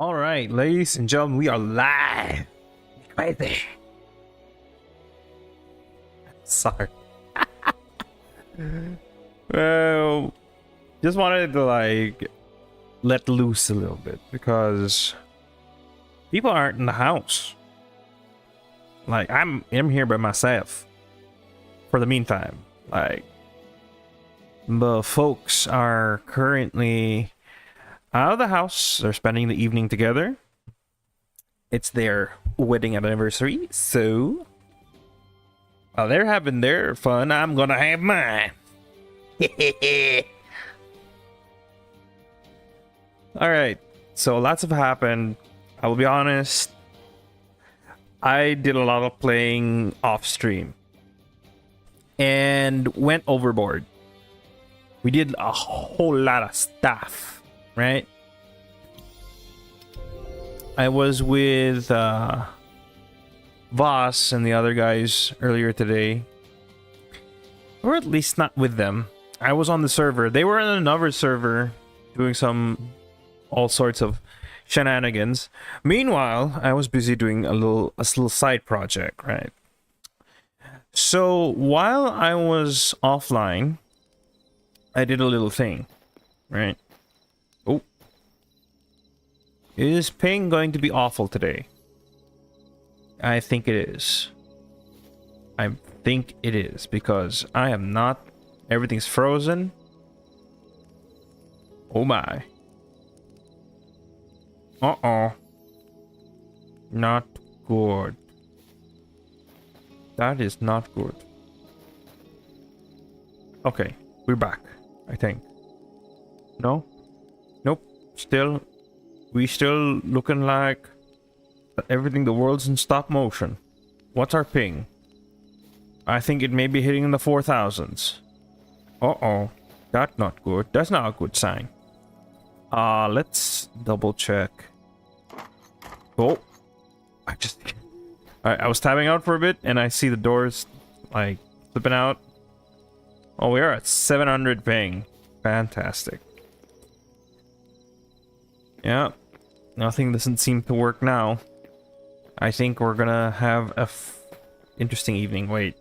All right, ladies and gentlemen, we are live. Right there. Sorry. Well, just wanted to let loose a little bit because people aren't in the house. I'm here by myself for the meantime. The folks are currently out of the house. They're spending the evening together. It's their wedding anniversary, so while they're having their fun, I'm gonna have mine. Alright, so lots have happened. I will be honest, I did a lot of playing off stream and went overboard. We did a whole lot of stuff, right? I was with Voss and the other guys earlier today. Or at least not with them. I was on the server. They were on another server doing all sorts of shenanigans. Meanwhile, I was busy doing a little side project, right? So while I was offline, I did a little thing, right? Oh. Is ping going to be awful today? I think it is. I think it is because I am not. Everything's frozen. Oh my. Uh-oh. Not good. That is not good. Okay, we're back, I think. No? Nope. We still looking like everything, the world's in stop motion. What's our ping? I think it may be hitting in the 4,000s. Uh-oh. That's not good. That's not a good sign. Let's double check. Oh. I was tabbing out for a bit and I see the doors flipping out. Oh, we are at 700 ping. Fantastic. Yeah. Nothing doesn't seem to work now. I think we're gonna have a interesting evening. Wait.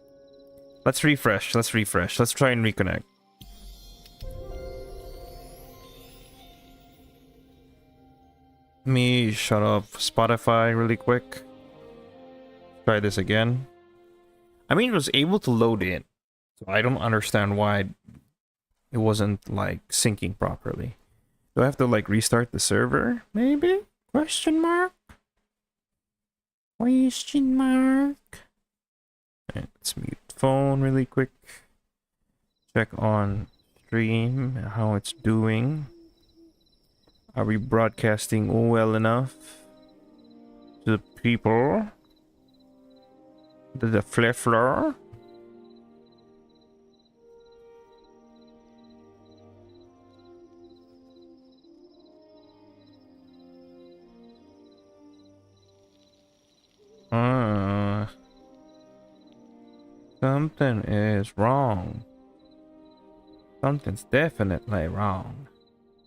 Let's refresh. Let's try and reconnect. Let me shut off Spotify really quick. Try this again. I mean, it was able to load in. So I don't understand why it wasn't syncing properly. Do I have to restart the server? Maybe? Question mark? Question mark? Alright, let's mute phone really quick. Check on stream how it's doing. Are we broadcasting well enough to the people? To the floor? Something is wrong. Something's definitely wrong.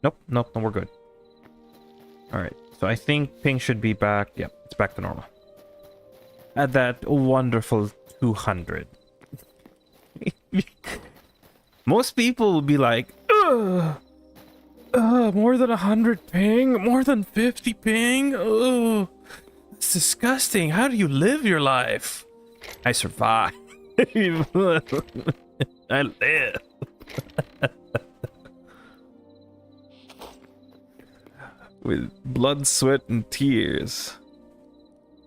Nope, no, we're good. Alright, so I think ping should be back. Yep, it's back to normal. At that wonderful 200. Most people will be like, ugh, more than 100 ping? More than 50 ping? Ugh, it's disgusting. How do you live your life? I survive. I live. With blood, sweat, and tears.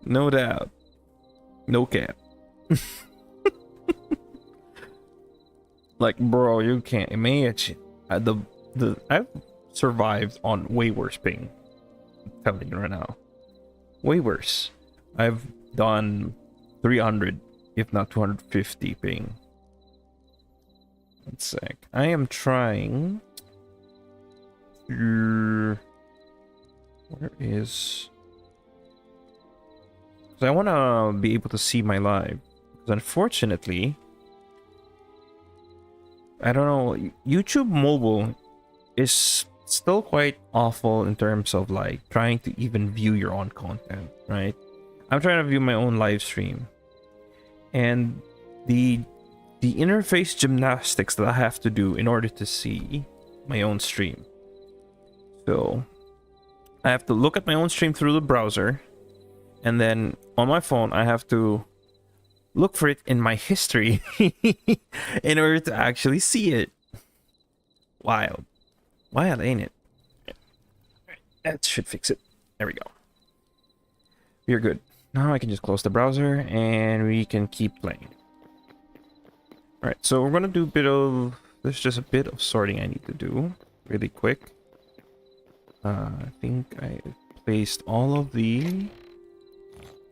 No doubt. No cap. Bro, you can't imagine. I've survived on way worse ping. I'm telling you right now. Way worse. I've done 300, if not 250 ping. One sec. I am trying to... Where is... Because I want to be able to see my live. Because unfortunately, I don't know, YouTube mobile is still quite awful in terms of like trying to even view your own content, right? I'm trying to view my own live stream, and the interface gymnastics that I have to do in order to see my own stream. So I have to look at my own stream through the browser, and then on my phone I have to look for it in my history in order to actually see it. Wild. Wild, ain't it? That should fix it. There we go. We're good. Now I can just close the browser and we can keep playing. Alright, so we're gonna do a bit of... There's just a bit of sorting I need to do really quick. I think I placed all of the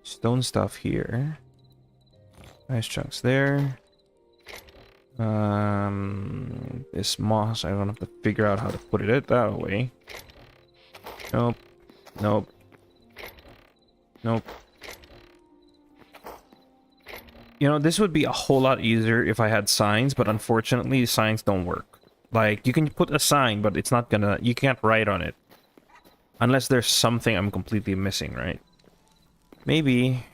stone stuff here. Nice chunks there. This moss, I don't have to figure out how to put it that way. Nope. Nope. Nope. You know, this would be a whole lot easier if I had signs, but unfortunately, signs don't work. Like, you can put a sign, but it's not gonna... You can't write on it. Unless there's something I'm completely missing, right? Maybe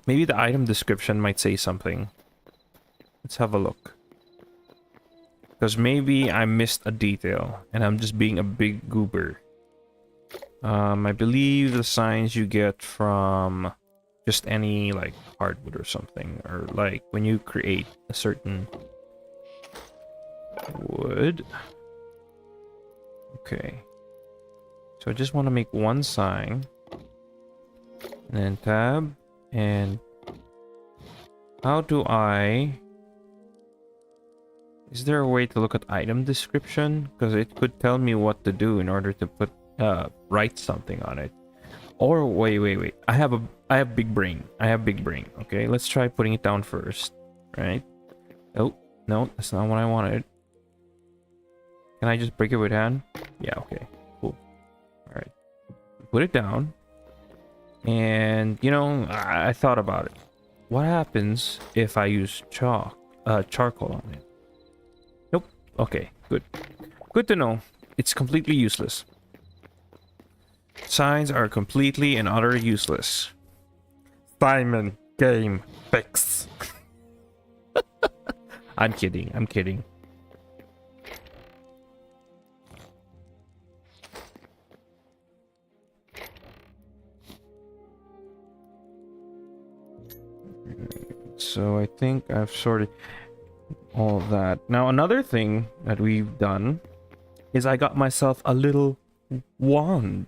the item description might say something. Let's have a look. Because maybe I missed a detail, and I'm just being a big goober. I believe the signs you get from just any, like, hardwood or something. Or, like, when you create a certain wood. Okay. So I just want to make one sign. And then tab. And how do I... Is there a way to look at item description? Because it could tell me what to do in order to put write something on it. Or wait. I have big brain. Okay, let's try putting it down first. Right? Oh, no, that's not what I wanted. Can I just break it with hand? Yeah, okay. Cool. Alright. Put it down. And, you know, I thought about it. What happens if I use charcoal on it? Nope. Okay, good. Good to know. It's completely useless. Signs are completely and utterly useless. Simon Game Fix. I'm kidding. So I think I've sorted all of that. Now another thing that we've done is I got myself a little wand.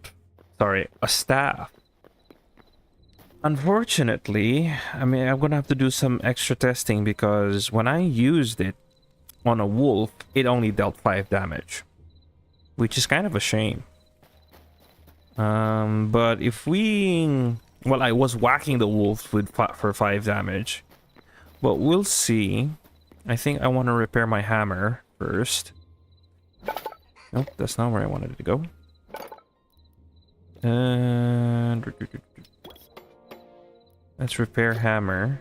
Sorry, a staff. Unfortunately, I mean, I'm gonna have to do some extra testing because when I used it on a wolf, it only dealt 5 damage. Which is kind of a shame. But if we... Well, I was whacking the wolf with for 5 damage. But we'll see. I think I want to repair my hammer first. Nope, that's not where I wanted it to go. And let's repair hammer.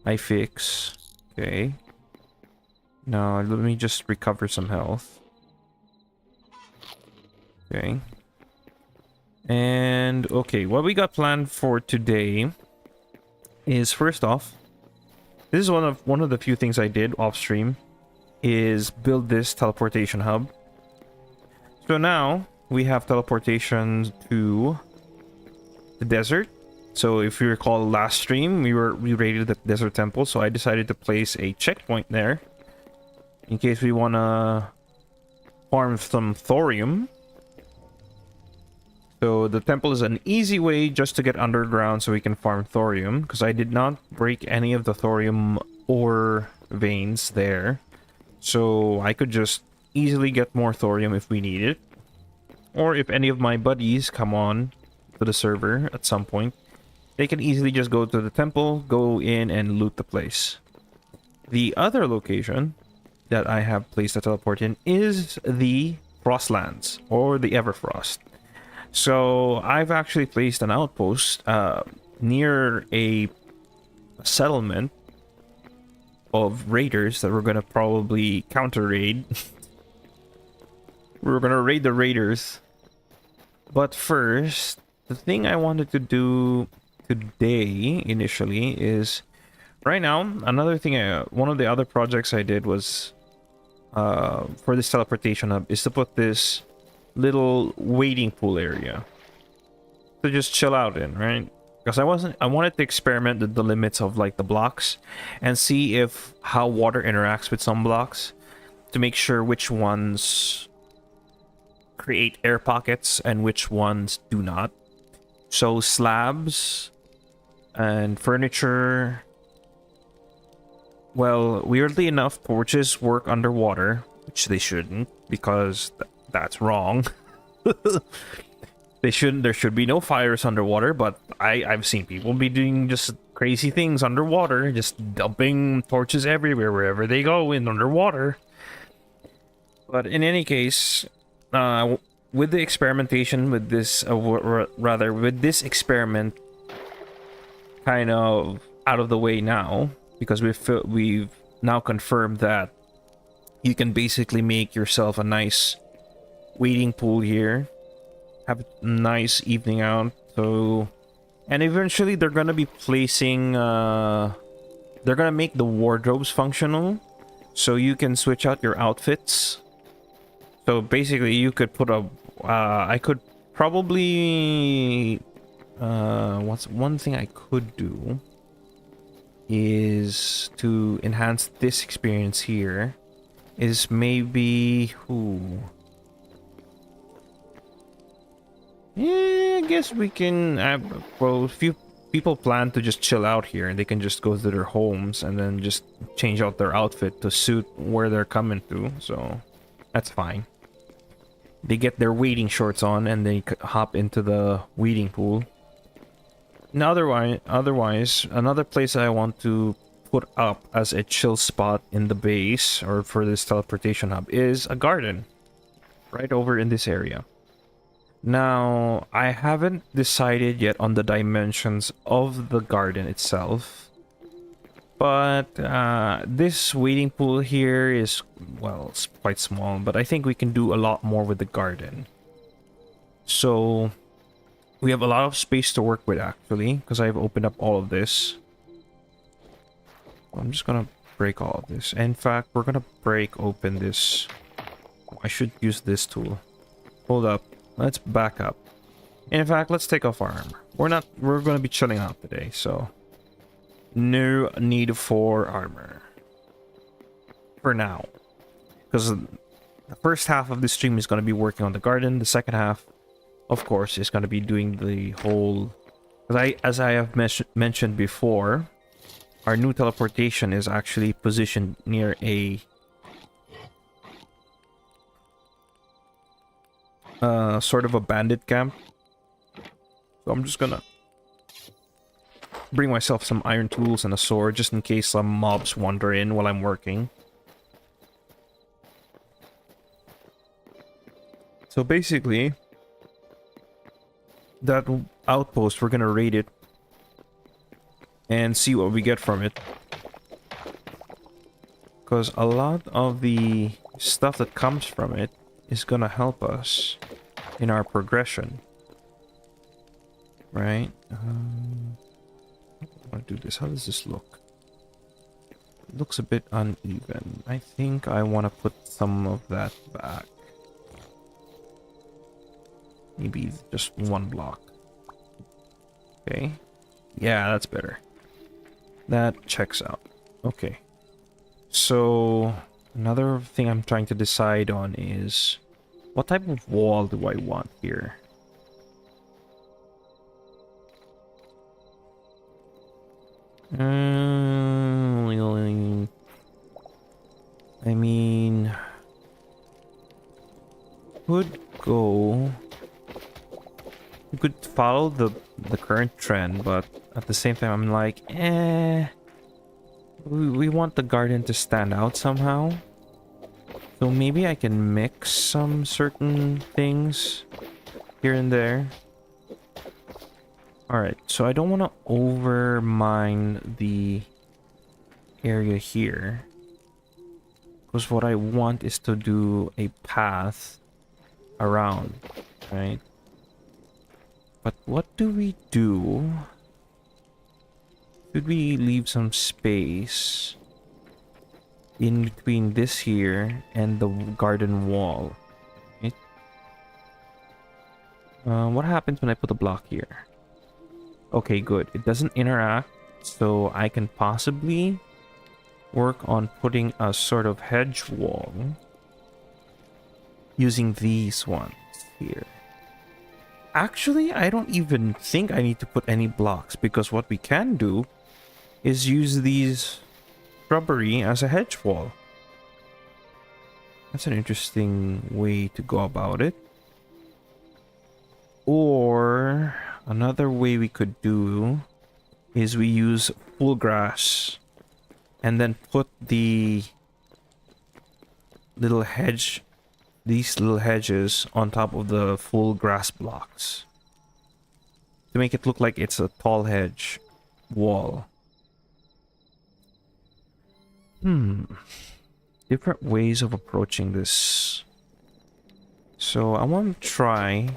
I fix. Okay. Now let me just recover some health. Okay. And okay, what we got planned for today is, first off, this is one of the few things I did off stream, is build this teleportation hub. So now we have teleportation to the desert. So if you recall last stream, we raided the desert temple, so I decided to place a checkpoint there in case we want to farm some thorium. So the temple is an easy way just to get underground so we can farm thorium, because I did not break any of the thorium ore veins there. So I could just easily get more thorium if we need it. Or if any of my buddies come on to the server at some point, they can easily just go to the temple, go in and loot the place. The other location that I have placed a teleport in is the Frostlands, or the Everfrost. So I've actually placed an outpost near a settlement of raiders that we're going to probably counter raid. We're gonna raid the raiders. But first, the thing I wanted to do today initially is right now. Another thing, one of the other projects I did was for this teleportation hub is to put this little wading pool area to just chill out in, right? Because I wanted to experiment with the limits of like the blocks and see if how water interacts with some blocks to make sure which ones create air pockets and which ones do not. So slabs and furniture, well, weirdly enough, torches work underwater, which they shouldn't, because that's wrong. They shouldn't. There should be no fires underwater, but I've seen people be doing just crazy things underwater, just dumping torches everywhere wherever they go in underwater. But in any case, with the experimentation with this, rather with this experiment kind of out of the way now, because we've now confirmed that you can basically make yourself a nice wading pool here, have a nice evening out. So, and eventually they're gonna be placing they're gonna make the wardrobes functional so you can switch out your outfits. So basically you could put a I could probably what's one thing I could do is to enhance this experience here is maybe yeah, I guess we can well, if few people plan to just chill out here, they can just go to their homes and then just change out their outfit to suit where they're coming to, so that's fine. They get their wading shorts on and they hop into the wading pool. Now, otherwise, another place I want to put up as a chill spot in the base or for this teleportation hub is a garden right over in this area. Now, I haven't decided yet on the dimensions of the garden itself, but this wading pool here is, well, it's quite small, but I think we can do a lot more with the garden. So we have a lot of space to work with, actually, because I've opened up all of this. I'm just gonna break all of this. In fact, we're gonna break open this. I should use this tool. Hold up. Let's back up. In fact, let's take off our armor. We're gonna be chilling out today, so no need for armor. For now. Because the first half of the stream is gonna be working on the garden. The second half, of course, is gonna be doing the whole... As I have mentioned before, our new teleportation is actually positioned near a sort of a bandit camp. So I'm just gonna bring myself some iron tools and a sword just in case some mobs wander in while I'm working. So basically, that outpost, we're gonna raid it and see what we get from it. Because a lot of the stuff that comes from it is gonna help us in our progression. Right? I want to do this. How does this look? It looks a bit uneven. I think I want to put some of that back. Maybe just one block. Okay. Yeah, that's better. That checks out. Okay. So, another thing I'm trying to decide on is what type of wall do I want here? I mean, could go. You could follow the current trend, but at the same time, I'm like, we want the garden to stand out somehow. So maybe I can mix some certain things here and there. Alright, so I don't want to overmine the area here. Because what I want is to do a path around, right? But what do we do? Should we leave some space in between this here and the garden wall? Right? What happens when I put a block here? Okay, good. It doesn't interact, so I can possibly work on putting a sort of hedge wall using these ones here. Actually, I don't even think I need to put any blocks, because what we can do is use these shrubbery as a hedge wall. That's an interesting way to go about it. Or another way we could do is we use full grass and then put the little hedge, these little hedges on top of the full grass blocks to make it look like it's a tall hedge wall. Different ways of approaching this. So I want to try,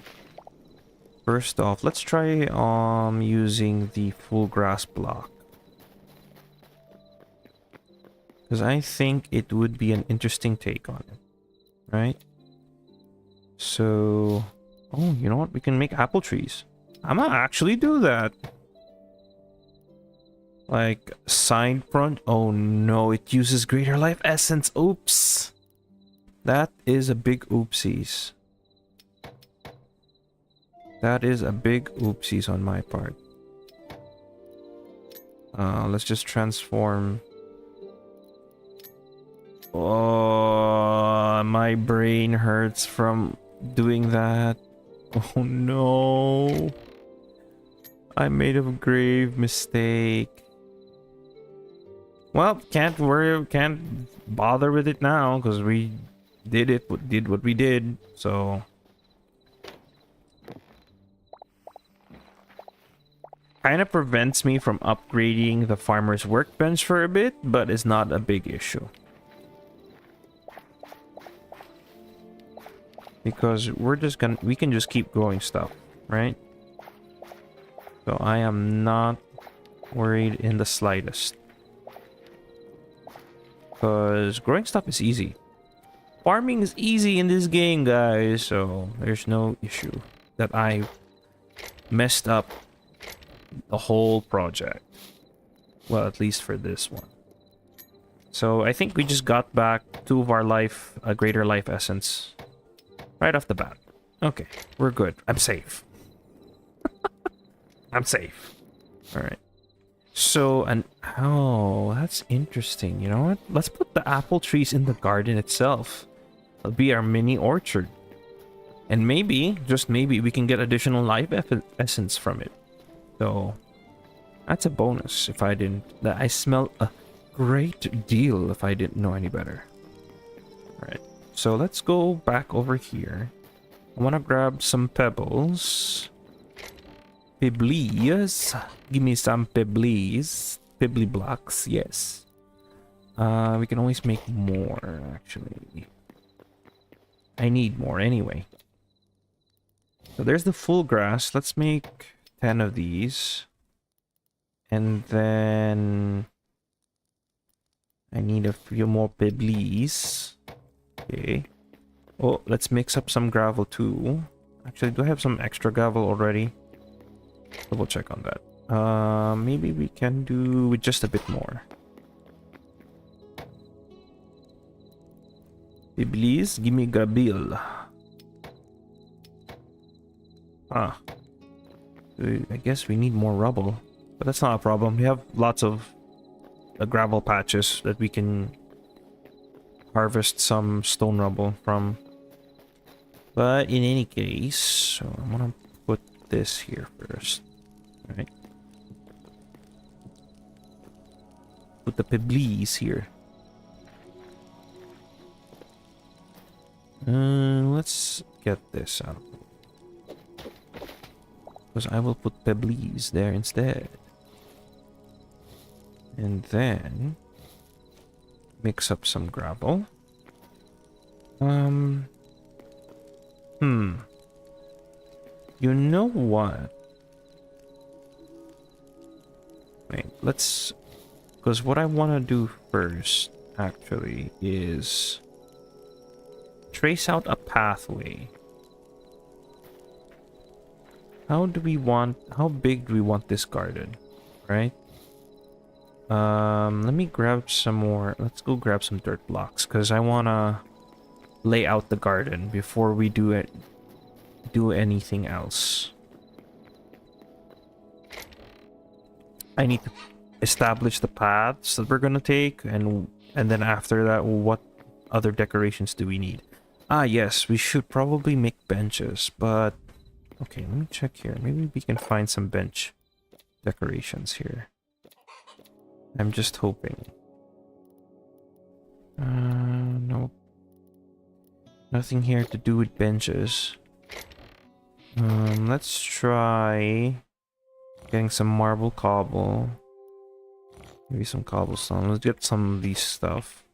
first off, let's try using the full grass block, because I think it would be an interesting take on it, right? So, oh, you know what? We can make apple trees. I'm gonna actually do that. Like, side front. Oh no, it uses greater life essence. Oops. That is a big oopsies. That is a big oopsies on my part. Let's just transform. Oh, my brain hurts from doing that. Oh no. I made a grave mistake. Well, can't worry, can't bother with it now, because we did what we did, so. Kind of prevents me from upgrading the farmer's workbench for a bit, but it's not a big issue. Because we can just keep growing stuff, right? So I am not worried in the slightest. Because growing stuff is easy. Farming is easy in this game, guys, so there's no issue that I messed up the whole project. Well, at least for this one. So I think we just got back 2 of our life, a greater life essence, right off the bat. Okay, we're good. I'm safe. I'm safe. All right. So, oh, that's interesting. You know what? Let's put the apple trees in the garden itself. It'll be our mini orchard. And maybe, just maybe, we can get additional life essence from it. So, that's a bonus if I didn't... I smell a great deal if I didn't know any better. Alright, so let's go back over here. I want to grab some pebbles. Pebbles. Give me some pebbles. Pebbly blocks, yes. We can always make more, actually. I need more anyway. So there's the full grass. Let's make 10 of these. And then I need a few more pebbles. Okay. Oh, let's mix up some gravel too. Actually, do I have some extra gravel already? Double check on that. Maybe we can do with just a bit more. Pebbles, give me gravel. Ah. I guess we need more rubble. But that's not a problem. We have lots of gravel patches that we can harvest some stone rubble from. But in any case, so I'm gonna put this here first. Alright. Put the pebbles here. Let's get this out. Because I will put pebbles there instead. And then mix up some gravel. You know what? Wait, let's... Because what I want to do first, actually, is... trace out a pathway. How do we want... How big do we want this garden? Right? Let me grab some more... Let's go grab some dirt blocks, because I want to lay out the garden before we do anything else. I need to establish the paths that we're gonna take, and then after that, what other decorations do we need? Ah, yes, we should probably make benches, but okay, let me check here. Maybe we can find some bench decorations here. I'm just hoping. Nope. Nothing here to do with benches. Let's try getting some marble cobble. Maybe some cobblestone. Let's get some of these stuff.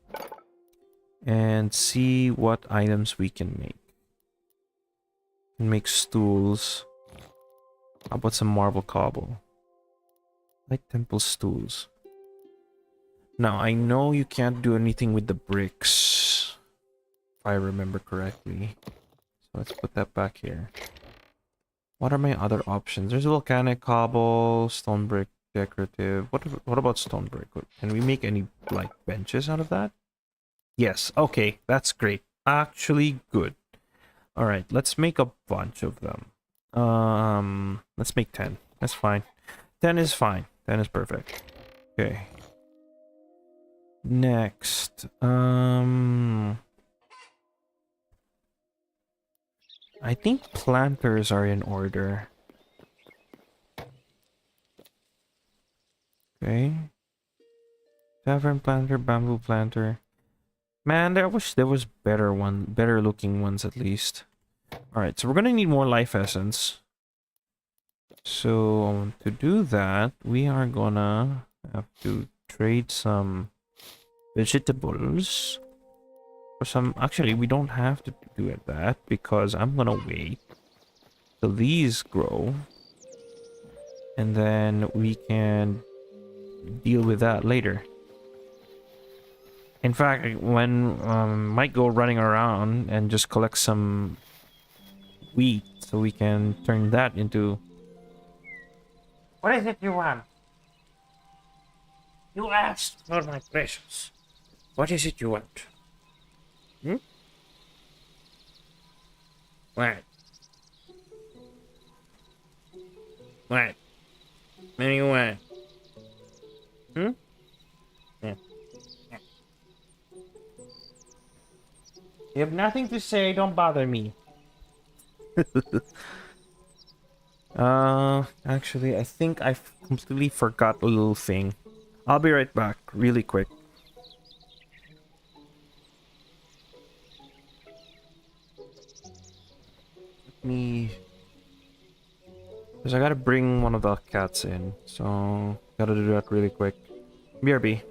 And see what items we can make. Make stools. How about some marble cobble? Like temple stools. Now, I know you can't do anything with the bricks. If I remember correctly. So let's put that back here. What are my other options? There's volcanic cobble, stone brick, decorative. What about stone brick? Can we make any, like, benches out of that? Yes. Okay, that's great. Actually, good. Alright, let's make a bunch of them. Let's make 10. That's fine. 10 is fine. 10 is perfect. Okay. Next, I think planters are in order. Okay. Tavern planter, bamboo planter. Man, I wish there was better looking ones at least. Alright, so we're gonna need more life essence. So to do that, we are gonna have to trade some vegetables for some... Actually, we don't have to do that because I'm gonna wait till these grow, and then we can deal with that later. In fact, when might go running around and just collect some wheat so we can turn that into... What is it you want? You asked for my precious. What is it you want? Hmm? What? What? What do you want? Hmm? Yeah. Yeah. You have nothing to say, don't bother me. Actually, I think I completely forgot a little thing. I'll be right back, really quick. Because I gotta bring one of the cats in, so gotta do that really quick. BRB.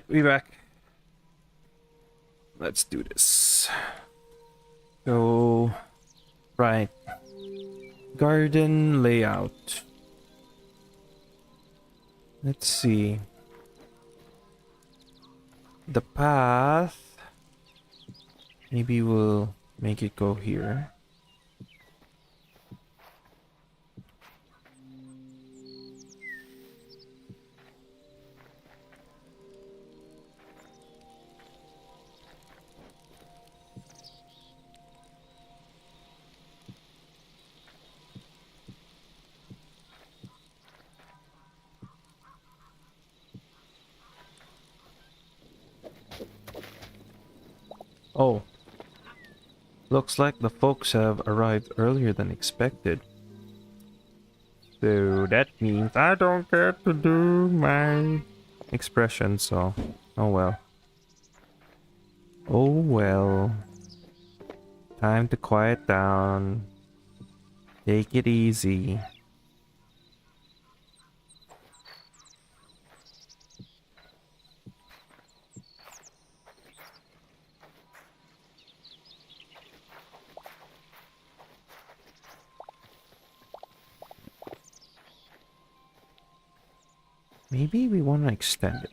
we back. Let's do this. So, right. Garden layout. Let's see. The path. Maybe we'll make it go here. Oh. Looks like the folks have arrived earlier than expected. So that means I don't get to do my expression, so oh well. Oh well. Time to quiet down. Take it easy. Maybe we want to extend it.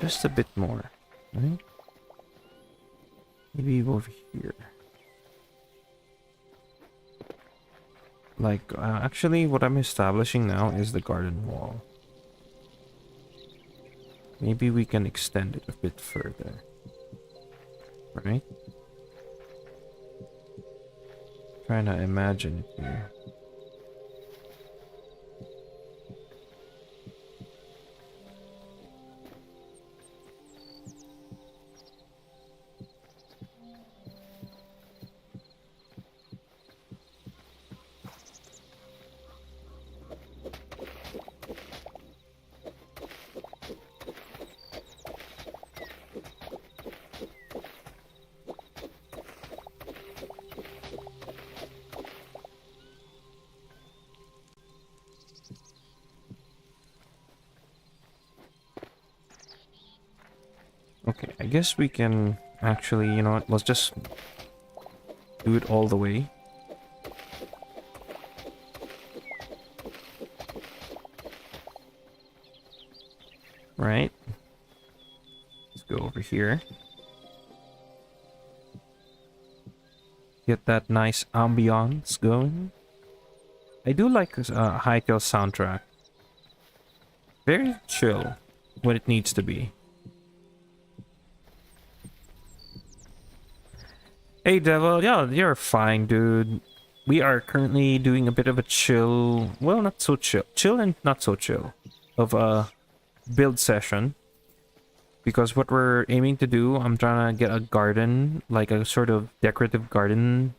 Just a bit more, right? Maybe over here. Like, actually what I'm establishing now is the garden wall. Maybe we can extend it a bit further. Right? Trying to imagine it here. Okay, I guess we can actually, you know what, let's just do it all the way. Right? Let's go over here. Get that nice ambiance going. I do like Hytale soundtrack. Very chill when it needs to be. Hey Devil, yeah, you're fine, dude. We are currently doing a bit of a chill, well, not so chill, chill and not so chill, of a build session. Because what we're aiming to do, I'm trying to get a garden, like a sort of decorative garden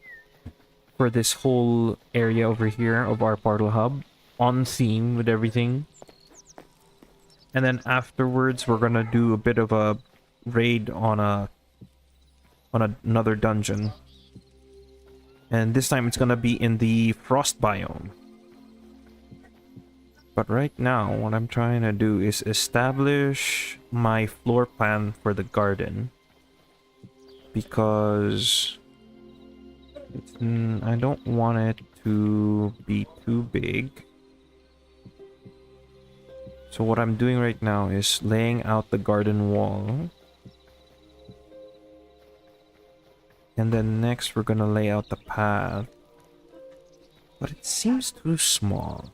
for this whole area over here of our portal hub, on theme with everything. And then afterwards, we're gonna do a bit of a raid on another dungeon. And this time it's gonna be in the frost biome. But right now, what I'm trying to do is establish my floor plan for the garden. Because I don't want it to be too big. So what I'm doing right now is laying out the garden wall. And then next we're gonna lay out the path. But it seems too small.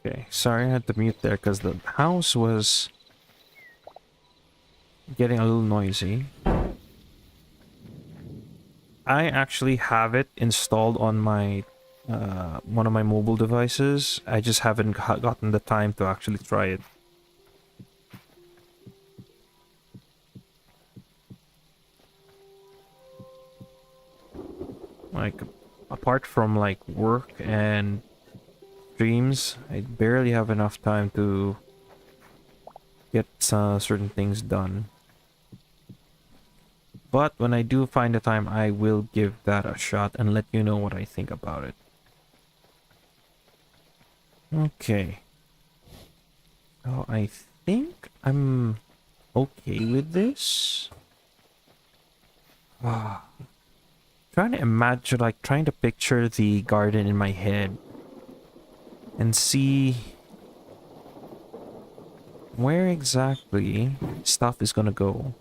Okay, sorry I had to mute there because the house was getting a little noisy. I actually have it installed on my one of my mobile devices. I just haven't gotten the time to actually try it. Like, apart from like work and streams, I barely have enough time to get certain things done. But when I do find the time, I will give that a shot and let you know what I think about it. Okay. So I think I'm okay with this. Trying to imagine, like, trying to picture the garden in my head and see where exactly stuff is gonna go.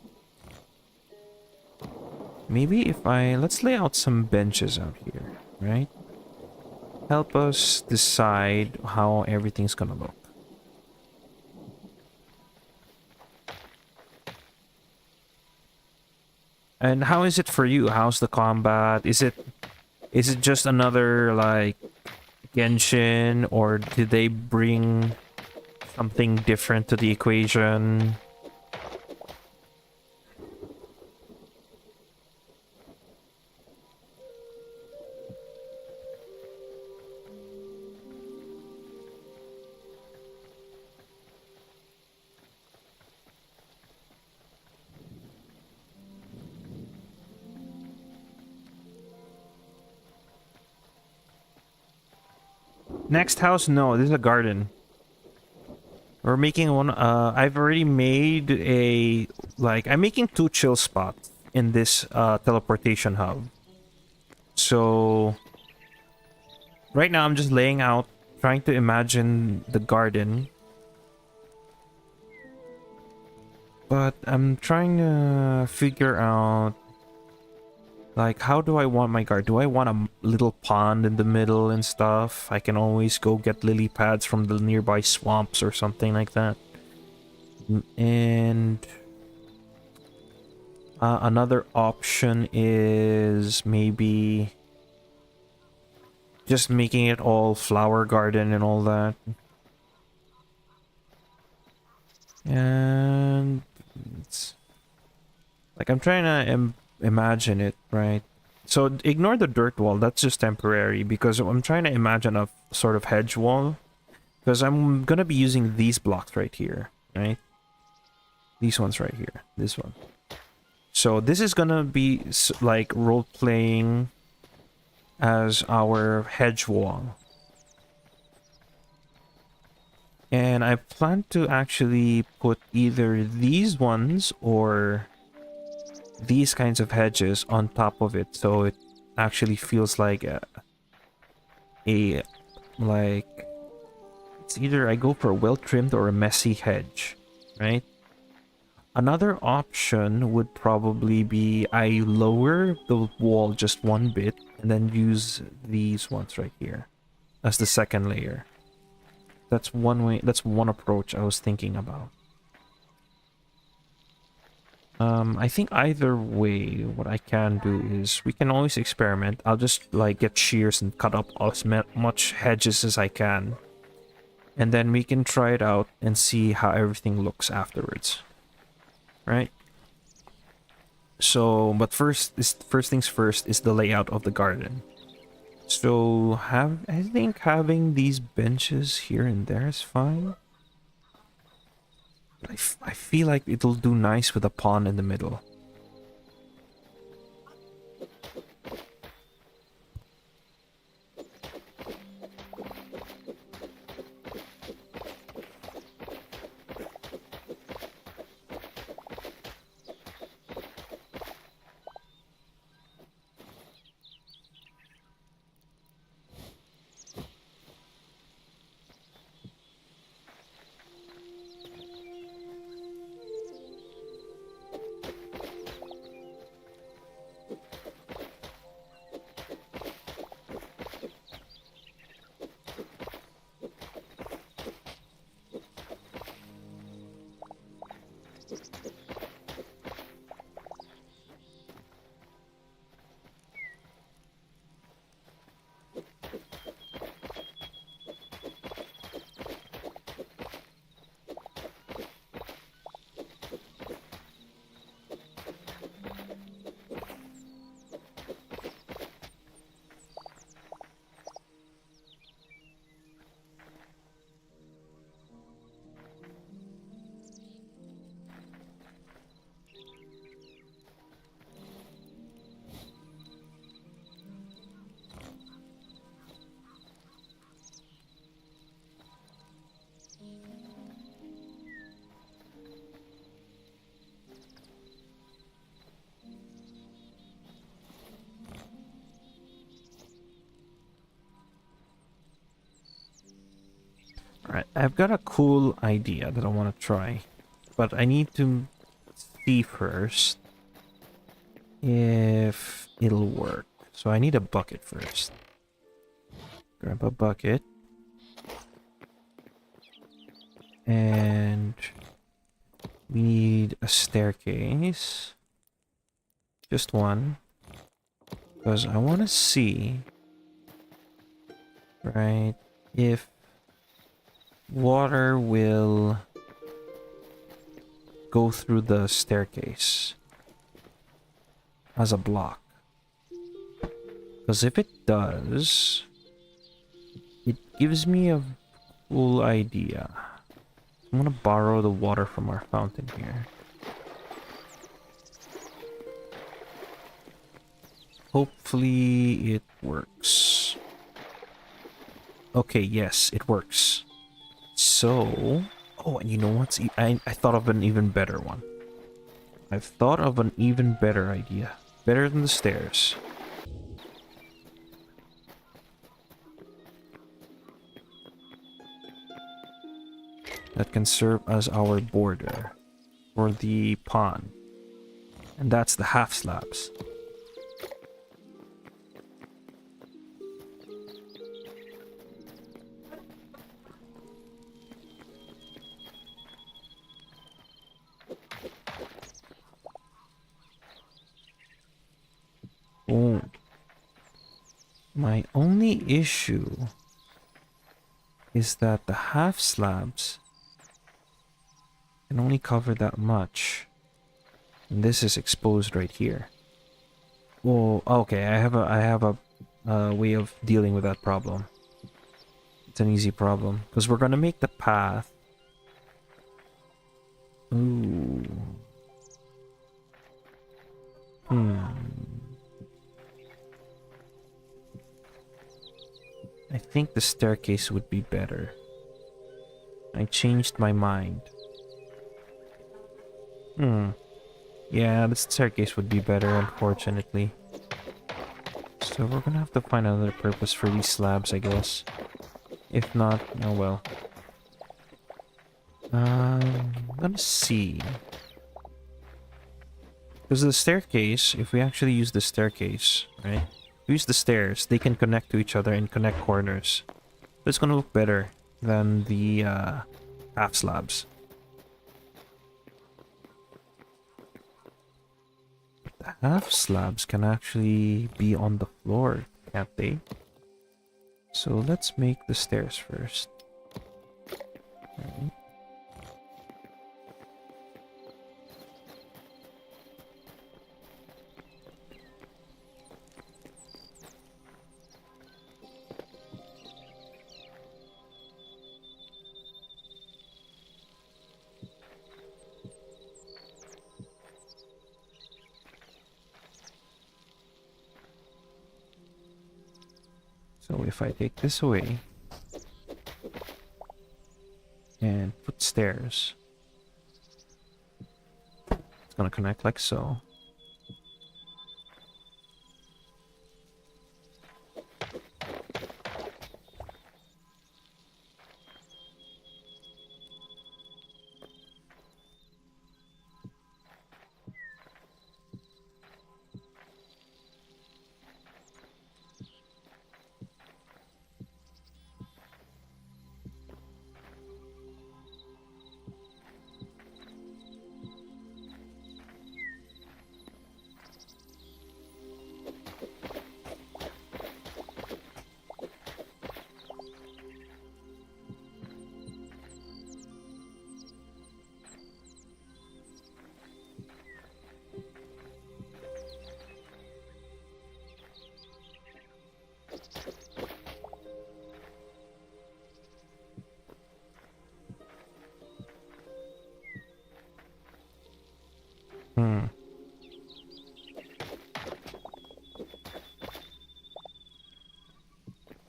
Maybe if let's lay out some benches out here, right? Help us decide how everything's gonna look. And how is it for you? How's the combat? Is it just another like Genshin, or did they bring something different to the equation? Next house? No, this is a garden. We're making one. I've already made I'm making 2 chill spots in this teleportation hub. So right now I'm just laying out, trying to imagine the garden. But I'm trying to figure out, like, how do I want my garden? Do I want a little pond in the middle and stuff? I can always go get lily pads from the nearby swamps or something like that. And another option is maybe just making it all flower garden and all that. And it's like I'm trying to imagine it, right? So ignore the dirt wall, that's just temporary, because I'm trying to imagine a sort of hedge wall. Because I'm gonna be using these blocks right here, right? These ones right here, this one. So this is gonna be like role-playing as our hedge wall. And I plan to actually put either these ones or these kinds of hedges on top of it, so it actually feels like a like it's either I go for a well-trimmed or a messy hedge, right? Another option would probably be I lower the wall just one bit and then use these ones right here as the second layer. That's one way, that's one approach I was thinking about. I think either way, what I can do is we can always experiment. I'll just like get shears and cut up as much hedges as I can. And then we can try it out and see how everything looks afterwards. Right? So, but first things first is the layout of the garden. So, I think having these benches here and there is fine. But I feel like it'll do nice with a pond in the middle. Alright, I've got a cool idea that I want to try. But I need to see first if it'll work. So I need a bucket first. Grab a bucket. And we need a staircase. Just one. Because I want to see, right, if water will go through the staircase as a block. Because if it does, it gives me a cool idea. I'm gonna borrow the water from our fountain here. Hopefully it works. Okay, yes, it works. So... Oh, and you know what? I thought of an even better one. I've thought of an even better idea. Better than the stairs. That can serve as our border for the pond. And that's the half slabs. Oh. My only issue is that the half slabs can only cover that much. And this is exposed right here. Oh, okay, I have a way of dealing with that problem. It's an easy problem. Because we're gonna make the path. Ooh. I think the staircase would be better. I changed my mind. Yeah, the staircase would be better, unfortunately. So we're gonna have to find another purpose for these slabs, I guess. If not, oh well. I'm gonna see. Because the staircase, if we actually use the staircase, right? Use the stairs, they can connect to each other and connect corners. It's gonna look better than the half slabs. The half slabs can actually be on the floor, can't they? So let's make the stairs first. Right. So if I take this away and put stairs, it's gonna connect like so.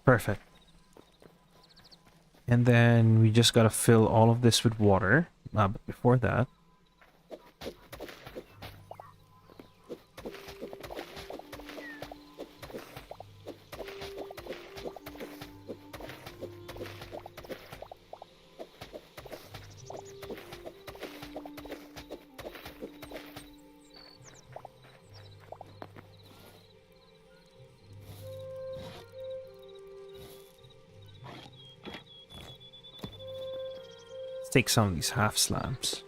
Perfect. And then we just gotta fill all of this with water. But before that, take some of these half slabs.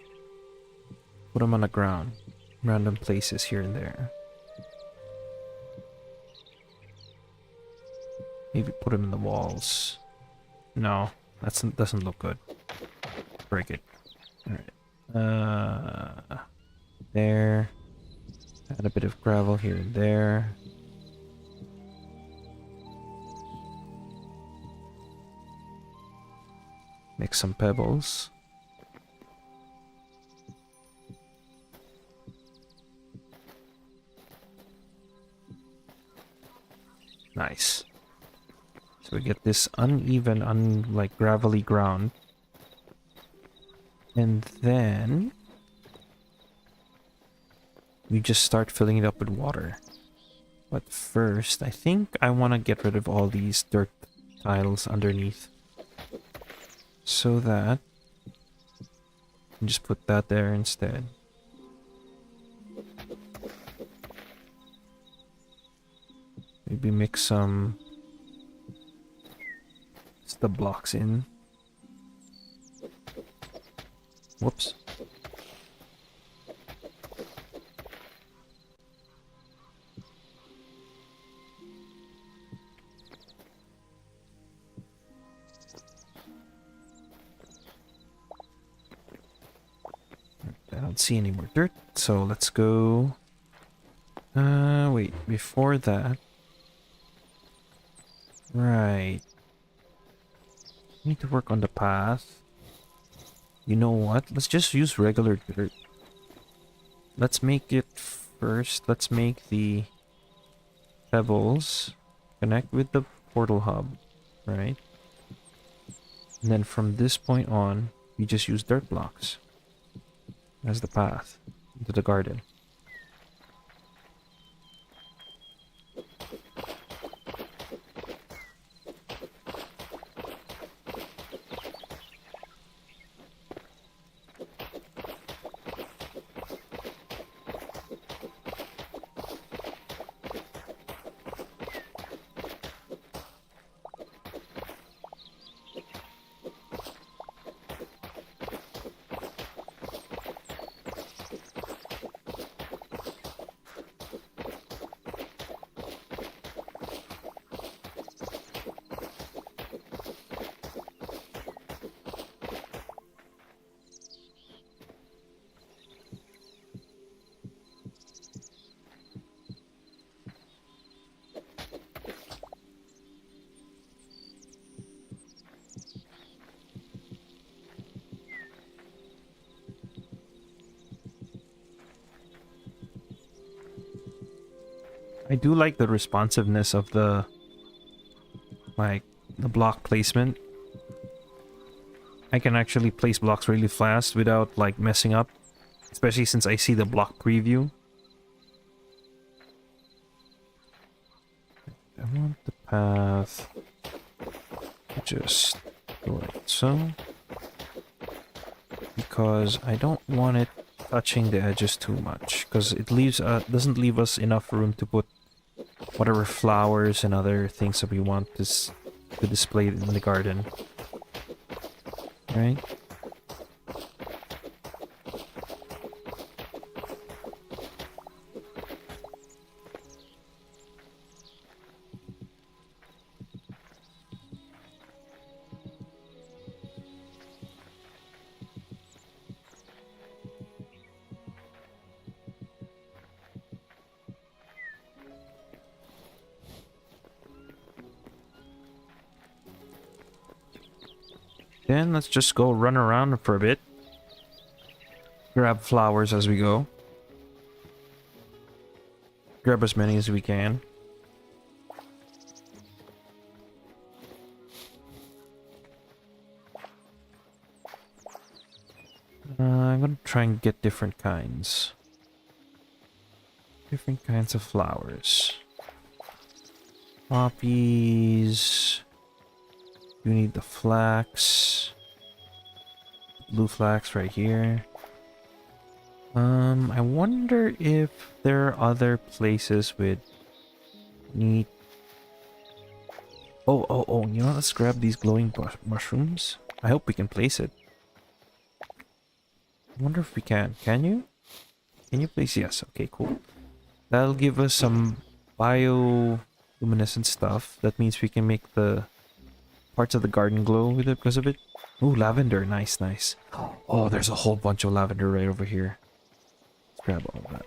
Put them on the ground. Random places here and there. Maybe put them in the walls. No, that doesn't look good. Break it. Alright. There. Add a bit of gravel here and there. Mix some pebbles. Nice. So we get this uneven, like gravelly ground. And then we just start filling it up with water. But first, I think I want to get rid of all these dirt tiles underneath. So that just put that there instead. Maybe mix some the blocks in. Whoops. I don't see any more dirt, so let's go. Wait, before that. Right. Need to work on the path. You know what? Let's just use regular dirt. Let's make it first. Let's make the pebbles connect with the portal hub, right? And then from this point on, we just use dirt blocks as the path into the garden. I do like the responsiveness of the block placement. I can actually place blocks really fast without like messing up, especially since I see the block preview. I want the path to just go like so, because I don't want it touching the edges too much, because it leaves doesn't leave us enough room to put whatever flowers and other things that we want to display in the garden. Right? Then let's just go run around for a bit. Grab flowers as we go. Grab as many as we can. I'm gonna try and get different kinds. Different kinds of flowers. Poppies. You need the flax. Blue flax right here. I wonder if there are other places with neat... Oh, you know, let's grab these glowing mushrooms. I hope we can place it. I wonder if we can. Can you? Can you please? Yes. Okay, cool. That'll give us some bioluminescent stuff. That means we can make the parts of the garden glow with it because of it. Ooh, lavender. Nice, nice. Oh, there's a whole bunch of lavender right over here. Let's grab all that.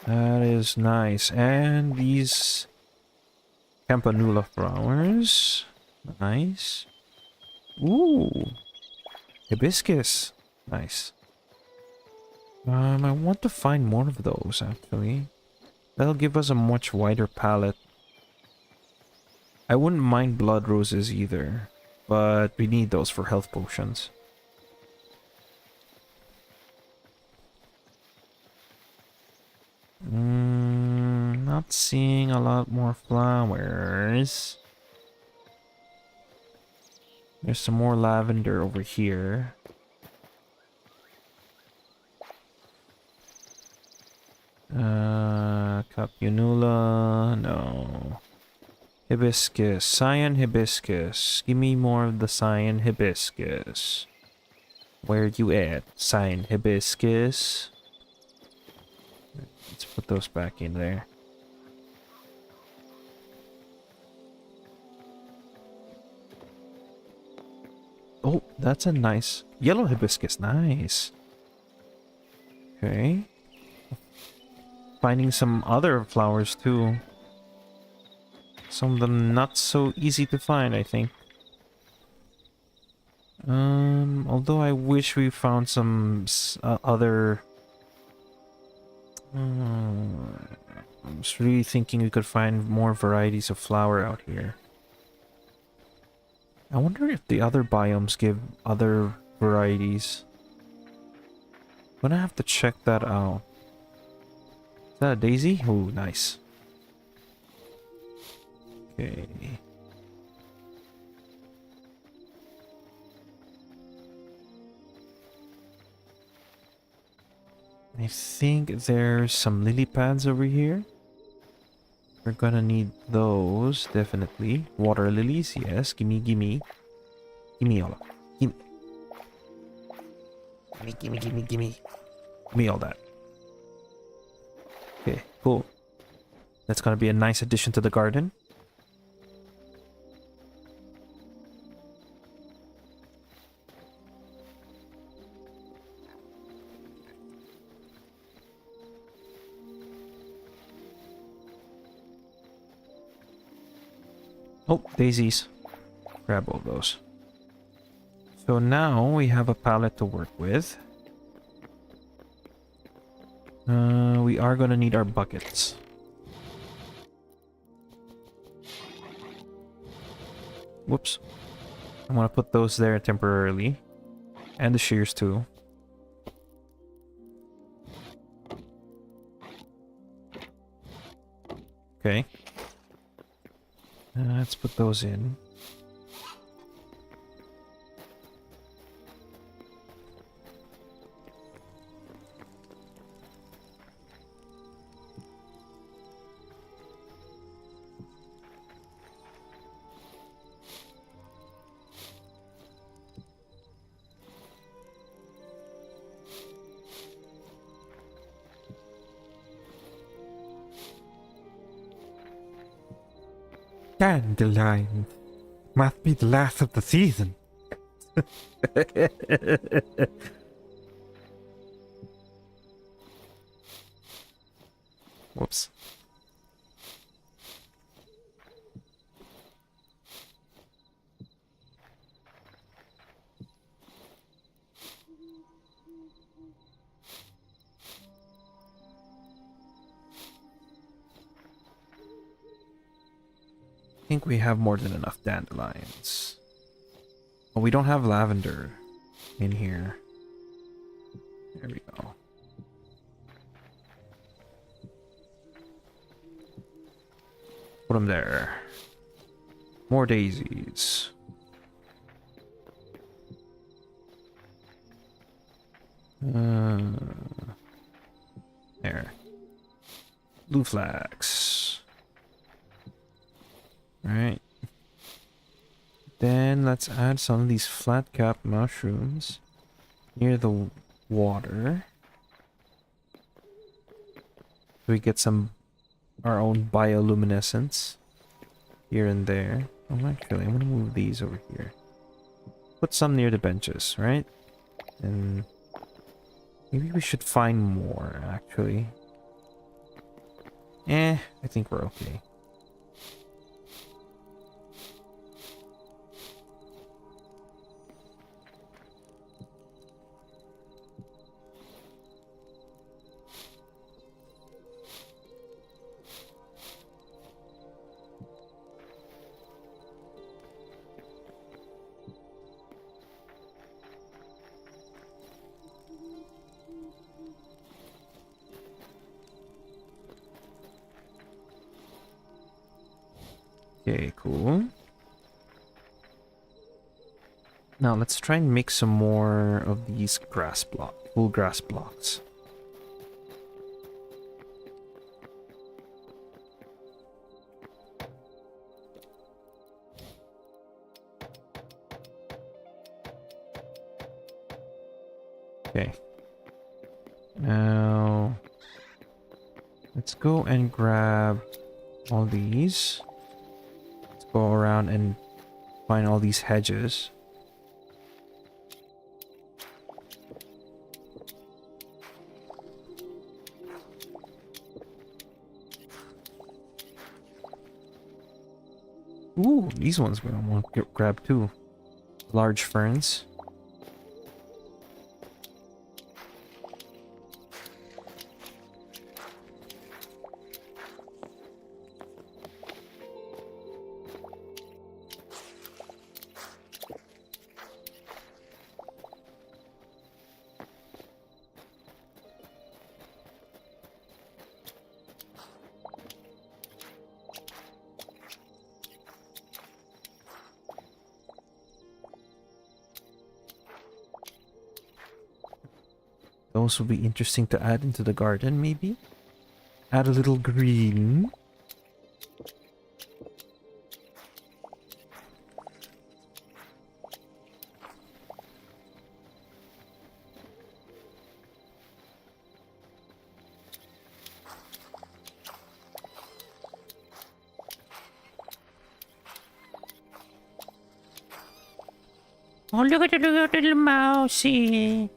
That is nice. And these campanula flowers. Nice. Ooh. Hibiscus. Nice. I want to find more of those, actually. That'll give us a much wider palette. I wouldn't mind blood roses either, but we need those for health potions. Not seeing a lot more flowers. There's some more lavender over here. Capunula, no. Hibiscus, cyan hibiscus. Give me more of the cyan hibiscus. Where you at, cyan hibiscus? Let's put those back in there. Oh, that's a nice yellow hibiscus. Nice. Okay. Finding some other flowers too. Some of them not so easy to find, I think. Although I wish we found some other... I'm just really thinking we could find more varieties of flower out here. I wonder if the other biomes give other varieties. I'm gonna have to check that out. Is that a daisy? Oh, nice. Okay. I think there's some lily pads over here. We're gonna need those, definitely. Water lilies, yes. Gimme, gimme. Gimme all of Gimme. Gimme, gimme, gimme, gimme. Gimme all that. Okay, cool. That's gonna be a nice addition to the garden. Oh, daisies. Grab all those. So now we have a palette to work with. We are gonna need our buckets. Whoops. I'm gonna put those there temporarily. And the shears too. Okay. Let's put those in. Dandelion must be the last of the season. Whoops. I think we have more than enough dandelions. But we don't have lavender in here. There we go. Put them there. More daisies. There. Blue flags. Alright. Then let's add some of these flat cap mushrooms. near the water. We get some our own bioluminescence here and there. Oh, actually, I'm gonna move these over here. Put some near the benches, right? And maybe we should find more, actually. I think we're okay. Okay, cool. Now let's try and make some more of these full grass blocks. Okay. Now let's go and grab all these. Let's go around and find all these hedges. Ooh, these ones we want to grab too. Large ferns. Those would be interesting to add into the garden, maybe? Add a little green. Oh, look at the little mousey.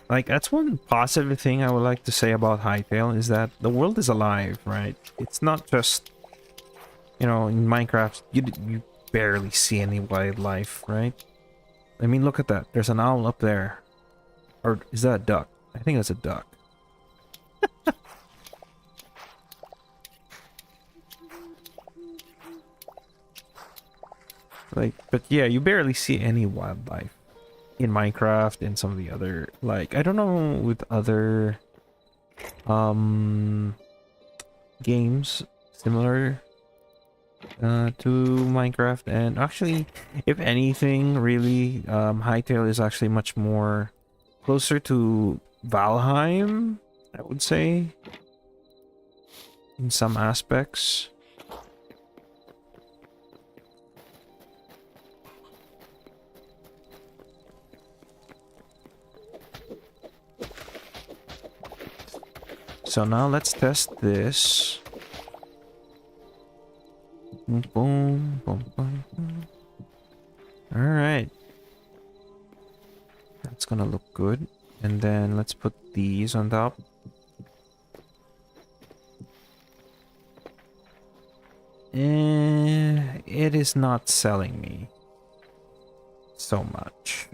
Like, that's one positive thing I would like to say about Hytale is that the world is alive, right? It's not just, you know, in Minecraft, you barely see any wildlife, right? I mean, look at that. There's an owl up there. Or is that a duck? I think that's a duck. Like, but yeah, you barely see any wildlife in Minecraft and some of the other, like, I don't know with other games similar to Minecraft. And actually, if anything, really, Hytale is actually much more closer to Valheim, I would say, in some aspects. So now let's test this. Boom, boom, boom, boom. All right. That's gonna look good. And then let's put these on top. It is not selling me so much.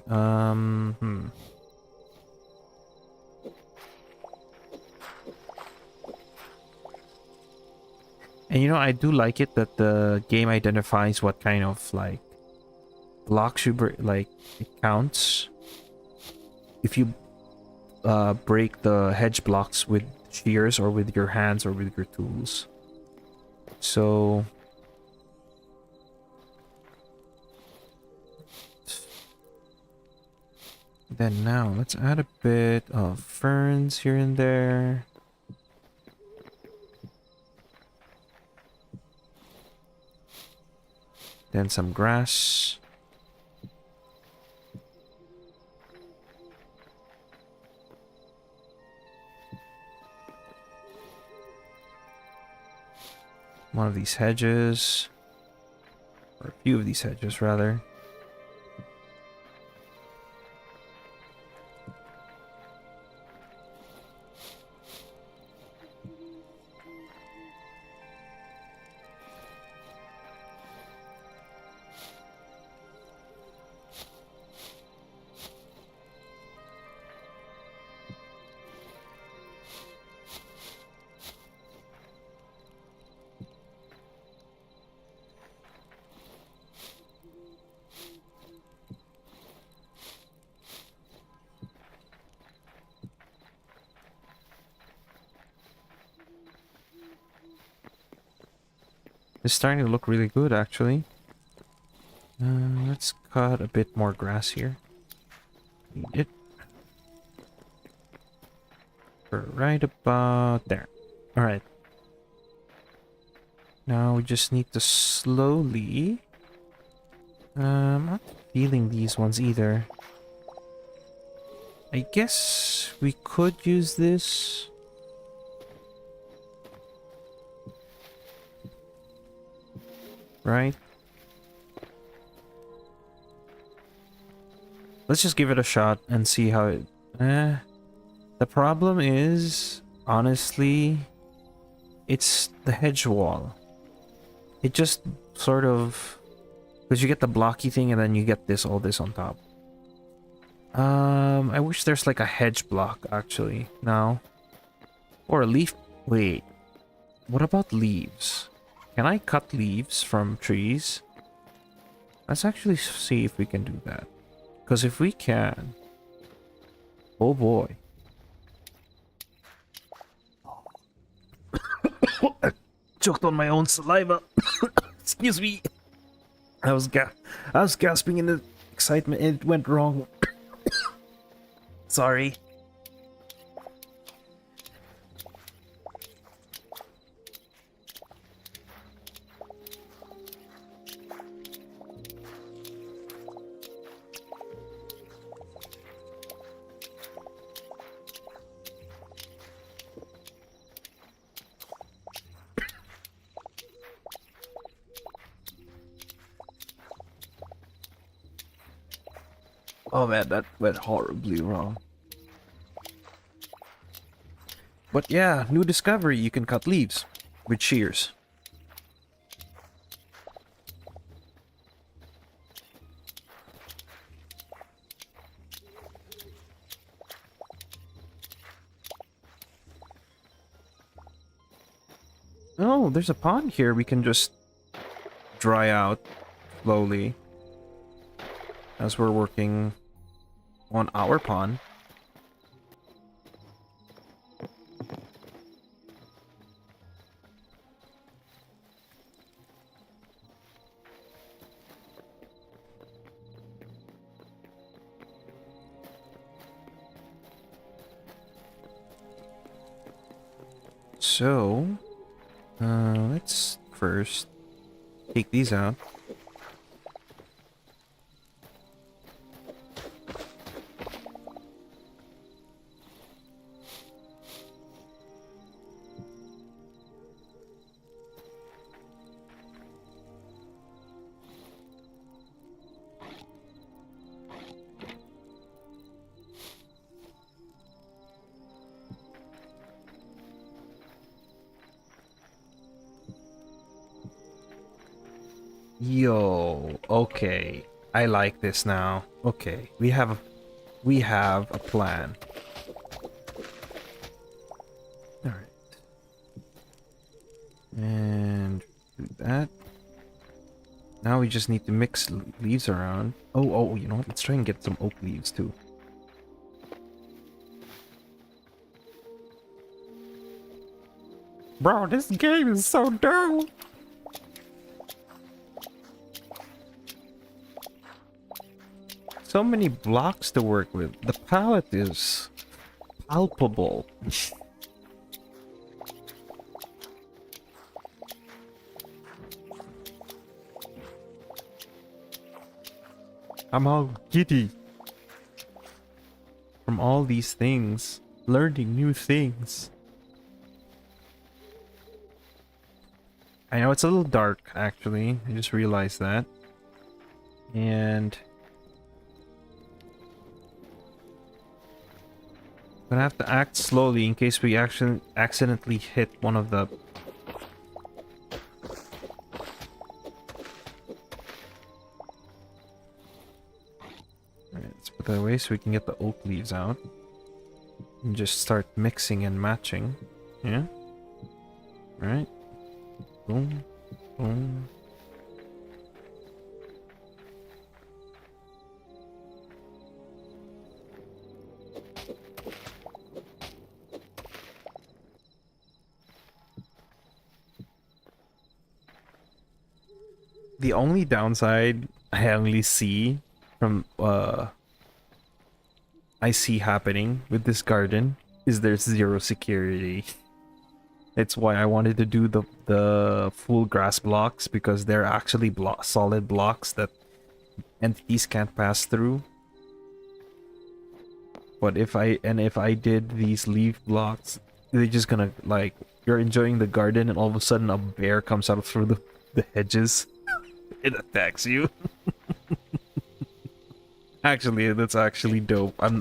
And you know, I do like it that the game identifies what kind of like blocks you like it counts. If you break the hedge blocks with shears or with your hands or with your tools. So then now let's add a bit of ferns here and there. Then some grass. One of these hedges. Or a few of these hedges, rather. It's starting to look really good, actually. Let's cut a bit more grass here. Need it. For right about there. Alright. Now we just need to slowly... I'm not feeling these ones either. I guess we could use this. Right? Let's just give it a shot and see how it... The problem is, honestly, it's the hedge wall. It just sort of... Because you get the blocky thing and then you get this, all this on top. I wish there's like a hedge block, actually, now. Or a leaf... Wait. What about leaves? Can I cut leaves from trees? Let's actually see if we can do that. Because if we can... Oh boy. I choked on my own saliva. Excuse me. I was gasping in the excitement and it went wrong. Sorry. Oh man, that went horribly wrong. But yeah, new discovery, you can cut leaves with shears. Oh, there's a pond here we can just dry out slowly as we're working on our pond. So, let's first take these out. Yo, okay. I like this now. Okay, we have a plan. All right. And do that. Now we just need to mix leaves around. Oh, you know what? Let's try and get some oak leaves too. Bro, this game is so dumb. So many blocks to work with. The palette is palpable. I'm all giddy from all these things, learning new things. I know it's a little dark, actually. I just realized that. And I'm gonna have to act slowly in case we actually accidentally hit one of the... Alright, let's put that away so we can get the oak leaves out. And just start mixing and matching. Yeah? Right? Boom. Boom. The only downside I only see from I see happening with this garden is there's zero security. It's why I wanted to do the full grass blocks, because they're actually solid blocks that entities can't pass through. But if I did these leaf blocks, they're just gonna, like, you're enjoying the garden and all of a sudden a bear comes out through the hedges. It attacks you. Actually, that's actually dope. I'm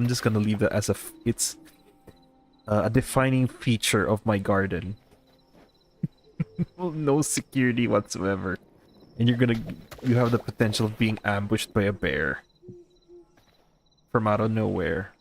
just gonna leave that as it's a defining feature of my garden. Well, no security whatsoever, and you have the potential of being ambushed by a bear from out of nowhere.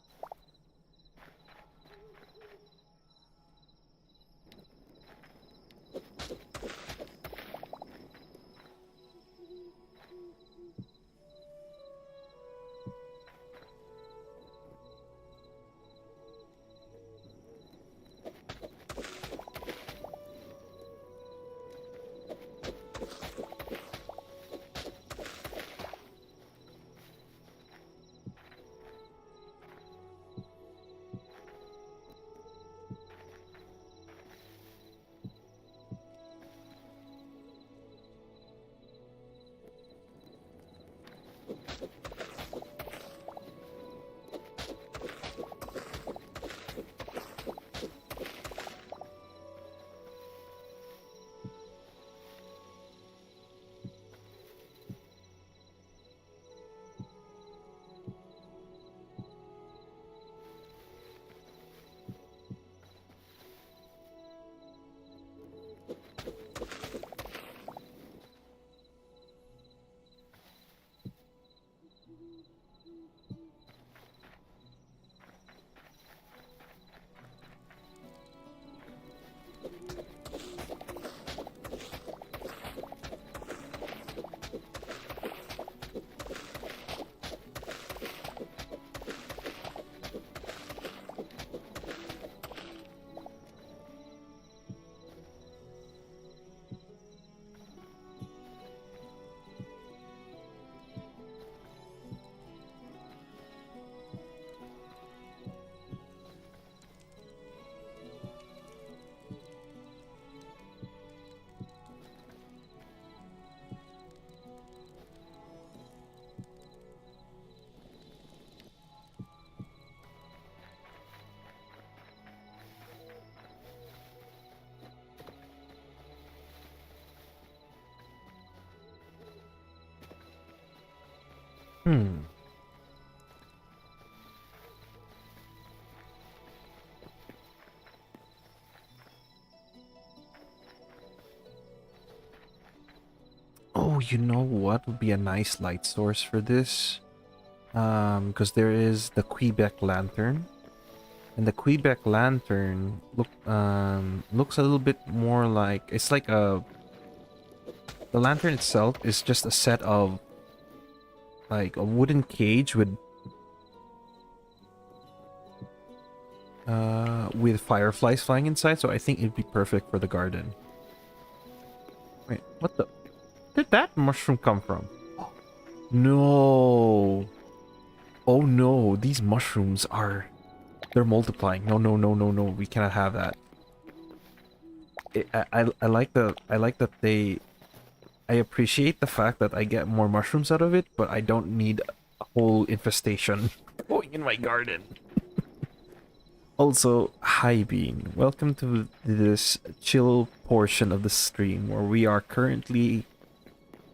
Hmm. Oh, you know what would be a nice light source for this? Because there is the Quebec lantern. And the Quebec lantern looks a little bit more like, it's like the lantern itself is just a set of, like, a wooden cage with fireflies flying inside, so I think it'd be perfect for the garden. Wait, what the? Where did that mushroom come from? No. Oh no, these mushrooms they're multiplying. No, no, no, no, no. We cannot have that. I like that they I appreciate the fact that I get more mushrooms out of it, but I don't need a whole infestation going in my garden. Also, hi Bean. Welcome to this chill portion of the stream where we are currently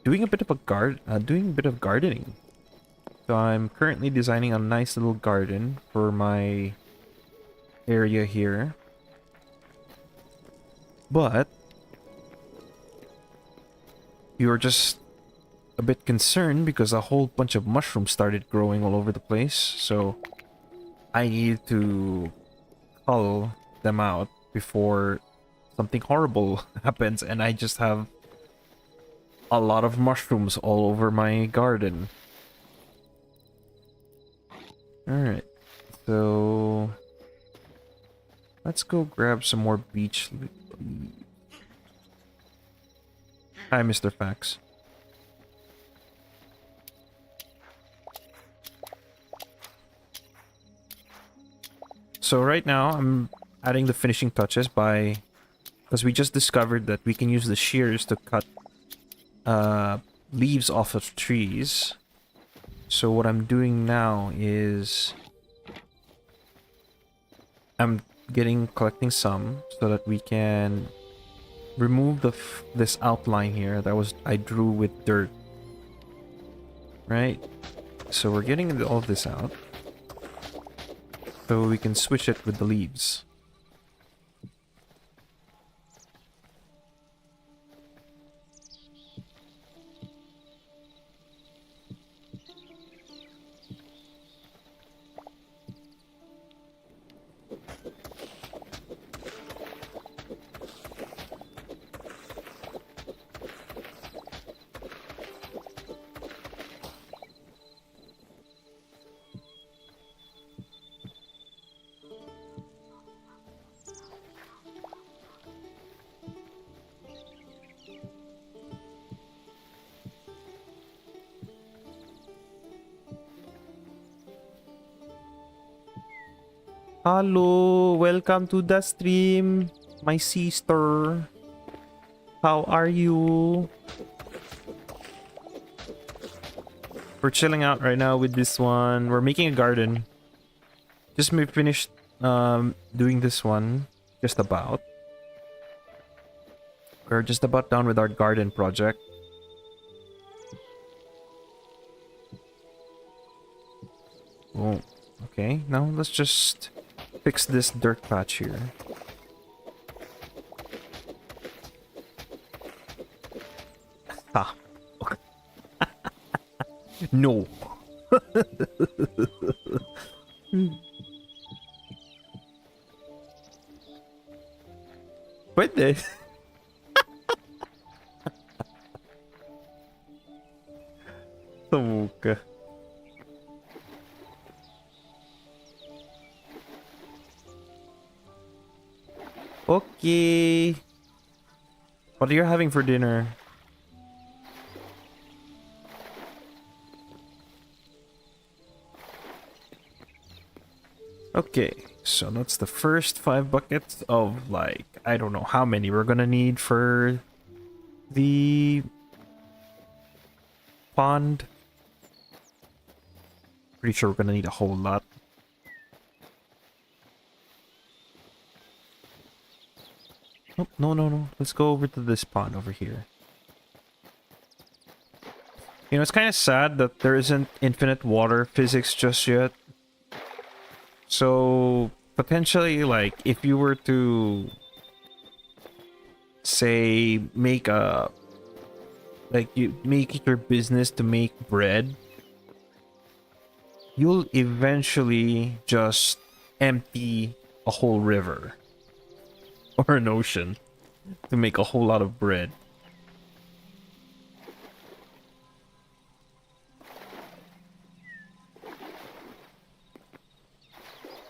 doing a bit of gardening. So I'm currently designing a nice little garden for my area here. But you're just a bit concerned because a whole bunch of mushrooms started growing all over the place. So I need to cull them out before something horrible happens and I just have a lot of mushrooms all over my garden. Alright, so let's go grab some more beach leaf. Hi, Mr. Fax. So right now, I'm adding the finishing touches because we just discovered that we can use the shears to cut leaves off of trees. So what I'm doing now is I'm collecting some so that we can remove this outline here that I drew with dirt. Right? So we're getting all of this out. So we can switch it with the leaves. Hello, welcome to the stream, my sister. How are you? We're chilling out right now with this one. We're making a garden. Just finished doing this one. Just about. We're just about done with our garden project. Oh, okay. Now let's just fix this dirt patch here. Ah. No. Pwede. Suka. Okay. What are you having for dinner? Okay, so that's the first 5 buckets of, like, I don't know how many we're gonna need for the pond. Pretty sure we're gonna need a whole lot. Oh, no. Let's go over to this pond over here. You know, it's kind of sad that there isn't infinite water physics just yet. So, potentially, like, if you were to, say, make you make it your business to make bread, you'll eventually just empty a whole river or an ocean to make a whole lot of bread.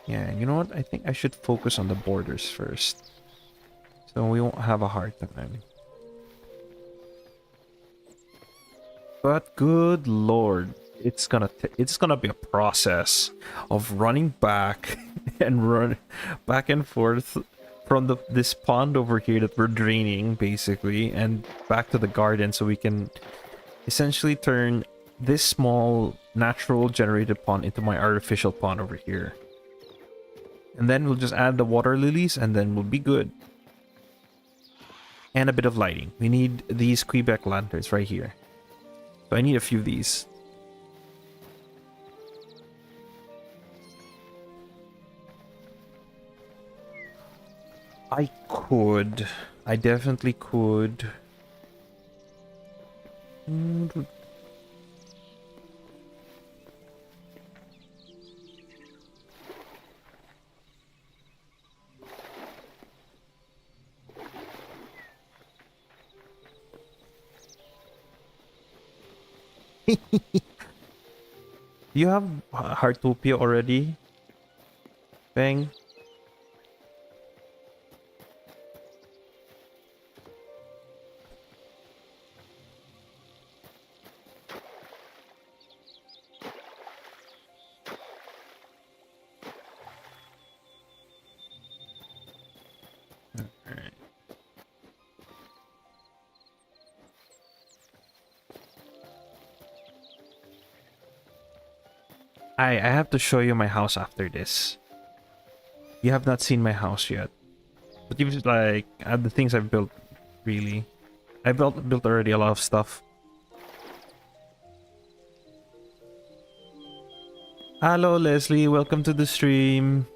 Yeah, you know what? I think I should focus on the borders first, so we won't have a hard time. But good lord, it's gonna be a process of running back and run back and forth from this pond over here that we're draining, basically, and back to the garden, so we can essentially turn this small natural generated pond into my artificial pond over here. And then we'll just add the water lilies, and then we'll be good. And a bit of lighting. We need these Quebec lanterns right here. So I need a few of these. I could. I definitely could. You have Heartopia already? Bang. Alright. I have to show you my house after this. You have not seen my house yet. But you've like the things I've built, really. I built already a lot of stuff. Hello Leslie, welcome to the stream.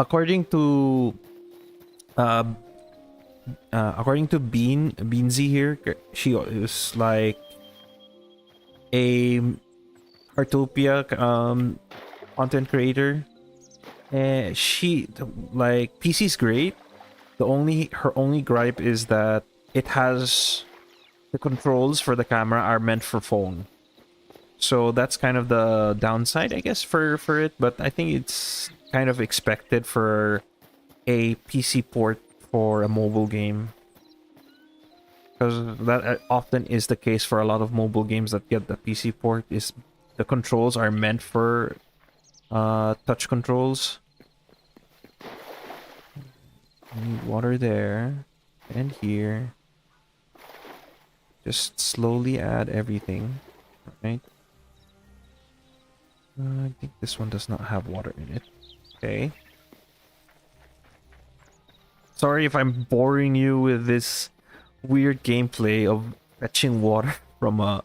According to Beansy here, she is like a Heartopia content creator, and she like PC's great. Her only gripe is that it has the controls for the camera are meant for phone. So that's kind of the downside, I guess, for it. But I think it's kind of expected for a PC port for a mobile game, because that often is the case for a lot of mobile games that get the PC port. Is the controls are meant for touch controls. Need water there and here. Just slowly add everything, right? I think this one does not have water in it. Okay. Sorry if I'm boring you with this weird gameplay of fetching water from a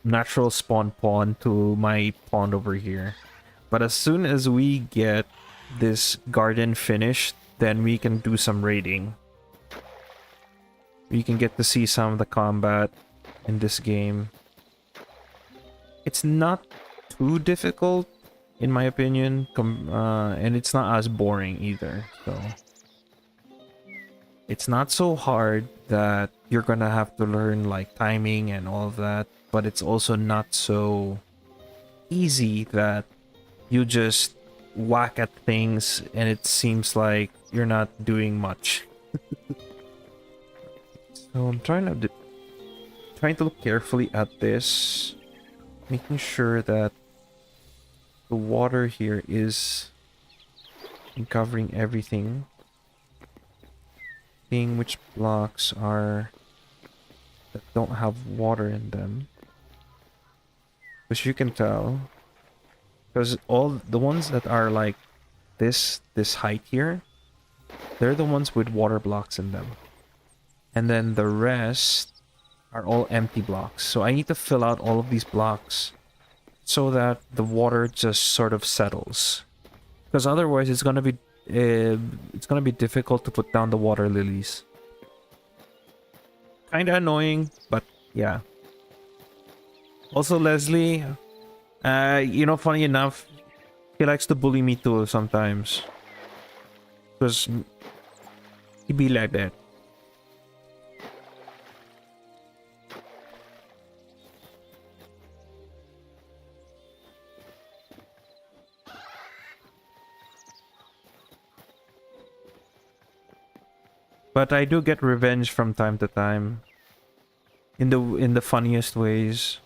natural spawn pond to my pond over here. But as soon as we get this garden finished, then we can do some raiding. We can get to see some of the combat in this game. It's not too difficult, in my opinion, and it's not as boring either. So it's not so hard that you're gonna have to learn like timing and all of that, but it's also not so easy that you just whack at things and it seems like you're not doing much. So I'm trying to look carefully at this, making sure that the water here is covering everything. Seeing which blocks are that don't have water in them, which you can tell, because all the ones that are like this height here, they're the ones with water blocks in them, and then the rest are all empty blocks. So I need to fill out all of these blocks so that the water just sort of settles, because otherwise it's gonna be difficult to put down the water lilies. Kinda annoying, but yeah. Also, Leslie, funny enough, he likes to bully me too sometimes, because he be like that. But I do get revenge from time to time. In the funniest ways.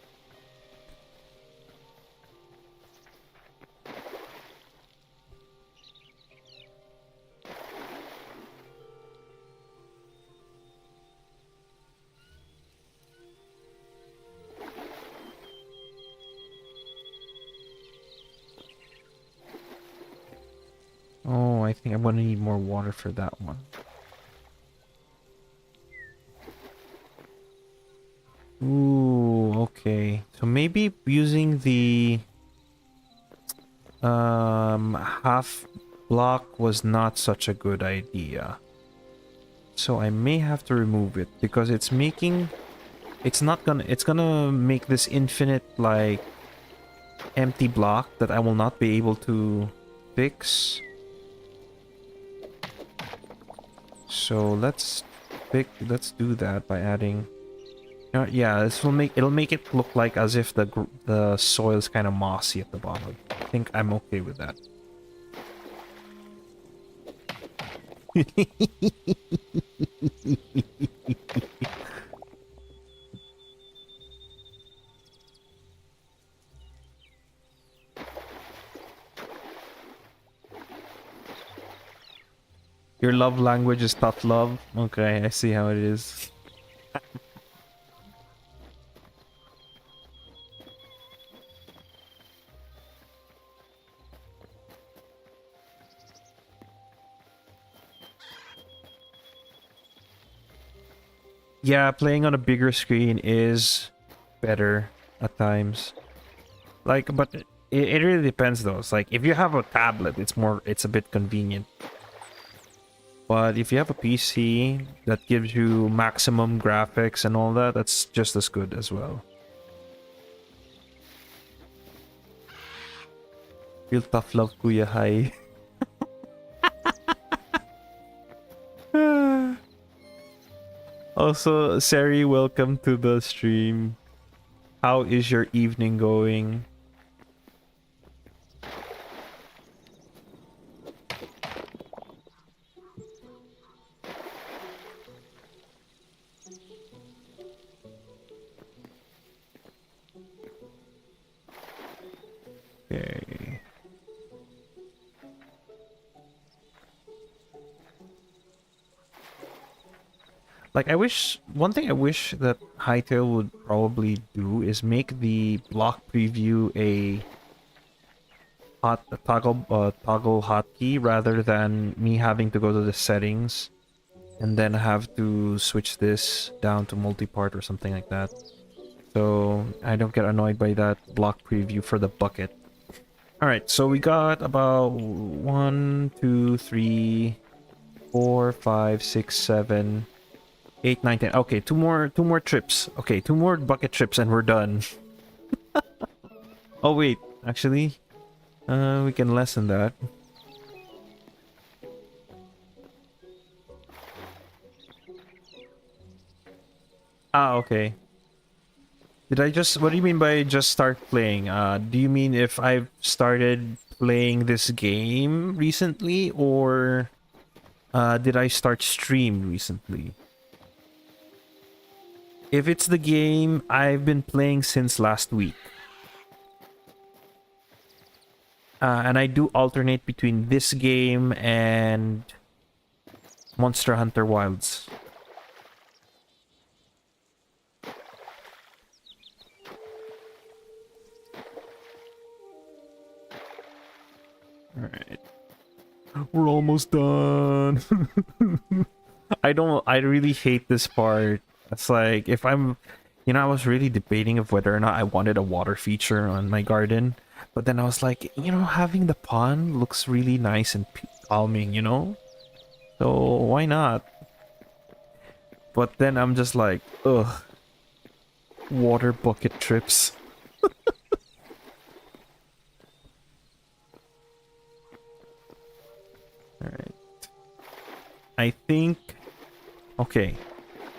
Oh, I think I'm gonna need more water for that one. Ooh, okay. So maybe using the half block was not such a good idea. So I may have to remove it because it's gonna make this infinite like empty block that I will not be able to fix. So let's do that by adding yeah, it'll make it look like as if the soil's kind of mossy at the bottom. I think I'm okay with that. Your love language is tough love. Okay, I see how it is. Yeah, playing on a bigger screen is better at times. Like, but it really depends though. It's like if you have a tablet, it's a bit convenient. But if you have a PC that gives you maximum graphics and all that, that's just as good as well. Feel tough love, Kuya. Hi. Also, Sari, welcome to the stream. How is your evening going? Okay. Like, one thing I wish that Hytale would probably do is make the block preview a toggle hotkey rather than me having to go to the settings and then have to switch this down to multi-part or something like that. So I don't get annoyed by that block preview for the bucket. Alright, so we got about 1, 2, 3, 4, 5, 6, 7, 8, 9, 10. Okay, two more trips. Okay, two more bucket trips and we're done. Oh wait, actually, we can lessen that. Ah, okay. Did I just... What do you mean by just start playing? Do you mean if I've started playing this game recently, or did I start stream recently? If it's the game, I've been playing since last week. And I do alternate between this game and Monster Hunter Wilds. Alright. We're almost done. I really hate this part. It's like, if I'm... You know, I was really debating of whether or not I wanted a water feature on my garden. But then I was like, you know, having the pond looks really nice and calming, you know? So, why not? But then I'm just like, ugh. Water bucket trips. Alright. I think... Okay.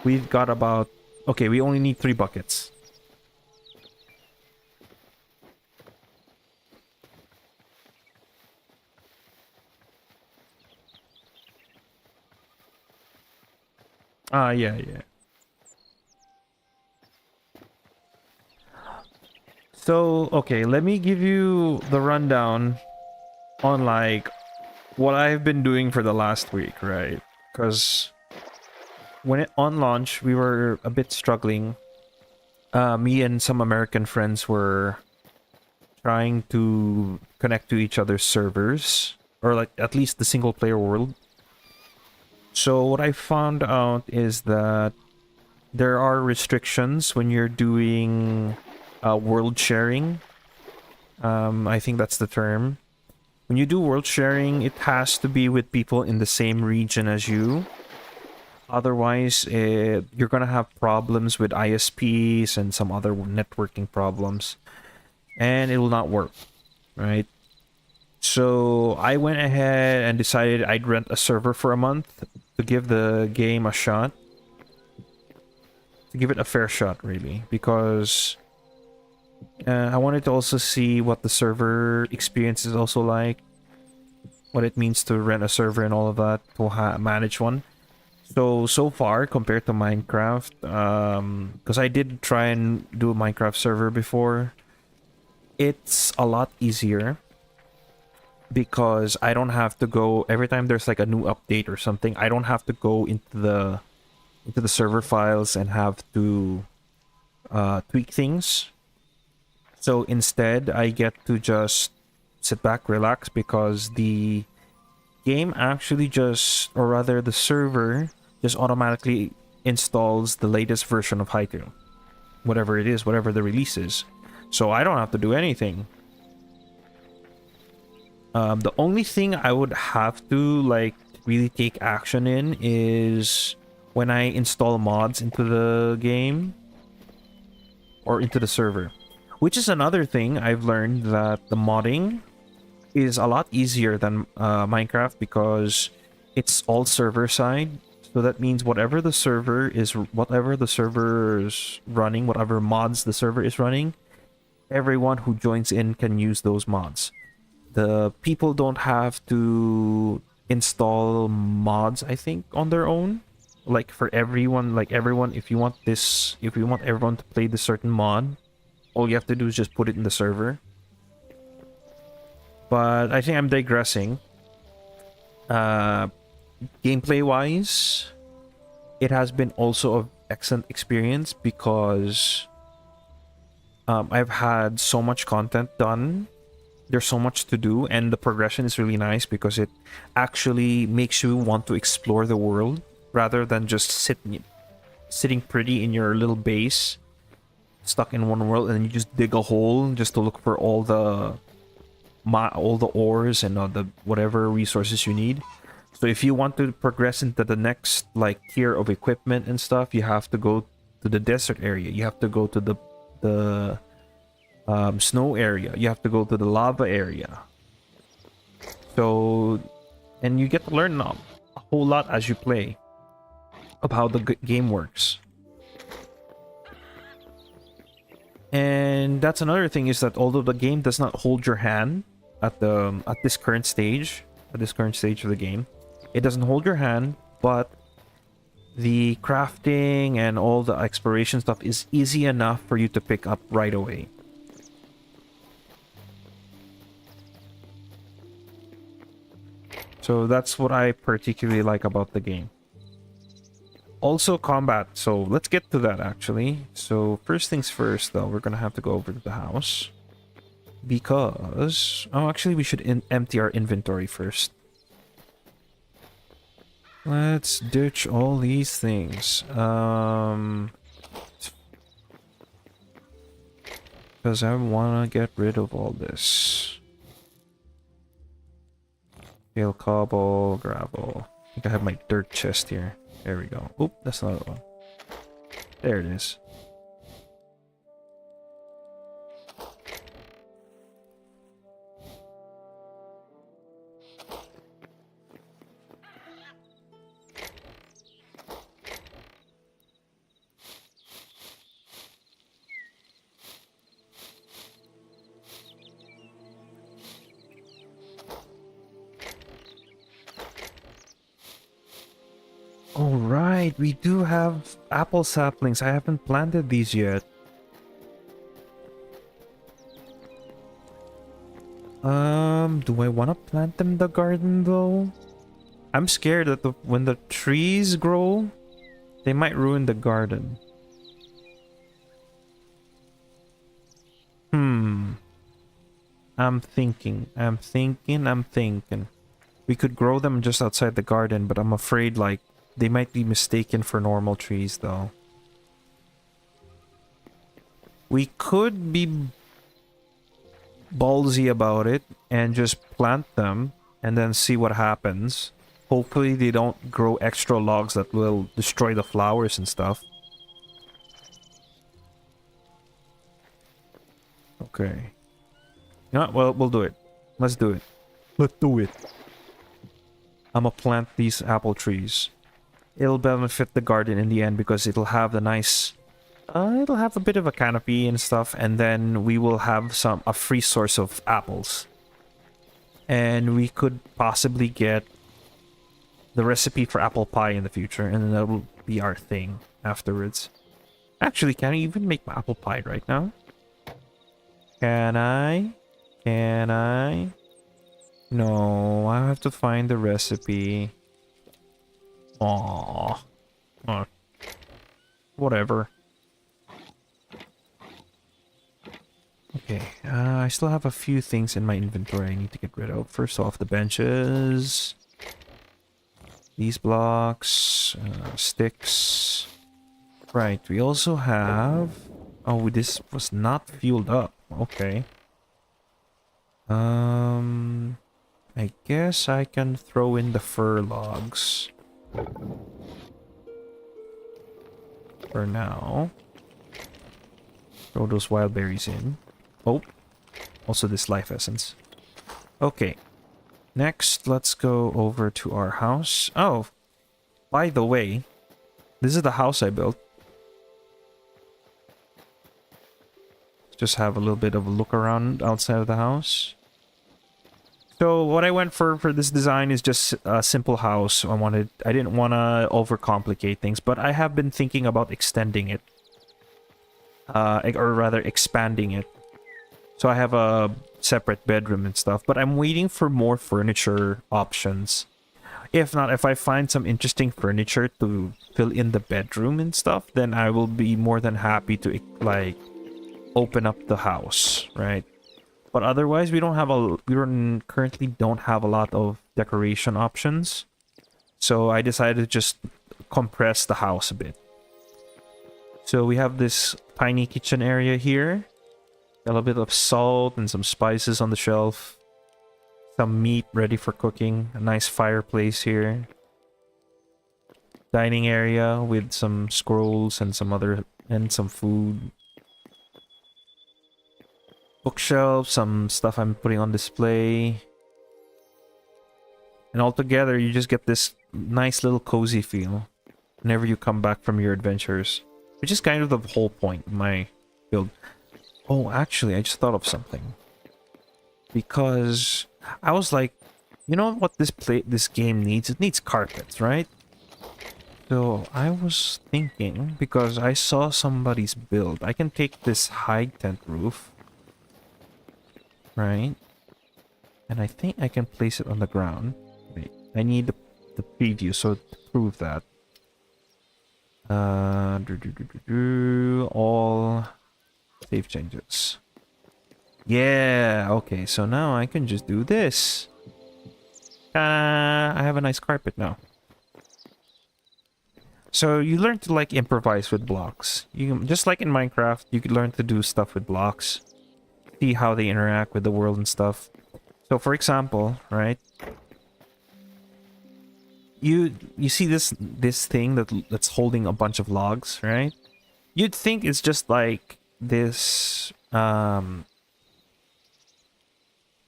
We've got about... Okay, we only need 3 buckets. Yeah, yeah. So, okay, let me give you the rundown on like what I've been doing for the last week, right? Because on launch, we were a bit struggling. Me and some American friends were trying to connect to each other's servers, or like at least the single player world. So what I found out is that there are restrictions when you're doing world sharing. I think that's the term. When you do world sharing, it has to be with people in the same region as you. Otherwise, you're gonna have problems with ISPs and some other networking problems, and it will not work, right? So I went ahead and decided I'd rent a server for a month to give the game a shot, to give it a fair shot, really, because I wanted to also see what the server experience is also like, what it means to rent a server and all of that, to manage one. So far, compared to Minecraft, because I did try and do a Minecraft server before, it's a lot easier because I don't have to go every time there's like a new update or something. I don't have to go into the server files and have to tweak things. So instead, I get to just sit back, relax, because the game actually just, or rather the server just automatically installs the latest version of Haiku, whatever it is, whatever the release is. So I don't have to do anything. The only thing I would have to like really take action in is when I install mods into the game or into the server, which is another thing I've learned, that the modding is a lot easier than Minecraft because it's all server side. So that means whatever the server is running, whatever mods the server is running, everyone who joins in can use those mods. The people don't have to install mods, I think, on their own. Like for everyone, if you want everyone to play this certain mod, all you have to do is just put it in the server. But I think I'm digressing. Gameplay wise, it has been also an excellent experience because I've had so much content done. There's so much to do, and the progression is really nice because it actually makes you want to explore the world rather than just sitting pretty in your little base, stuck in one world, and then you just dig a hole just to look for all the ores and the whatever resources you need. So if you want to progress into the next like tier of equipment and stuff, you have to go to the desert area. You have to go to the snow area. You have to go to the lava area. So, and you get to learn a whole lot as you play of how the game works. And that's another thing, is that although the game does not hold your hand at this current stage of the game, it doesn't hold your hand, but the crafting and all the exploration stuff is easy enough for you to pick up right away. So that's what I particularly like about the game. Also combat, so let's get to that actually. So first things first though, we're gonna have to go over to the house. Because... oh, actually we should empty our inventory first. Let's ditch all these things. Because I wanna get rid of all this. Scale, cobble, gravel. I think I have my dirt chest here. There we go. Oop, that's another one. There it is. All right. right, we do have apple saplings. I haven't planted these yet. Do I want to plant them in the garden though? I'm scared that when the trees grow, they might ruin the garden. I'm thinking. We could grow them just outside the garden, but I'm afraid, like, they might be mistaken for normal trees, though. We could be ballsy about it and just plant them and then see what happens. Hopefully they don't grow extra logs that will destroy the flowers and stuff. Okay. You know what? Well, we'll do it. Let's do it. Let's do it. I'm gonna plant these apple trees. It'll benefit the garden in the end because it'll have the nice... it'll have a bit of a canopy and stuff, and then we will have a free source of apples. And we could possibly get the recipe for apple pie in the future, and then that will be our thing afterwards. Actually, can I even make my apple pie right now? Can I? Can I? No, I have to find the recipe. Aww. Whatever. Okay, I still have a few things in my inventory I need to get rid of. First off, the benches. These blocks. Sticks. Right, we also have... Oh, this was not fueled up. Okay. I guess I can throw in the fir logs. For now. Throw those wild berries in. Oh. Also this life essence. Okay. Next, let's go over to our house. Oh. By the way, this is the house I built. Just have a little bit of a look around outside of the house. So what I went for this design is just a simple house. I didn't want to overcomplicate things, but I have been thinking about extending it. Or rather expanding it. So I have a separate bedroom and stuff, but I'm waiting for more furniture options. If not, if I find some interesting furniture to fill in the bedroom and stuff, then I will be more than happy to, like, open up the house, right? But otherwise, we currently don't have a lot of decoration options. So I decided to just compress the house a bit. So we have this tiny kitchen area here. A little bit of salt and some spices on the shelf. Some meat ready for cooking. A nice fireplace here. Dining area with some scrolls and some food. Bookshelf, some stuff I'm putting on display. And altogether, you just get this nice little cozy feel whenever you come back from your adventures. Which is kind of the whole point of my build. Oh, actually, I just thought of something. Because I was like, you know what this game needs? It needs carpets, right? So I was thinking, because I saw somebody's build, I can take this hide tent roof. Right? And I think I can place it on the ground. Wait, I need the preview so to prove that. All save changes. Yeah, okay, so now I can just do this. I have a nice carpet now. So you learn to, like, improvise with blocks. Just like in Minecraft, you could learn to do stuff with blocks. See how they interact with the world and stuff. So for example, right? You see this thing that's holding a bunch of logs, right? You'd think it's just like this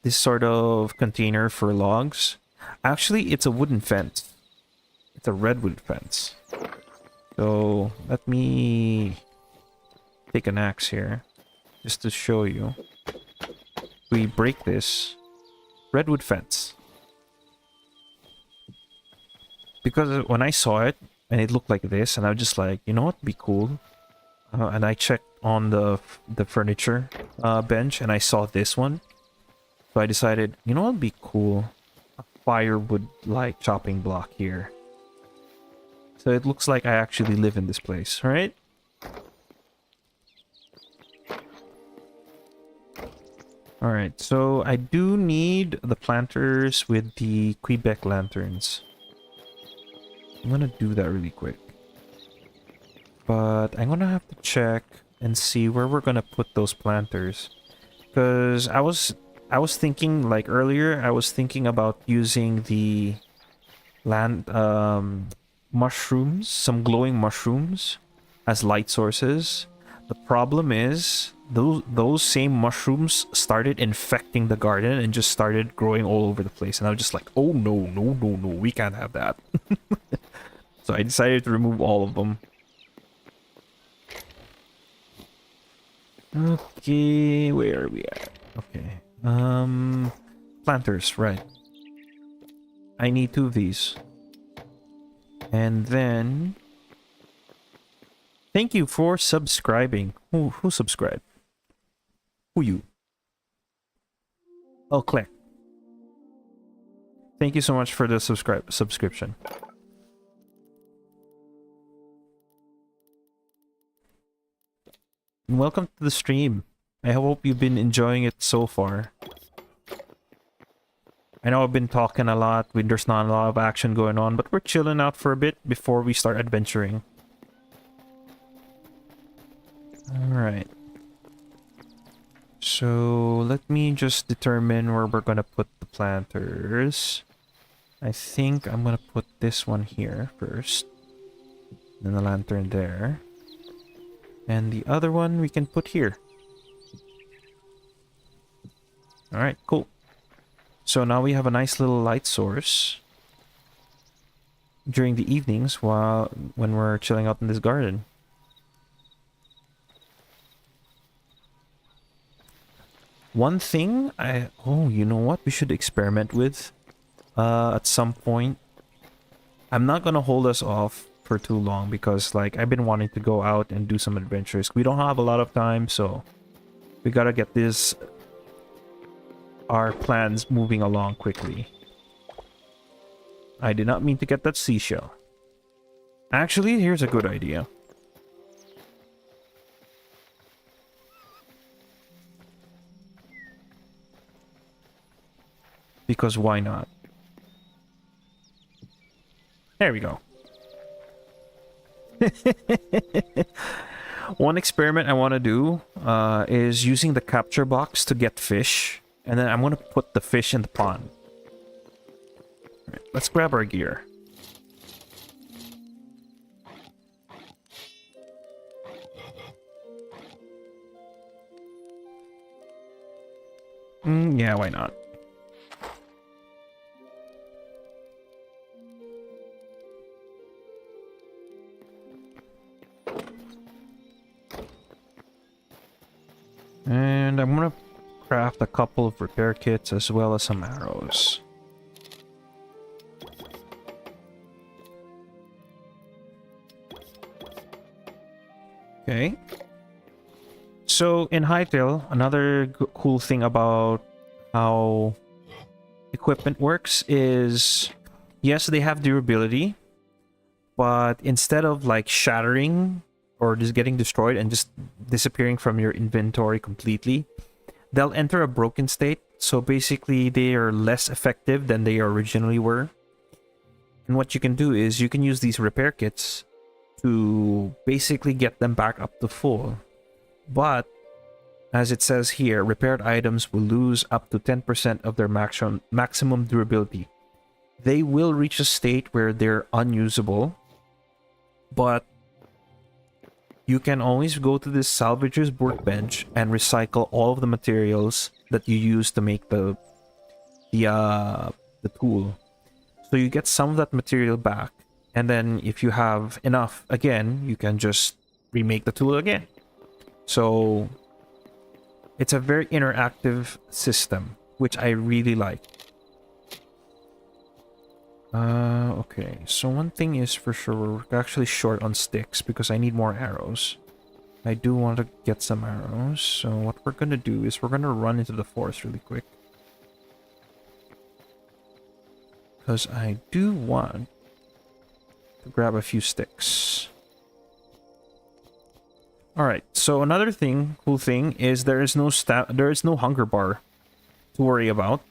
this sort of container for logs. Actually, it's a wooden fence. It's a redwood fence. So let me take an axe here just to show you. We break this redwood fence. Because when I saw it, and it looked like this, and I was just like, you know what, be cool. And I checked on the furniture bench, and I saw this one. So I decided, you know what would be cool? A firewood like chopping block here. So it looks like I actually live in this place, right? Alright, so I do need the planters with the Quebec lanterns. I'm gonna do that really quick. But I'm gonna have to check and see where we're gonna put those planters. Because I was thinking, like earlier, I was thinking about using the mushrooms, some glowing mushrooms as light sources. The problem is those same mushrooms started infecting the garden and just started growing all over the place, and I was just like, oh no, no, no, no, we can't have that. So I decided to remove all of them. Okay, where are we at? Okay. Planters, right. I need 2 of these. And then thank you for subscribing. Who subscribed? Who you? Oh, click. Thank you so much for the subscription. And welcome to the stream. I hope you've been enjoying it so far. I know I've been talking a lot, there's not a lot of action going on, but we're chilling out for a bit before we start adventuring. Alright. So, let me just determine where we're gonna put the planters. I think I'm gonna put this one here first. Then the lantern there. And the other one we can put here. Alright, cool. So now we have a nice little light source during the evenings when we're chilling out in this garden. One thing you know what we should experiment with at some point. I'm not gonna hold us off for too long because like I've been wanting to go out and do some adventures. We don't have a lot of time, so we gotta get our plans moving along quickly. I did not mean to get that seashell. Actually, here's a good idea. Because why not? There we go. One experiment I want to do is using the capture box to get fish. And then I'm going to put the fish in the pond. All right, let's grab our gear. Yeah, why not? And I'm going to craft a couple of repair kits as well as some arrows. Okay. So in Hytale, another cool thing about how equipment works is, yes, they have durability, but instead of like shattering or just getting destroyed and just disappearing from your inventory completely, they'll enter a broken state. So basically they are less effective than they originally were. And what you can do is you can use these repair kits to basically get them back up to full. But as it says here, repaired items will lose up to 10% of their maximum durability. They will reach a state where they're unusable, but you can always go to this salvager's workbench and recycle all of the materials that you use to make the tool. So you get some of that material back, and then if you have enough, again, you can just remake the tool again. So it's a very interactive system, which I really like. Okay. So one thing is for sure, we're actually short on sticks because I need more arrows. I do want to get some arrows. So what we're gonna do is we're gonna run into the forest really quick. Because I do want to grab a few sticks. Alright, so another cool thing is there is no hunger bar to worry about.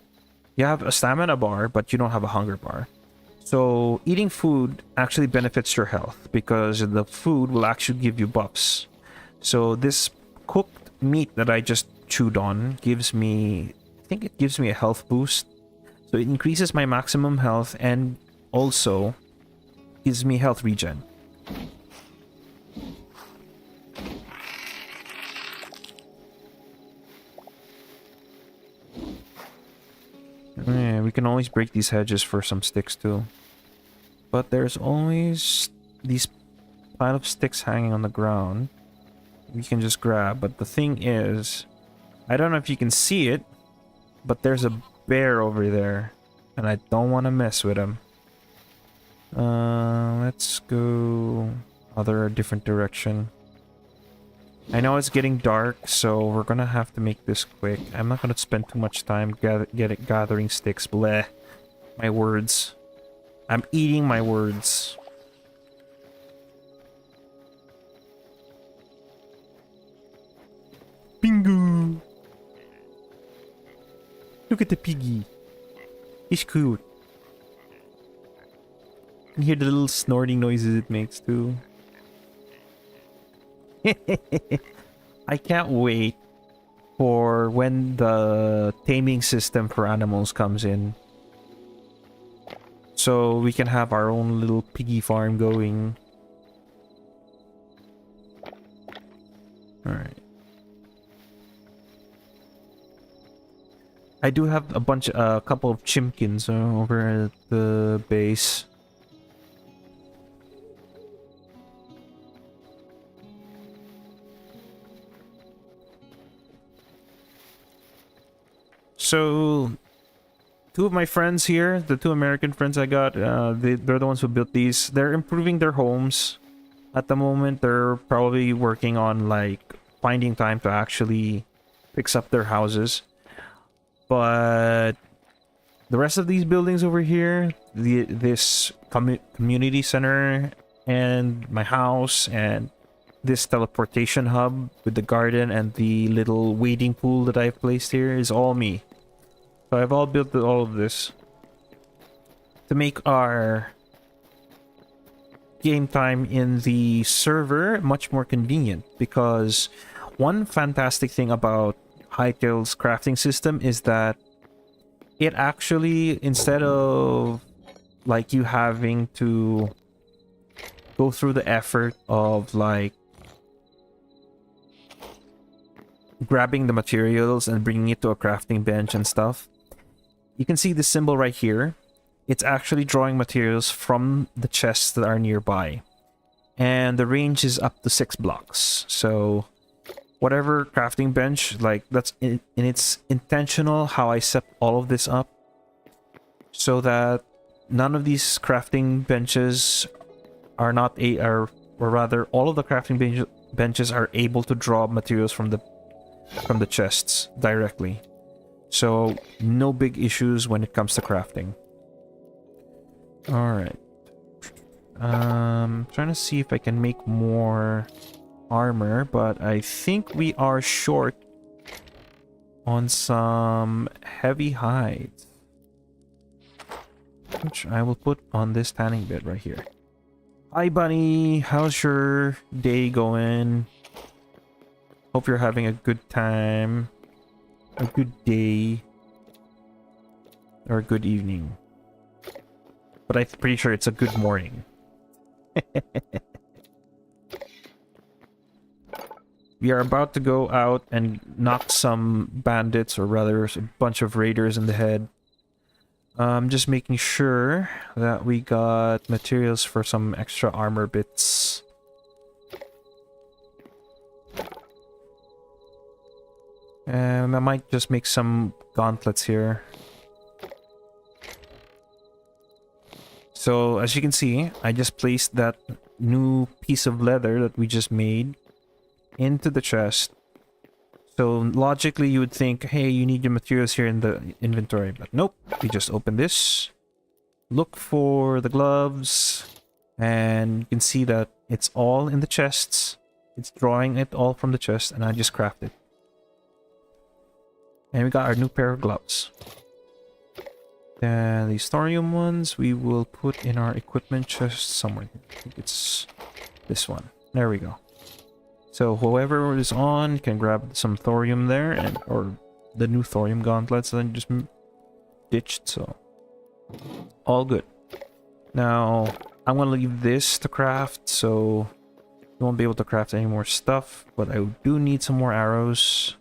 You have a stamina bar, but you don't have a hunger bar. So eating food actually benefits your health because the food will actually give you buffs. So this cooked meat that I just chewed on gives me, I think it gives me a health boost. So it increases my maximum health and also gives me health regen. Yeah, we can always break these hedges for some sticks too. But there's always these pile of sticks hanging on the ground. We can just grab, but the thing is, I don't know if you can see it, but there's a bear over there, and I don't want to mess with him. Let's go other different direction. I know it's getting dark, so we're gonna have to make this quick. I'm not gonna spend too much time gathering sticks. Bleh. My words. I'm eating my words. Bingo! Look at the piggy. He's cute. You can hear the little snorting noises it makes too. I can't wait for when the taming system for animals comes in. So we can have our own little piggy farm going. Alright. I do have a couple of chimkins over at the base. So, two of my friends here, the two American friends I got, they're the ones who built these. They're improving their homes. At the moment, they're probably working on, like, finding time to actually fix up their houses. But the rest of these buildings over here, this community center, and my house, and this teleportation hub with the garden and the little wading pool that I've placed here is all me. So I've all built all of this to make our game time in the server much more convenient, because one fantastic thing about Hytale's crafting system is that it actually, instead of like you having to go through the effort of like grabbing the materials and bringing it to a crafting bench and stuff, you can see the symbol right here. It's actually drawing materials from the chests that are nearby. And the range is up to 6 blocks. So whatever crafting bench, like that's in it's intentional how I set all of this up. So that none of these crafting benches are not or rather all of the crafting benches are able to draw materials from the chests directly. So no big issues when it comes to crafting. Alright. Trying to see if I can make more armor, but I think we are short on some heavy hides, which I will put on this tanning bed right here. Hi bunny, how's your day going? Hope you're having a good time, a good day, or a good evening. But I'm pretty sure it's a good morning. We are about to go out and knock some bandits, or rather a bunch of raiders in the head. Just making sure that we got materials for some extra armor bits. I might just make some gauntlets here. So as you can see, I just placed that new piece of leather that we just made into the chest. So logically you would think, hey, you need your materials here in the inventory, but nope. We just open this, look for the gloves, and you can see that it's all in the chests. It's drawing it all from the chest, and I just crafted. And we got our new pair of gloves. And these thorium ones we will put in our equipment chest somewhere. I think it's this one. There we go. So whoever is on can grab some thorium there, and or the new thorium gauntlets that I just ditched. So all good. Now I'm gonna leave this to craft, so you won't be able to craft any more stuff. But I do need some more arrows.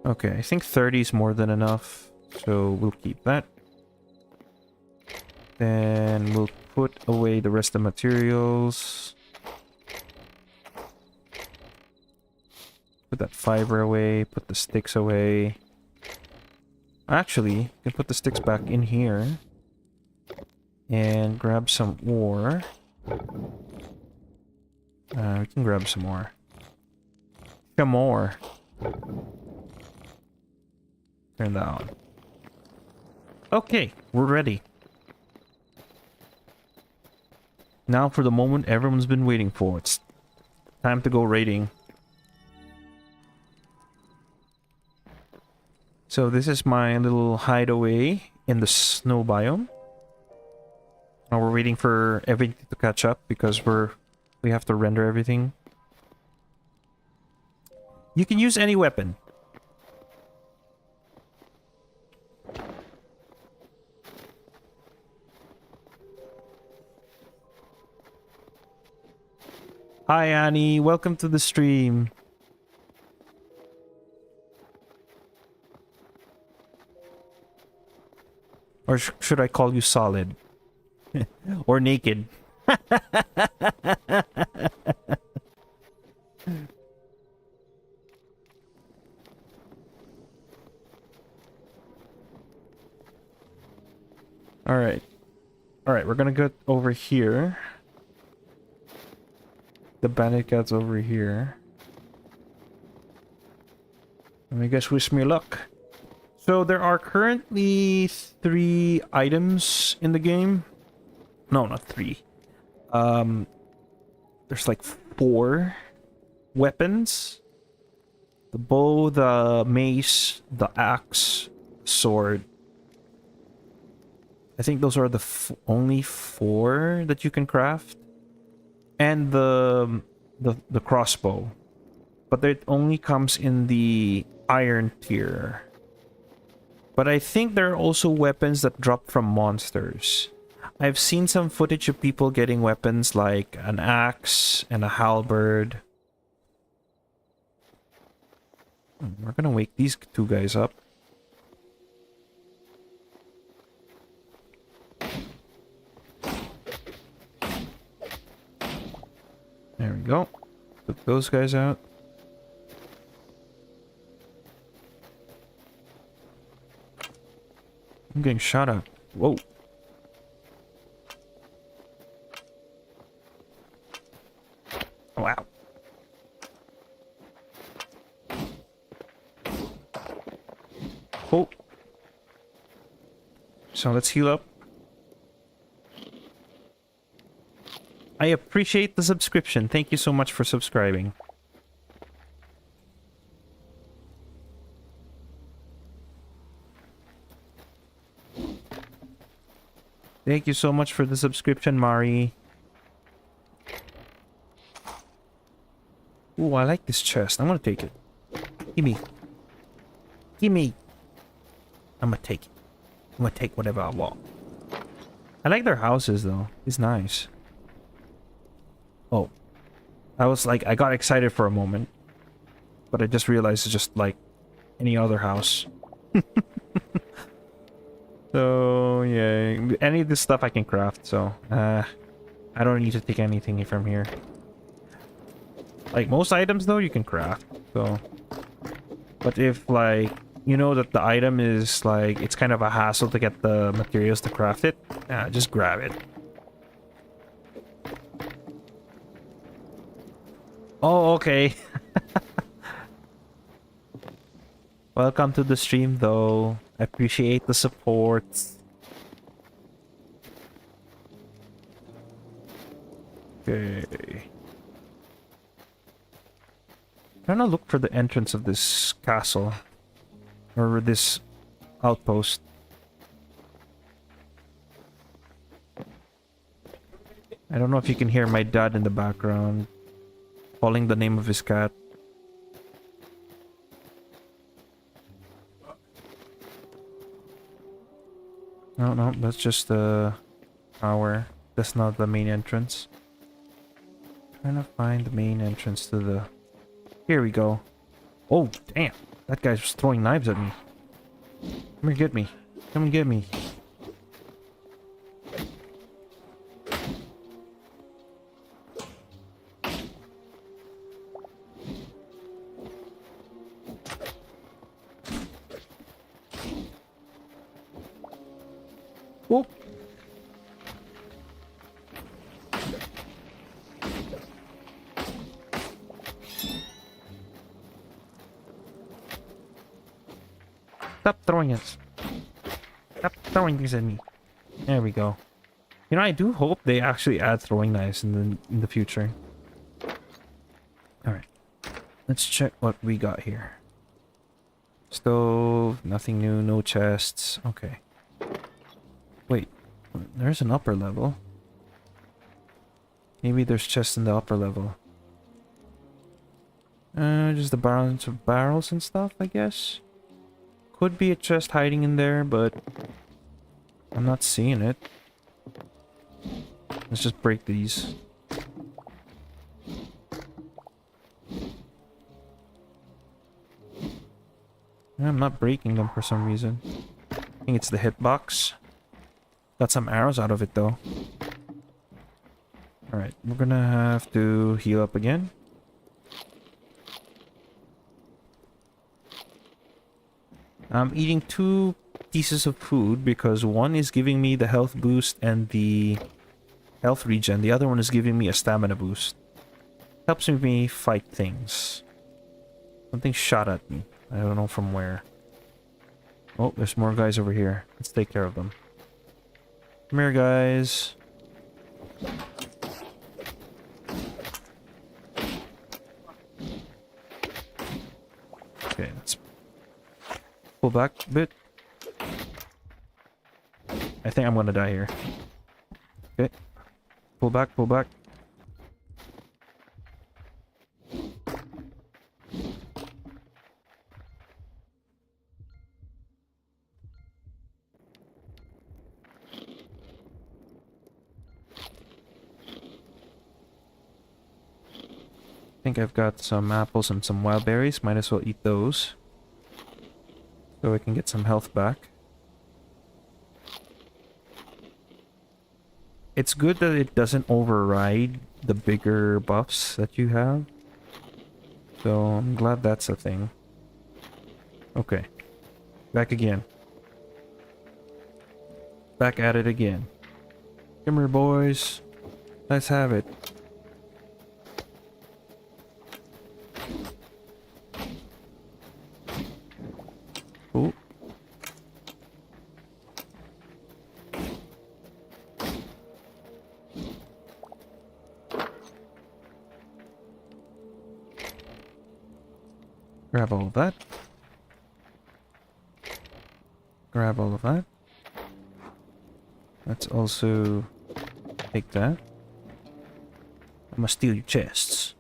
Okay, I think 30 is more than enough, so we'll keep that. Then we'll put away the rest of the materials. Put that fiber away, put the sticks away. Actually, you can put the sticks back in here. And grab some ore. We can grab some more. Some more. Turn that on. Okay, we're ready. Now for the moment everyone's been waiting for. It's time to go raiding. So this is my little hideaway in the snow biome. Now we're waiting for everything to catch up because we have to render everything. You can use any weapon. Hi Annie, welcome to the stream. Or should I call you solid? Or naked? Alright. Alright, we're gonna get over here. The bandit cat's over here. Let me guess, wish me luck. So there are currently 3 items in the game. No, not 3. There's like 4 weapons. The bow, the mace, the axe, sword. I think those are the only 4 that you can craft. And the crossbow. But it only comes in the iron tier. But I think there are also weapons that drop from monsters. I've seen some footage of people getting weapons like an axe and a halberd. We're gonna wake these 2 guys up. There we go. Put those guys out. I'm getting shot at. Whoa. Oh, wow. Oh. So let's heal up. I appreciate the subscription. Thank you so much for subscribing. Thank you so much for the subscription, Mari. Ooh, I like this chest. I'm gonna take it. Gimme. Gimme. I'm gonna take it. I'm gonna take whatever I want. I like their houses, though. It's nice. Oh. I was like, I got excited for a moment. But I just realized it's just like any other house. So, yeah. Any of this stuff I can craft, so... I don't need to take anything from here. Like, most items, though, you can craft, so... But if, like, you know that the item is like, it's kind of a hassle to get the materials to craft it, just grab it. Oh, okay. Welcome to the stream, though. I appreciate the support. Okay. Trying to look for the entrance of this castle. Or this outpost. I don't know if you can hear my dad in the background calling the name of his cat. No, that's just the tower. That's not the main entrance. Trying to find the main entrance to the... Here we go. Oh, damn. That guy's just throwing knives at me. Come here, get me. Come and get me. Oh. Stop throwing it. Stop throwing things at me. There we go. You know, I do hope they actually add throwing knives in the future. Alright. Let's check what we got here. Stove, nothing new, no chests. Okay. Wait, there's an upper level. Maybe there's chests in the upper level. Just the barrels and stuff, I guess. Could be a chest hiding in there, but I'm not seeing it. Let's just break these. I'm not breaking them for some reason. I think it's the hitbox. Got some arrows out of it though. Alright, we're gonna have to heal up again. I'm eating 2 pieces of food because one is giving me the health boost and the health regen. The other one is giving me a stamina boost. Helps me fight things. Something shot at me. I don't know from where. Oh, there's more guys over here. Let's take care of them. Come here, guys. Okay, let's pull back a bit. I think I'm gonna die here. Okay. Pull back, pull back. I think I've got some apples and some wild berries. Might as well eat those. So I can get some health back. It's good that it doesn't override the bigger buffs that you have. So I'm glad that's a thing. Okay. Back again. Back at it again. Come here, boys. Let's have it. Ooh. Grab all of that. Grab all of that. Let's also take that. I'm gonna steal your chests.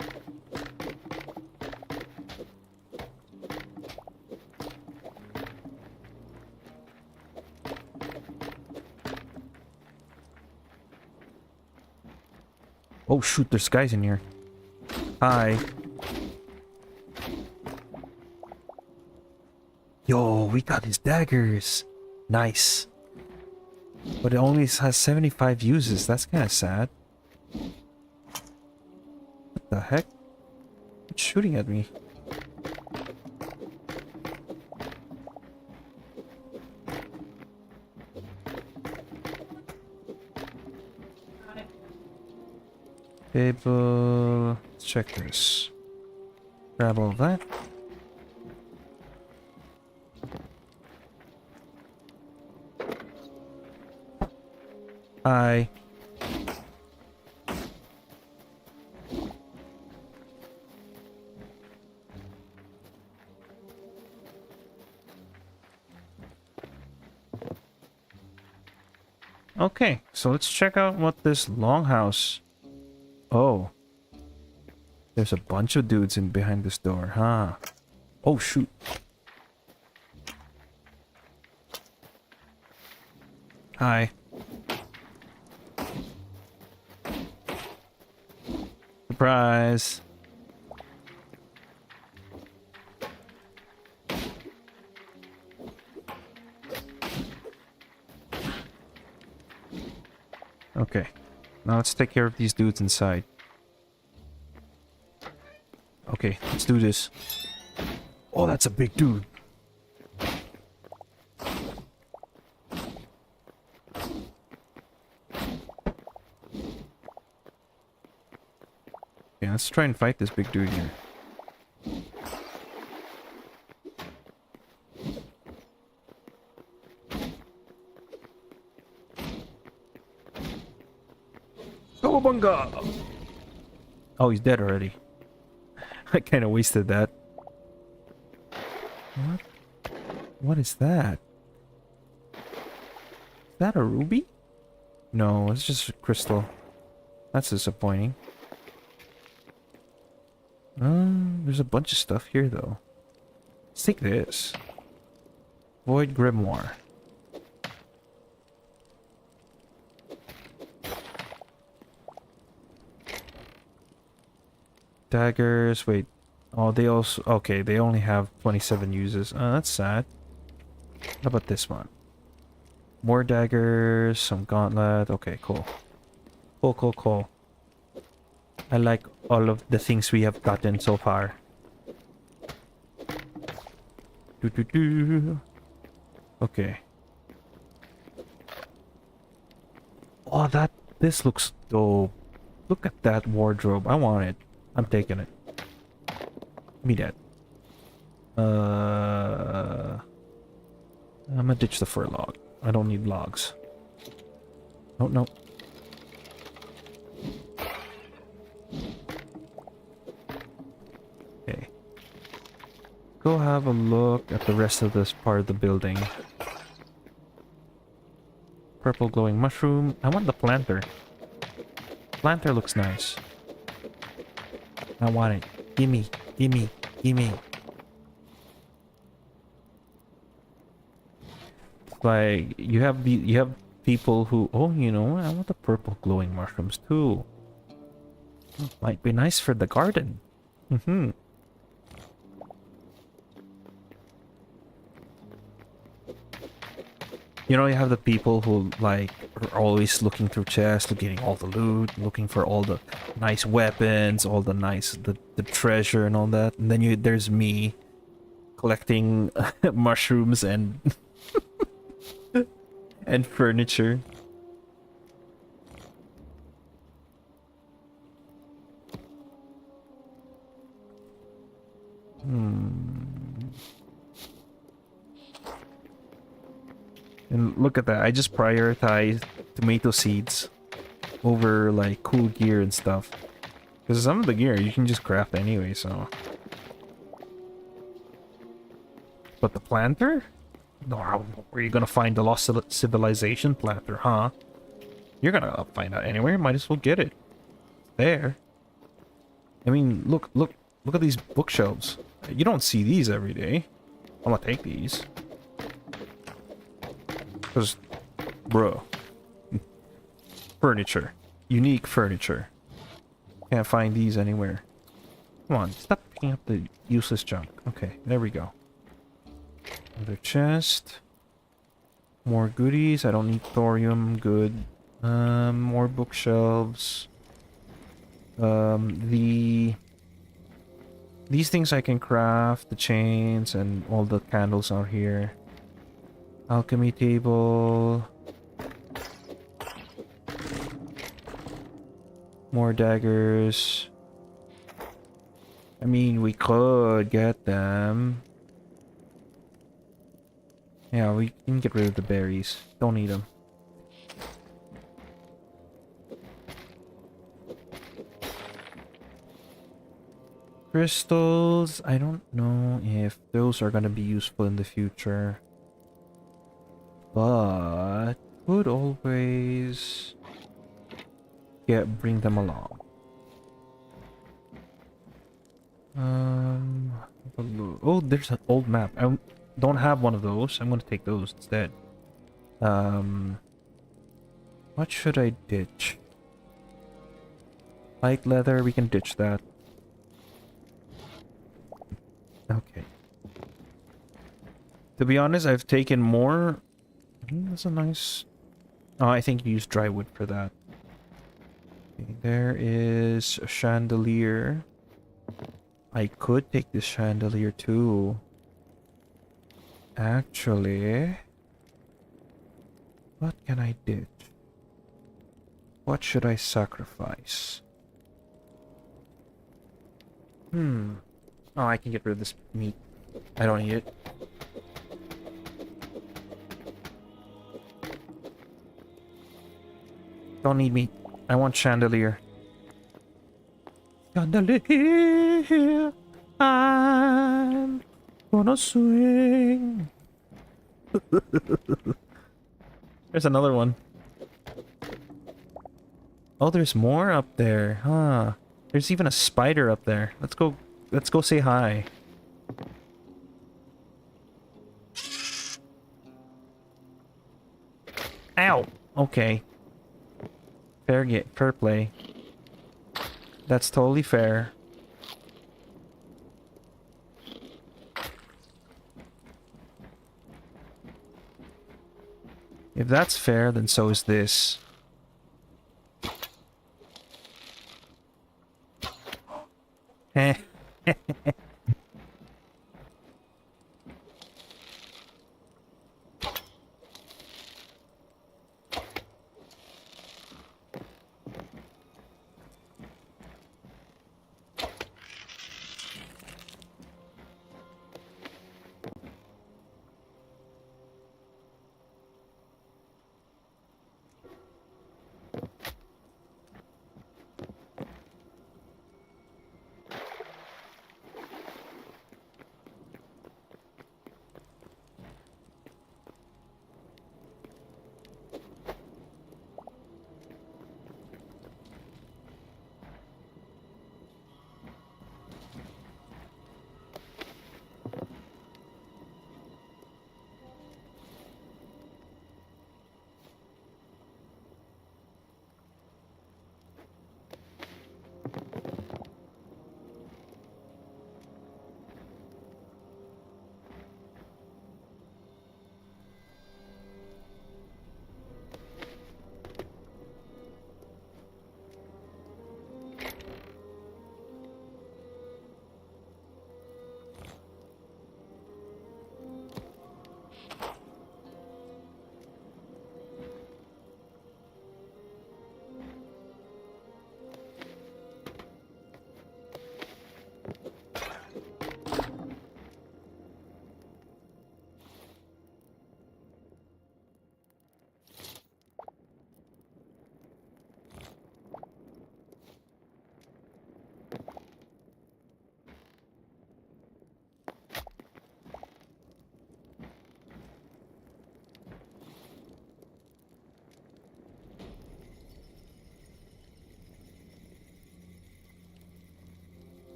Oh shoot, there's guys in here. Hi. Yo, we got his daggers. Nice. But it only has 75 uses. That's kind of sad. What the heck? It's shooting at me. Table. Let's check this. Grab all of that. Hi. Okay, so let's check out what this longhouse. Oh. There's a bunch of dudes in behind this door, huh? Oh, shoot. Hi. Surprise. Okay. Now let's take care of these dudes inside. Okay, let's do this. Oh, that's a big dude. Okay, let's try and fight this big dude here. Cowabunga! Oh, he's dead already. I kind of wasted that. What? What is that? Is that a ruby? No, it's just a crystal. That's disappointing. There's a bunch of stuff here though. Let's take this. Void Grimoire. Daggers, wait. Oh, they also... Okay, they only have 27 uses. That's sad. How about this one? More daggers, some gauntlet. Okay, cool. Cool, cool, cool. I like all of the things we have gotten so far. Okay. Oh, this looks dope. Look at that wardrobe. I want it. I'm taking it. Give me that. I'm gonna ditch the fur log. I don't need logs. Oh, no. Okay. Go have a look at the rest of this part of the building. Purple glowing mushroom. I want the planter. Planter looks nice. I want it. Gimme, gimme, gimme. Like you have people who, oh, you know, I want the purple glowing mushrooms too. Might be nice for the garden. Mm-hmm. You know, you have the people who like are always looking through chests, getting all the loot, looking for all the nice weapons, all the nice the treasure and all that. And then there's me collecting mushrooms and and furniture. And look at that, I just prioritized tomato seeds over like cool gear and stuff. Because some of the gear you can just craft anyway, so. But the planter? No, where are you gonna find the lost civilization planter, huh? You're gonna find out anywhere, might as well get it. It's there. I mean, look at these bookshelves. You don't see these every day. I'm gonna take these. Because, bro. Furniture. Unique furniture. Can't find these anywhere. Come on, stop picking up the useless junk. Okay, there we go. Another chest. More goodies. I don't need thorium. Good. More bookshelves. These things I can craft. The chains and all the candles out here. Alchemy table. More daggers. I mean, we could get them. Yeah, we can get rid of the berries. Don't need them. Crystals, I don't know if those are gonna be useful in the future. But could always bring them along. Oh, there's an old map. I don't have one of those. I'm gonna take those instead. What should I ditch? Light leather, we can ditch that. Okay. To be honest, I've taken more. That's a nice. Oh, I think you use dry wood for that. Okay, there is a chandelier. I could take this chandelier too. Actually, what can I ditch? What should I sacrifice? Oh, I can get rid of this meat. I don't need it. Don't need meat. I want chandelier. Chandelier, I'm gonna swing. There's another one. Oh, there's more up there, huh? There's even a spider up there. Let's go say hi. Ow! Okay. Fair play. That's totally fair. If that's fair, then so is this. Heh.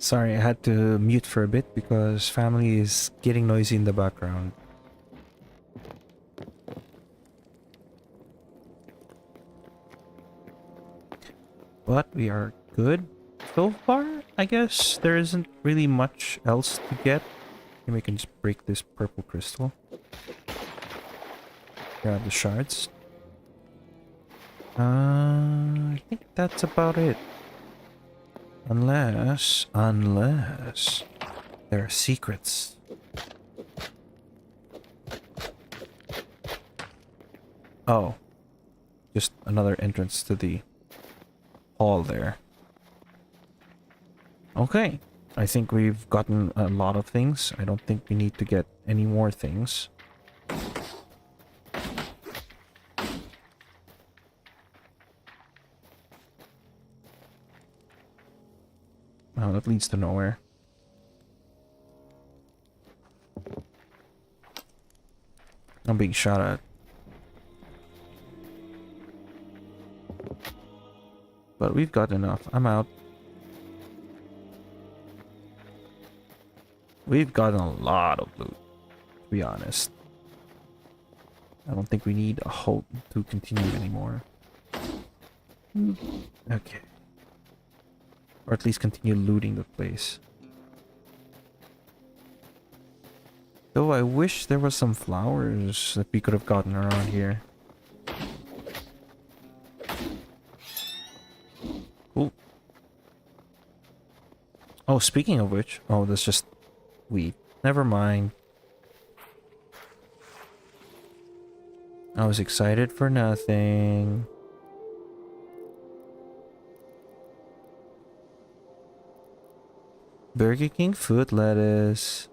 Sorry, I had to mute for a bit because family is getting noisy in the background. But we are good so far. I guess there isn't really much else to get. Maybe we can just break this purple crystal. Grab the shards. I think that's about it. Unless there are secrets. Oh, just another entrance to the hall there. Okay, I think we've gotten a lot of things. I don't think we need to get any more things. Oh, that leads to nowhere. I'm being shot at. But we've got enough. I'm out. We've gotten a lot of loot, to be honest. I don't think we need a hope to continue anymore. Okay. Or at least continue looting the place. Though I wish there was some flowers that we could have gotten around here. Cool. Oh, speaking of which... Oh, that's just weed. Never mind. I was excited for nothing. Burger King food lettuce.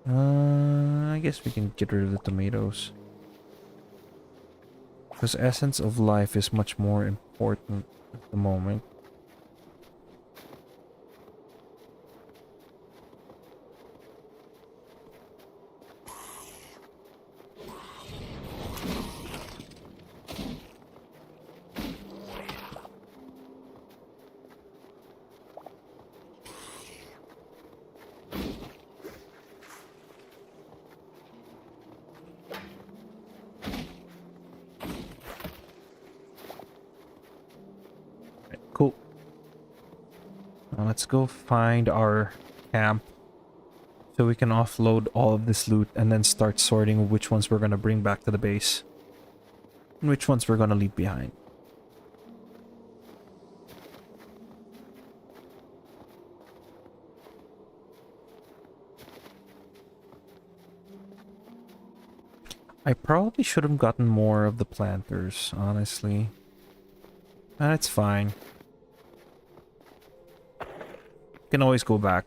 I guess we can get rid of the tomatoes. Because essence of life is much more important at the moment. Cool. Now let's go find our camp so we can offload all of this loot and then start sorting which ones we're going to bring back to the base and which ones we're going to leave behind. I probably should have gotten more of the planters, honestly. And it's fine. Can always go back.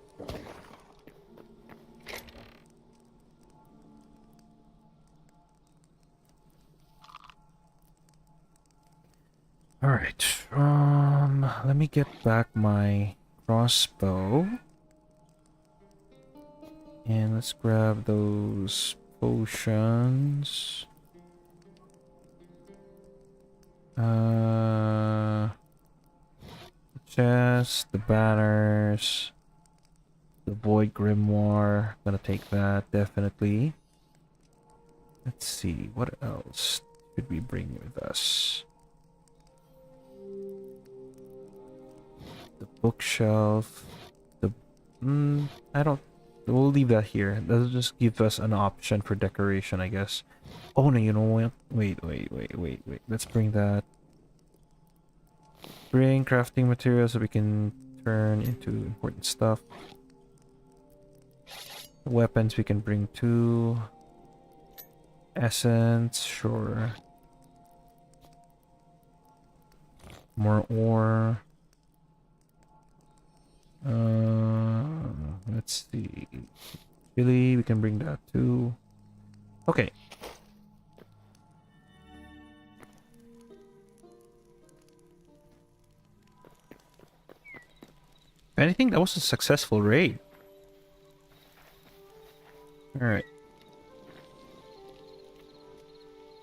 Alright. Let me get back my crossbow. And let's grab those potions. Chest, the banners, the Void Grimoire. Gonna take that, definitely. Let's see, what else should we bring with us? The bookshelf. The I don't. We'll leave that here. That'll just give us an option for decoration, I guess. Oh no, you know what? Wait. Let's bring that. Bring crafting materials so we can turn into important stuff. Weapons we can bring too. Essence, sure. More ore. Let's see. Chili, we can bring that too. Okay. If anything, that was a successful raid. Alright.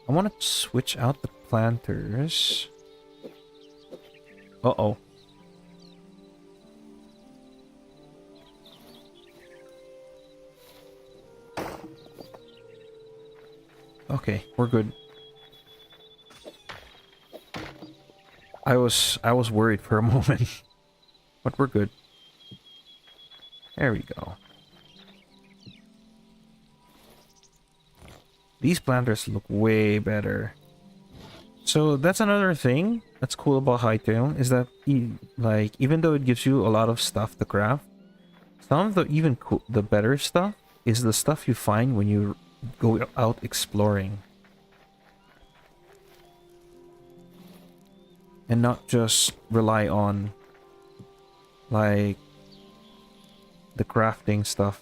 I want to switch out the planters. Uh-oh. Okay, we're good. I was worried for a moment. But we're good. There we go. These planters look way better. So that's another thing that's cool about Hightail is that like even though it gives you a lot of stuff to craft, some of the the better stuff is the stuff you find when you go out exploring. And not just rely on like the crafting stuff.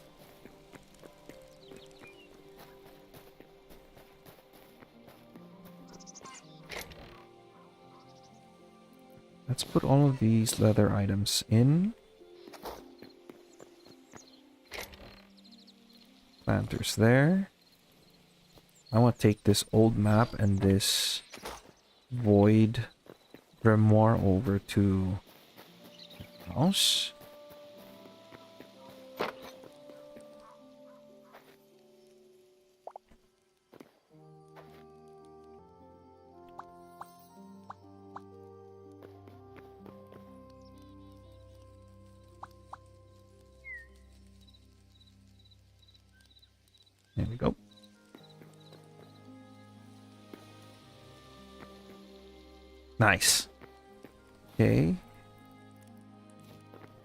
Let's put all of these leather items in. Planters there. I want to take this old map and this void grimoire over to the house. There we go. Nice. Okay.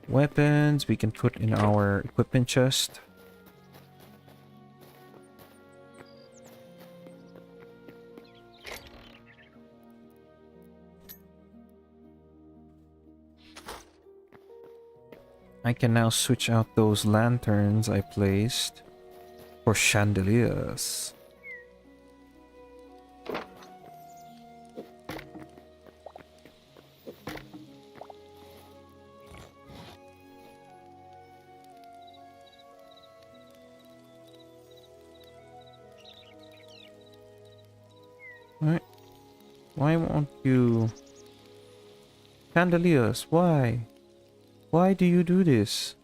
Weapons we can put in our equipment chest. I can now switch out those lanterns I placed for chandeliers. Alright. Why won't you... Chandeliers, why? Why do you do this?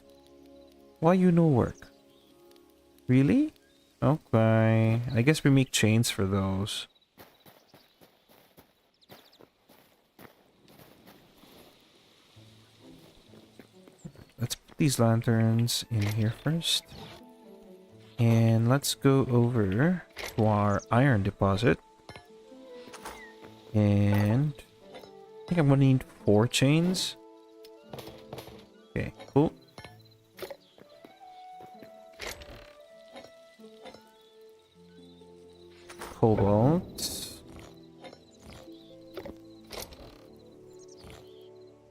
Why you no work? Really? Okay. I guess we make chains for those. Let's put these lanterns in here first. And let's go over to our iron deposit. And I think I'm gonna need 4 chains. Okay, cool. Cobalt.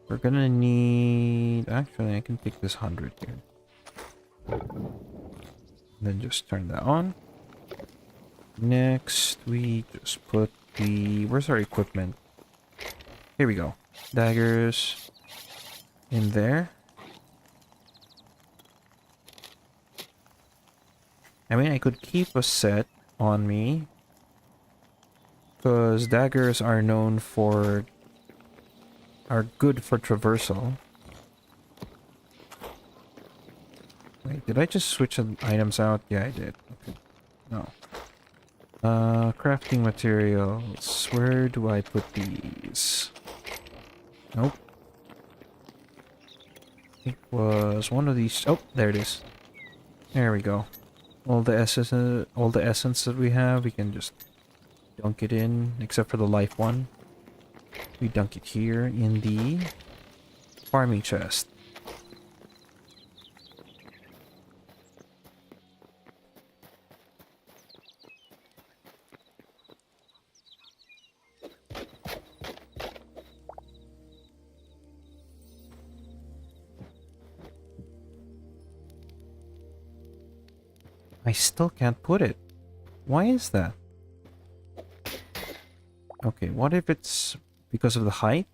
We're gonna need... Actually, I can take this 100 here. Then just turn that on. Next, we just put the... Where's our equipment? Here we go. Daggers. In there. I mean, I could keep a set on me. Because daggers are known for... are good for traversal. Wait, did I just switch the items out? Yeah, I did. Okay. No. Crafting materials. Where do I put these? Nope. It was one of these. Oh, there it is. There we go. All the essence that we have, we can just dunk it in, except for the life one. We dunk it here in the farming chest. I still can't put it. Why is that? Okay, what if it's because of the height?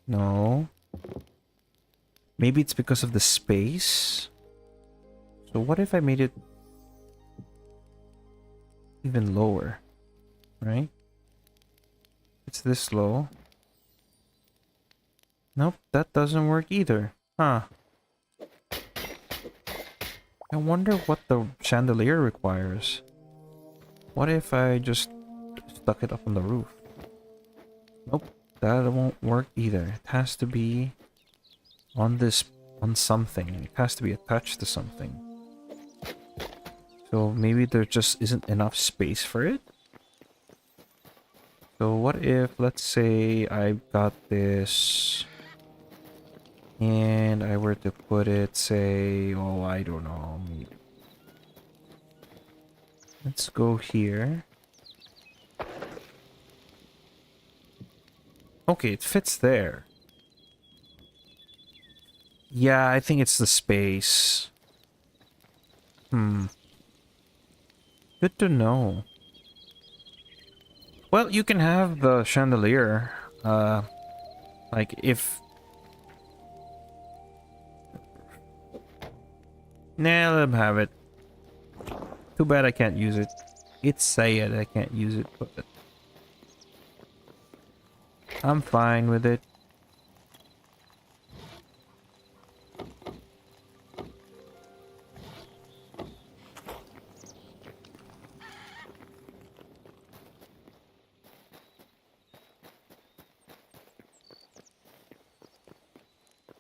No. Maybe it's because of the space? So what if I made it even lower? Right? It's this low. Nope, that doesn't work either. Huh. I wonder what the chandelier requires. What if I just stuck it up on the roof? Nope, that won't work either. It has to be on this, on something. It has to be attached to something. So maybe there just isn't enough space for it. So what if, let's say I've got this and I were to put it, say, oh, I don't know. Let's go here. Okay, it fits there. Yeah, I think it's the space. Good to know. Well, you can have the chandelier. Like if... Nah, let him have it. Too bad I can't use it. It's sad I can't use it, but... I'm fine with it.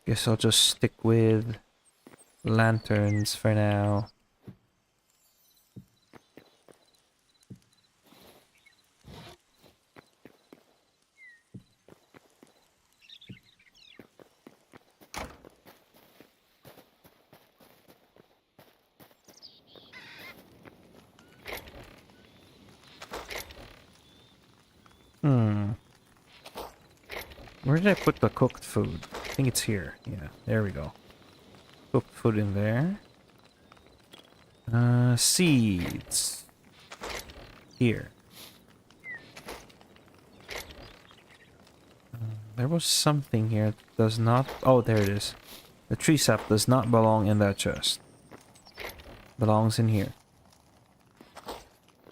Guess I'll just stick with lanterns for now. Where did I put the cooked food? I think it's here. Yeah, there we go. Cooked food in there. Seeds. Here. There was something here that does not... Oh, there it is. The tree sap does not belong in that chest. Belongs in here.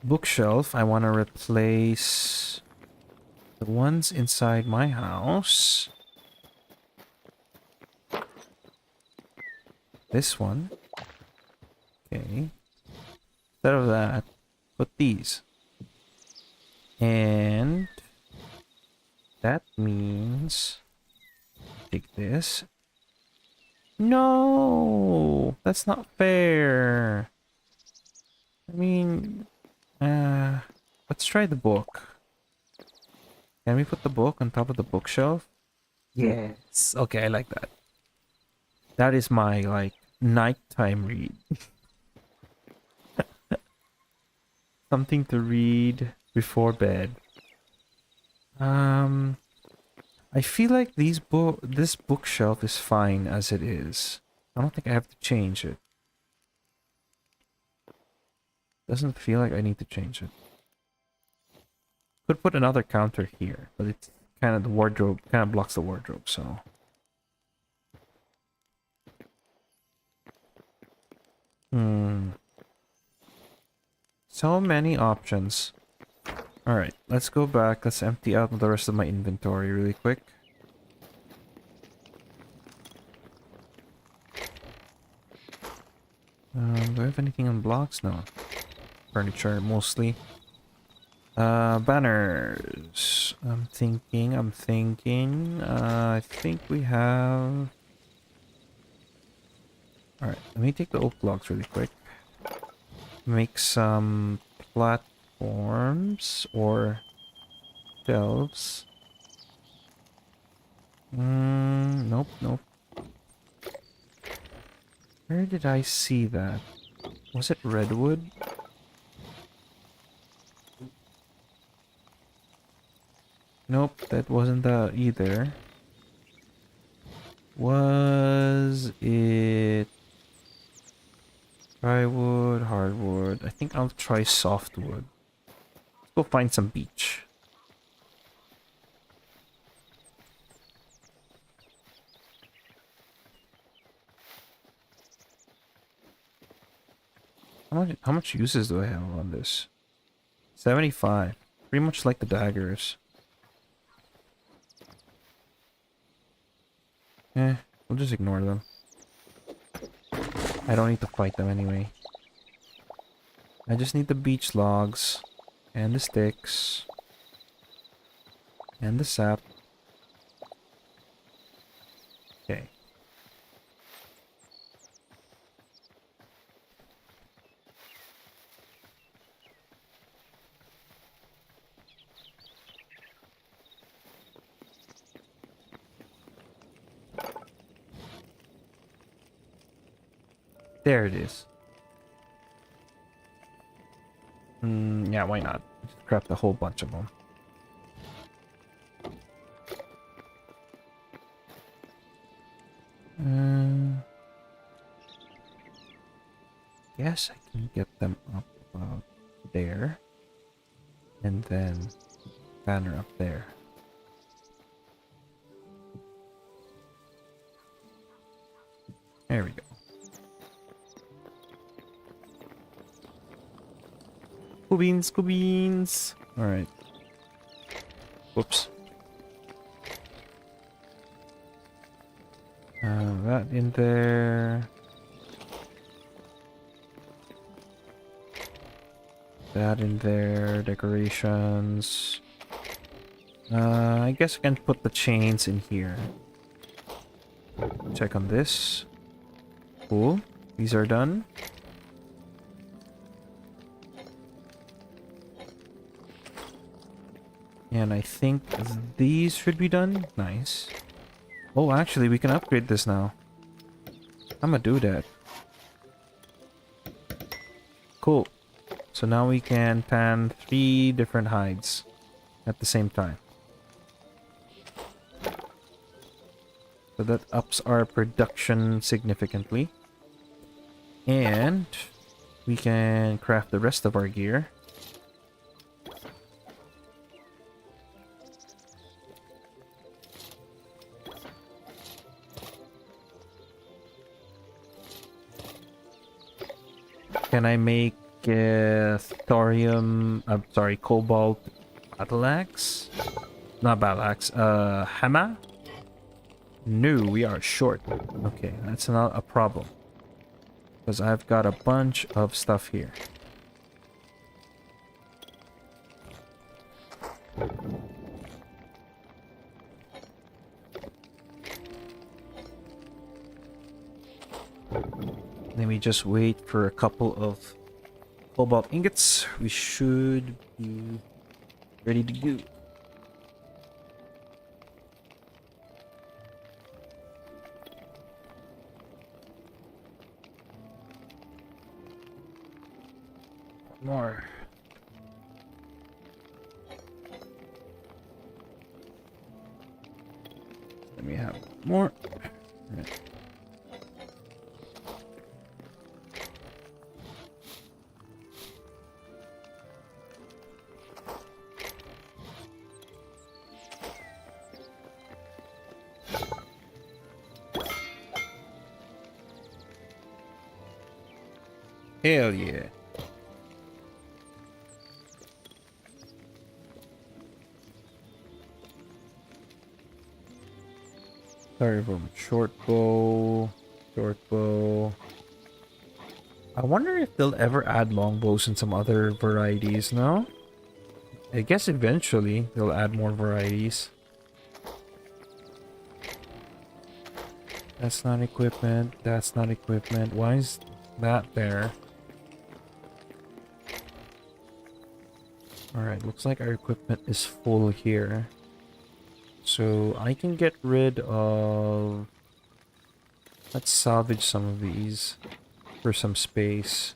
Bookshelf, I want to replace the ones inside my house. This one. Okay. Instead of that, put these. And that means take this. No, that's not fair. I mean, let's try the book. Can we put the book on top of the bookshelf? Yes. Okay, I like that. That is my, like, nighttime read. Something to read before bed. I feel like this bookshelf is fine as it is. I don't think I have to change it. Doesn't feel like I need to change it. Could put another counter here, but it's kind of the wardrobe, kind of blocks the wardrobe, so. So many options. Alright, let's go back. Let's empty out the rest of my inventory really quick. Do I have anything on blocks? No. Furniture, mostly. Banners. I'm thinking. I think we have... Alright, let me take the oak logs really quick. Make some platforms or shelves. Nope. Where did I see that? Was it redwood? Nope, that wasn't that either. Was it drywood, hardwood? I think I'll try softwood. Let's go find some beech. How much uses do I have on this? 75. Pretty much like the daggers. We'll just ignore them. I don't need to fight them anyway. I just need the beech logs. And the sticks. And the sap. Okay. There it is. Yeah, why not? Just craft a whole bunch of them. Guess I can get them up about there. And then banner up there. There we go. Cool beans, cool beans. Alright. Whoops. That in there. That in there. Decorations. I guess I can put the chains in here. Check on this. Cool. These are done. And I think these should be done. Nice. Oh, actually, we can upgrade this now. I'm gonna do that. Cool. So now we can pan 3 different hides at the same time. So that ups our production significantly. And we can craft the rest of our gear. Can I make thorium, sorry, cobalt battle axe? Not battle axe, hammer? No, we are short. Okay, that's not a problem. Because I've got a bunch of stuff here. Let me just wait for a couple of cobalt ingots. We should be ready to go. More. Let me have more. Right. Hell yeah. Sorry for short bow. Short bow. I wonder if they'll ever add longbows and some other varieties, no? I guess eventually they'll add more varieties. That's not equipment. That's not equipment. Why is that there? Alright, looks like our equipment is full here. So I can get rid of... Let's salvage some of these for some space.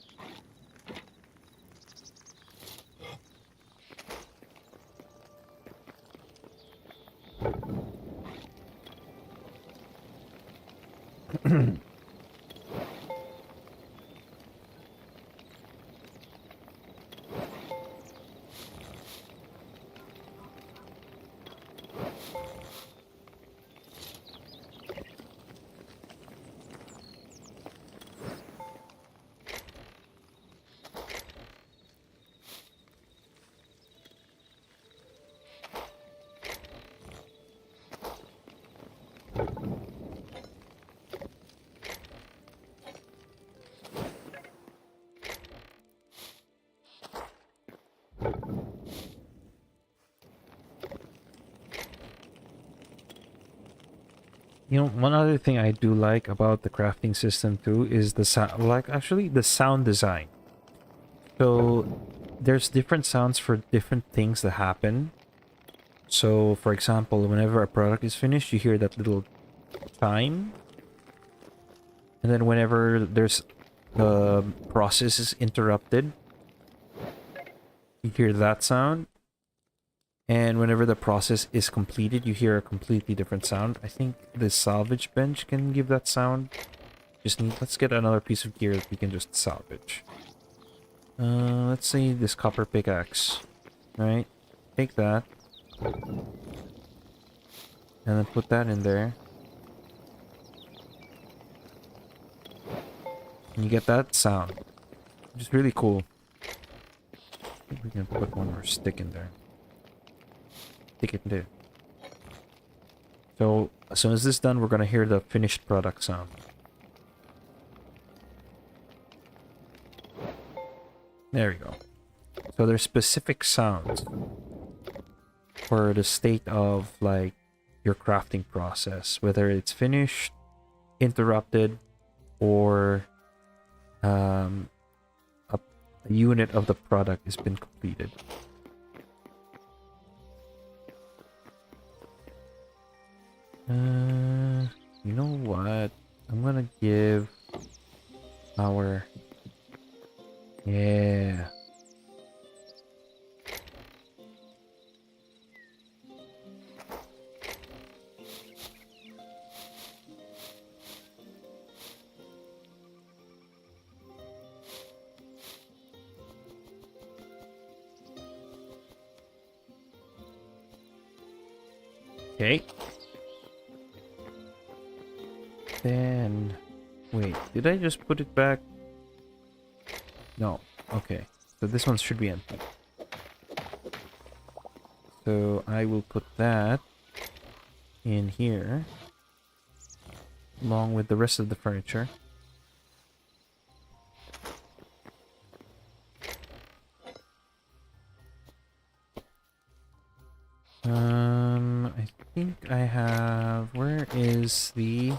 You know, one other thing I do like about the crafting system too is the sound, like actually the sound design. So there's different sounds for different things that happen. So for example, whenever a product is finished, you hear that little chime. And then whenever there's the process is interrupted. You hear that sound. And whenever the process is completed, you hear a completely different sound. I think the salvage bench can give that sound. Let's get another piece of gear that we can just salvage. Let's say this copper pickaxe. Right? Take that. And then put that in there. And you get that sound. Which is really cool. I think we can put one more stick in there. Stick it in there. So, as soon as this is done, we're gonna hear the finished product sound. There we go. So there's specific sounds for the state of, like, your crafting process. Whether it's finished, interrupted, or a unit of the product has been completed. You know what? I'm gonna give our... Yeah. Okay. Then... Wait, did I just put it back? No. Okay. So this one should be empty. So I will put that in here along with the rest of the furniture. I think I have... Where is the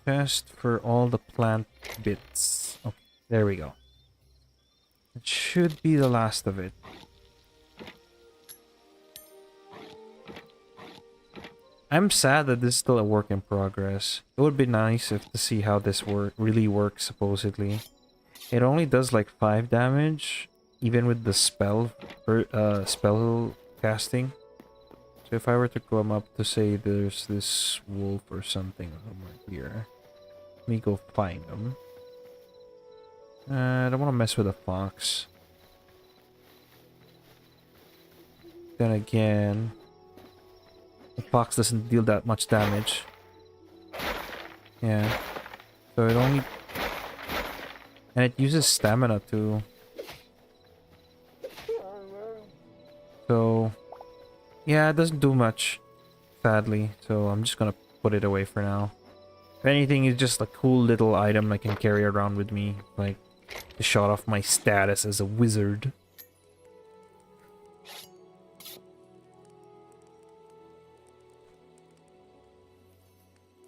chest for all the plant bits? Okay, there we go. It should be the last of it. I'm sad that this is still a work in progress. It would be nice if to see how this really works, supposedly. It only does like 5 damage, even with the spell casting. So if I were to come up to say there's this wolf or something somewhere here, let me go find them. I don't want to mess with a fox. Then again, the fox doesn't deal that much damage. Yeah. So it only... And it uses stamina too. So... Yeah, it doesn't do much, sadly. So I'm just gonna put it away for now. If anything, it's just a cool little item I can carry around with me. Like, to show off my status as a wizard.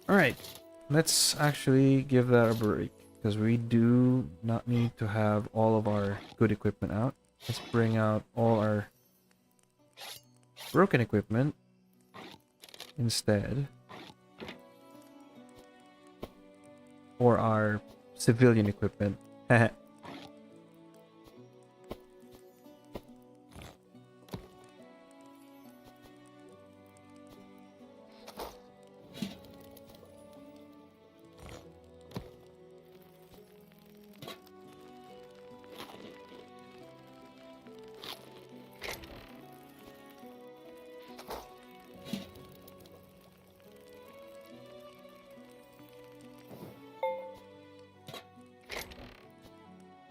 Alright, let's actually give that a break, because we do not need to have all of our good equipment out. Let's bring out all our broken equipment instead. Or our civilian equipment.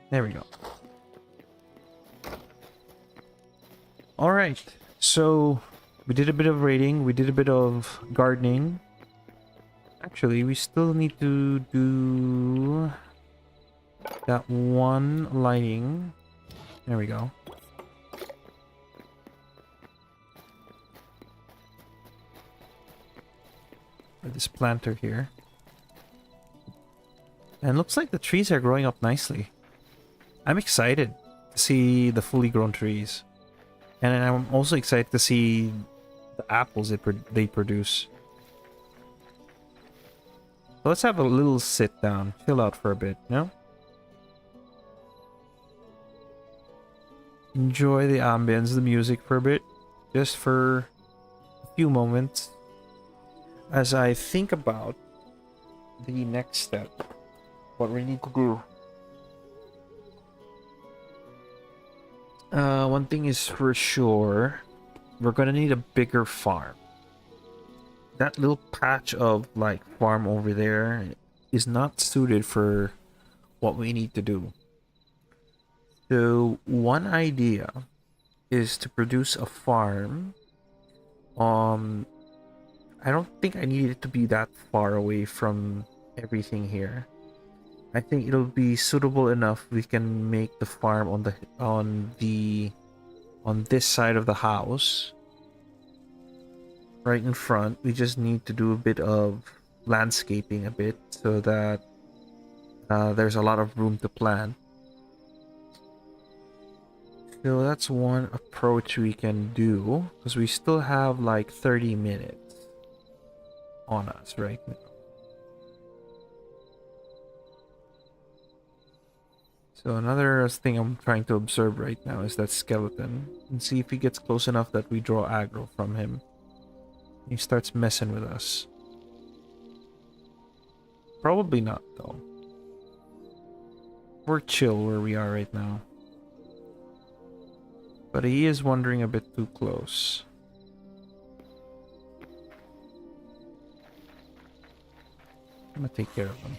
There we go. Alright, so we did a bit of raiding, we did a bit of gardening. Actually, we still need to do that one lighting. There we go. For this planter here. And looks like the trees are growing up nicely. I'm excited to see the fully grown trees. And I'm also excited to see the apples they produce. So let's have a little sit down, chill out for a bit, you know? enjoy the ambience, the music for a bit, just for a few moments, as I think about the next step, what we need to do. One thing is for sure, we're gonna need a bigger farm. That little patch of like farm over there is not suited for what we need to do. So one idea is to produce a farm. I don't think I need it to be that far away from everything here. I think it'll be suitable enough. We can make the farm on this side of the house, right in front. We just need to do a bit of landscaping a bit so that there's a lot of room to plant. So that's one approach we can do, because we still have like 30 minutes on us right now. So another thing I'm trying to observe right now is that skeleton, and see if he gets close enough that we draw aggro from him. He starts messing with us. Probably not though. We're chill where we are right now. But he is wandering a bit too close. I'm gonna take care of him.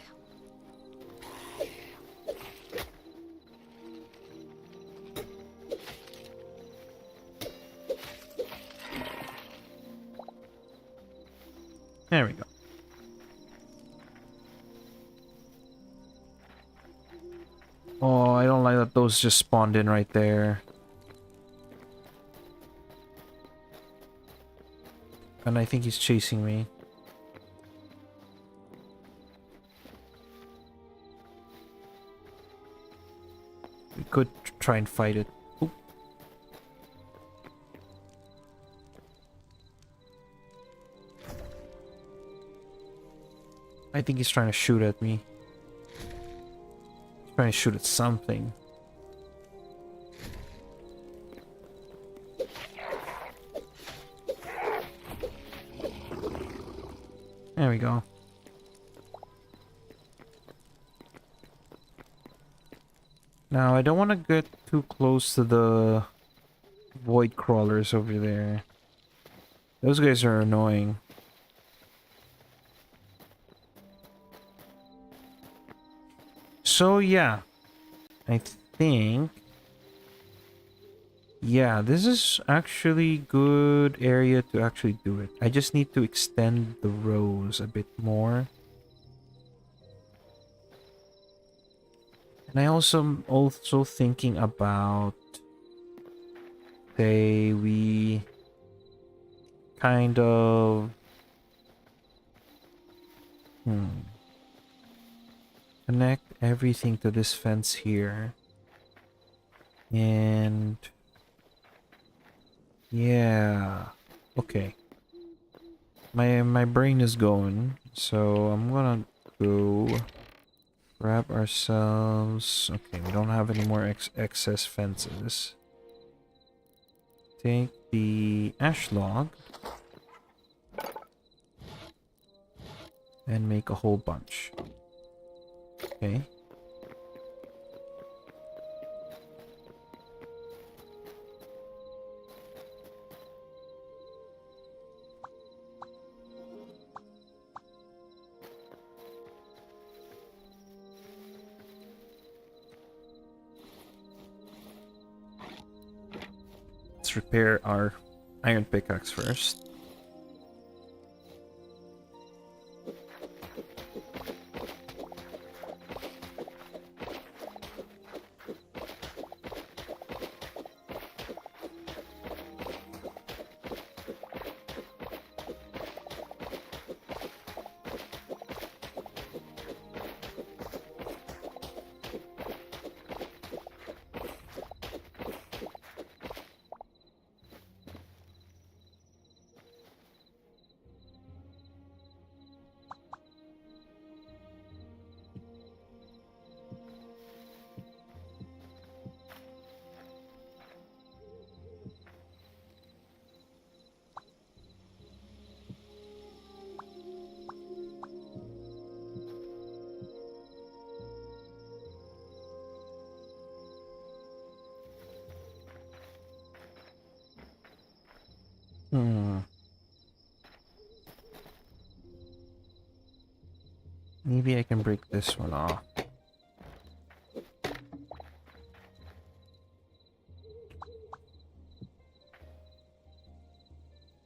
There we go. Oh, I don't like that those just spawned in right there. And I think he's chasing me. We could try and fight it. Oop. I think he's trying to shoot at me. He's trying to shoot at something. There we go. Now, I don't want to get too close to the void crawlers over there. Those guys are annoying. So, yeah. I think... yeah, this is actually good area to actually do it. I just need to extend the rows a bit more. And I also thinking about, say, we kind of connect everything to this fence here. And yeah, okay. My brain is going, so I'm gonna go grab ourselves. Okay, we don't have any more excess fences. Take the ash log and make a whole bunch. Okay. Let's repair our iron pickaxe first. Hmm. Maybe I can break this one off.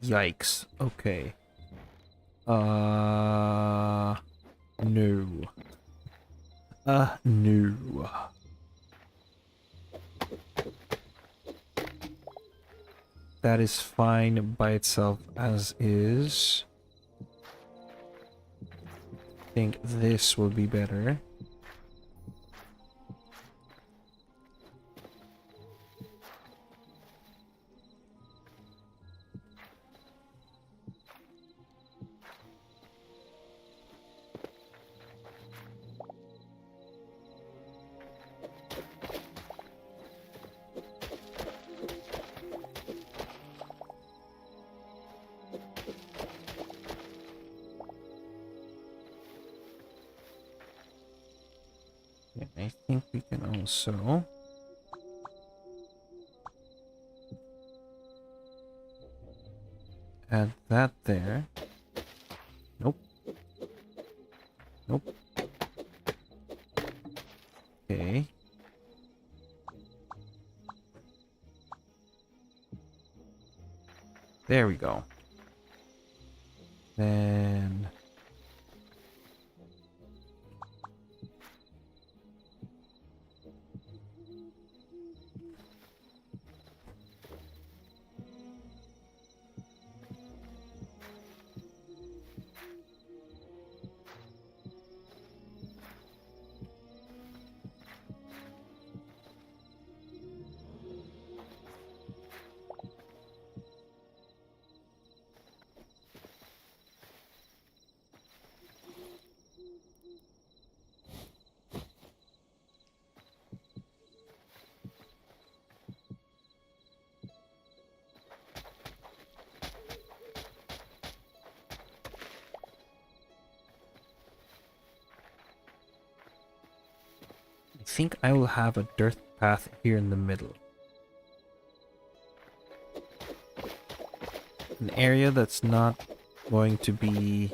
Yikes. Okay. No. No. That is fine by itself as is. I think this will be better. Yeah, I think we can also add that there. Nope. Nope. Okay. There we go. Then I think I will have a dirt path here in the middle. An area that's not going to be...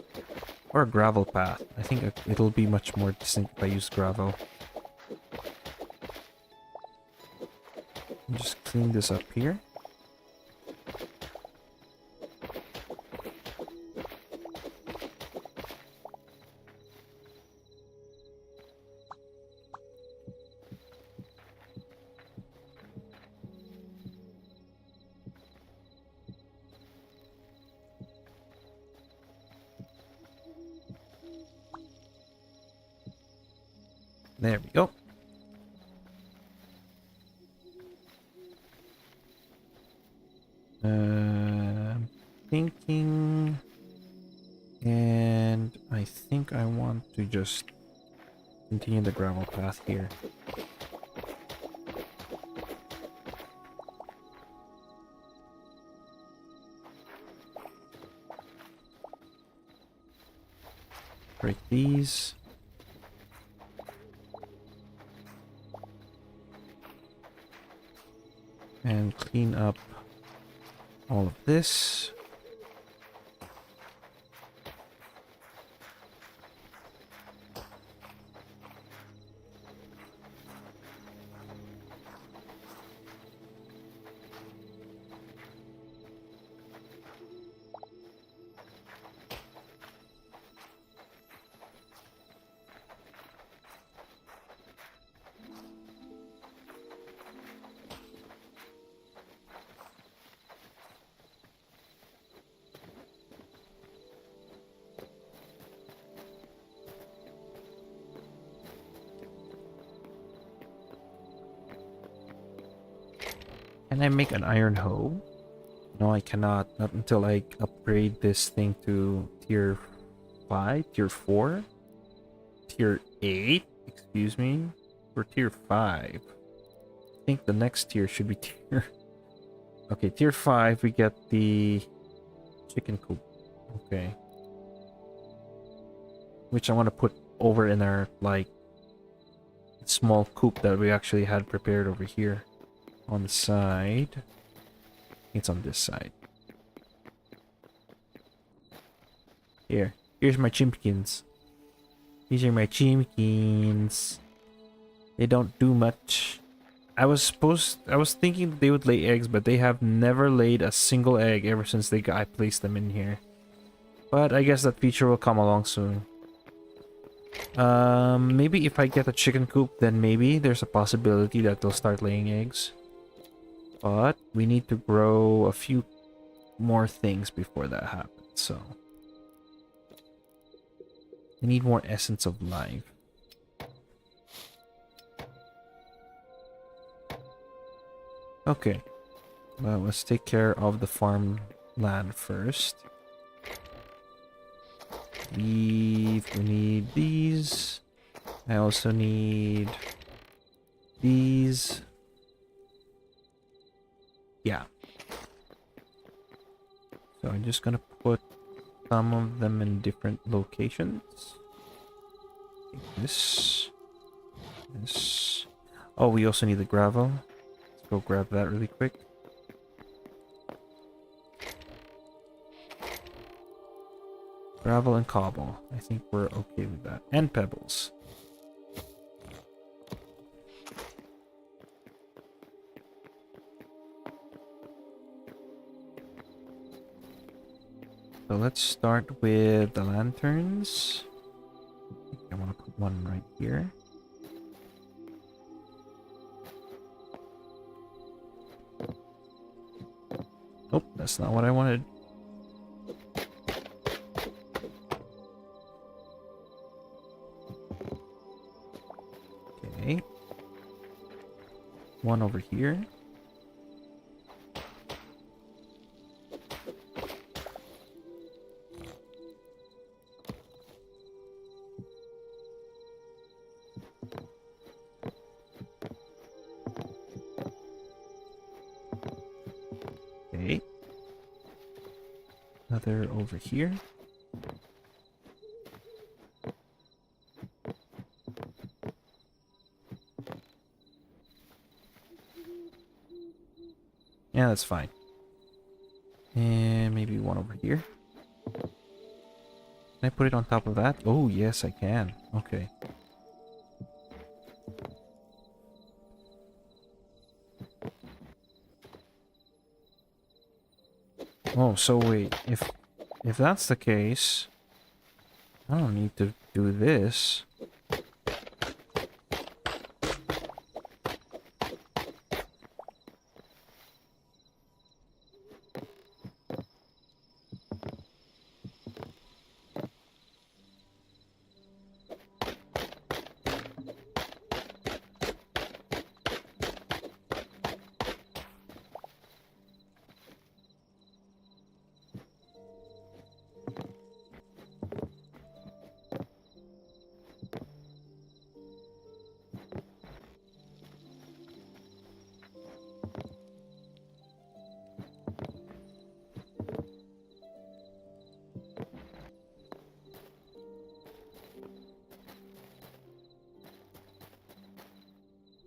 or a gravel path. I think it'll be much more distinct if I use gravel. Just clean this up here. There we go. Thinking, and I think I want to just continue the gravel path here. Break these. And clean up all of this. Can I make an iron hoe? No, I cannot. Not until I upgrade this thing to tier 5, tier 4, tier 8, excuse me, for tier 5. I think the next tier should be tier... Okay, tier 5, we get the chicken coop. Okay. Which I want to put over in our, like, small coop that we actually had prepared over here. On the side. It's on this side. Here's my chimpkins. These are my chimpkins. They don't do much. I was thinking they would lay eggs, but they have never laid a single egg ever since I placed them in here. But I guess that feature will come along soon. Maybe if I get a chicken coop, then maybe there's a possibility that they'll start laying eggs. But we need to grow a few more things before that happens, so I need more essence of life. Okay, well, let's take care of the farmland first. We need these. I also need these. Yeah. So I'm just gonna put some of them in different locations. Take this. This. Oh, we also need the gravel. Let's go grab that really quick. Gravel and cobble. I think we're okay with that. And pebbles. So let's start with the lanterns. I want to put one right here. Oh, that's not what I wanted. Okay. One over here. Okay. Another over here. Yeah, that's fine. And maybe one over here. Can I put it on top of that? Oh, yes, I can. Okay. Oh, so wait, if that's the case, I don't need to do this.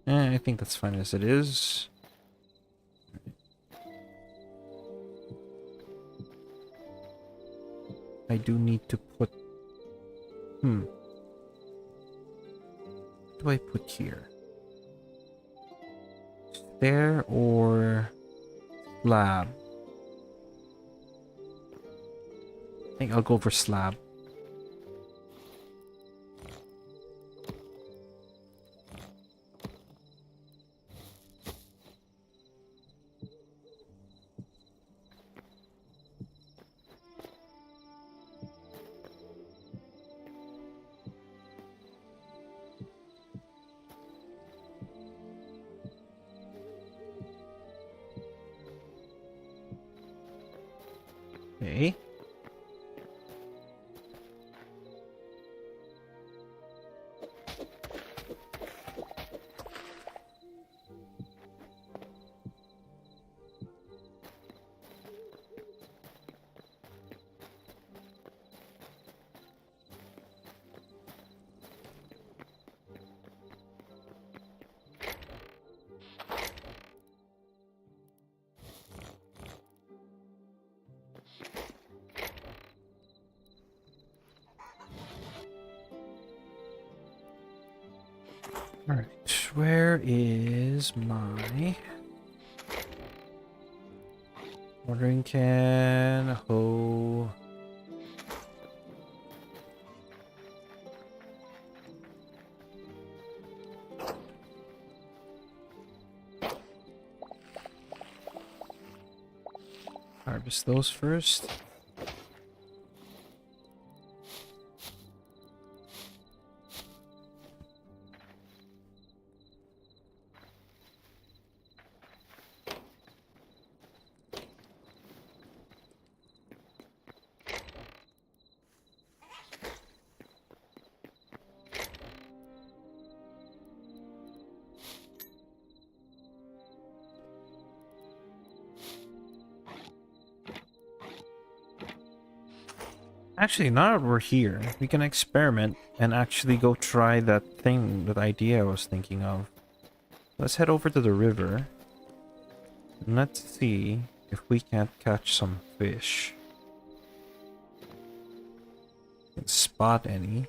I think that's fine as it is. I do need to put... What do I put here? Stair or slab? I think I'll go for slab. Okay. Alright, where is my watering can? Hoe. Harvest those first. Actually, now that we're here, we can experiment and actually go try that idea I was thinking of. Let's head over to the river. And let's see if we can't catch some fish. Can spot any.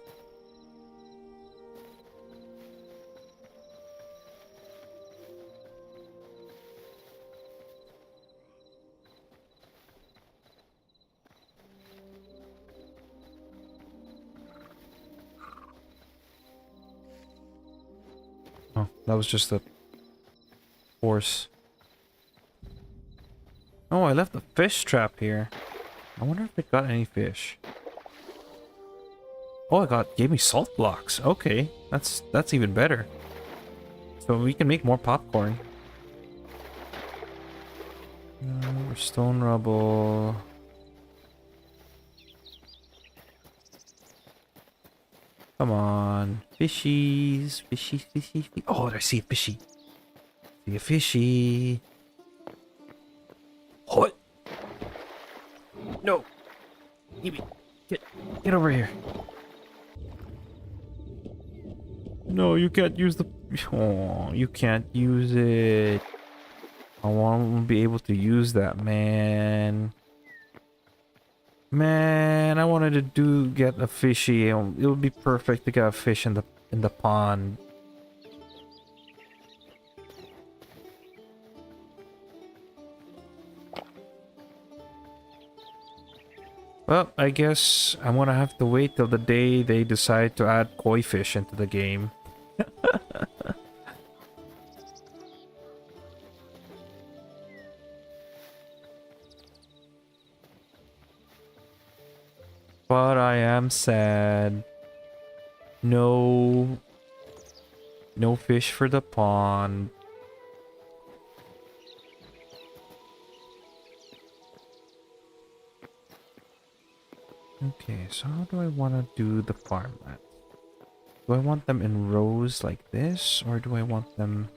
Oh, that was just a horse. Oh, I left the fish trap here. I wonder if it got any fish. Oh, gave me salt blocks. Okay, that's even better. So we can make more popcorn. Stone rubble. Come on, fishies, fishies, fishies. Oh, I see a fishy. See a fishy. What? No. Get over here. No, you can't use the... Oh, you can't use it. I want to be able to use that, man. Man, I wanted to get a fishy. It would be perfect to get a fish in the pond. Well, I guess I'm gonna have to wait till the day they decide to add koi fish into the game. But I am sad. No fish for the pond. Okay, so how do I want to do the farmland? Do I want them in rows like this, or do I want them...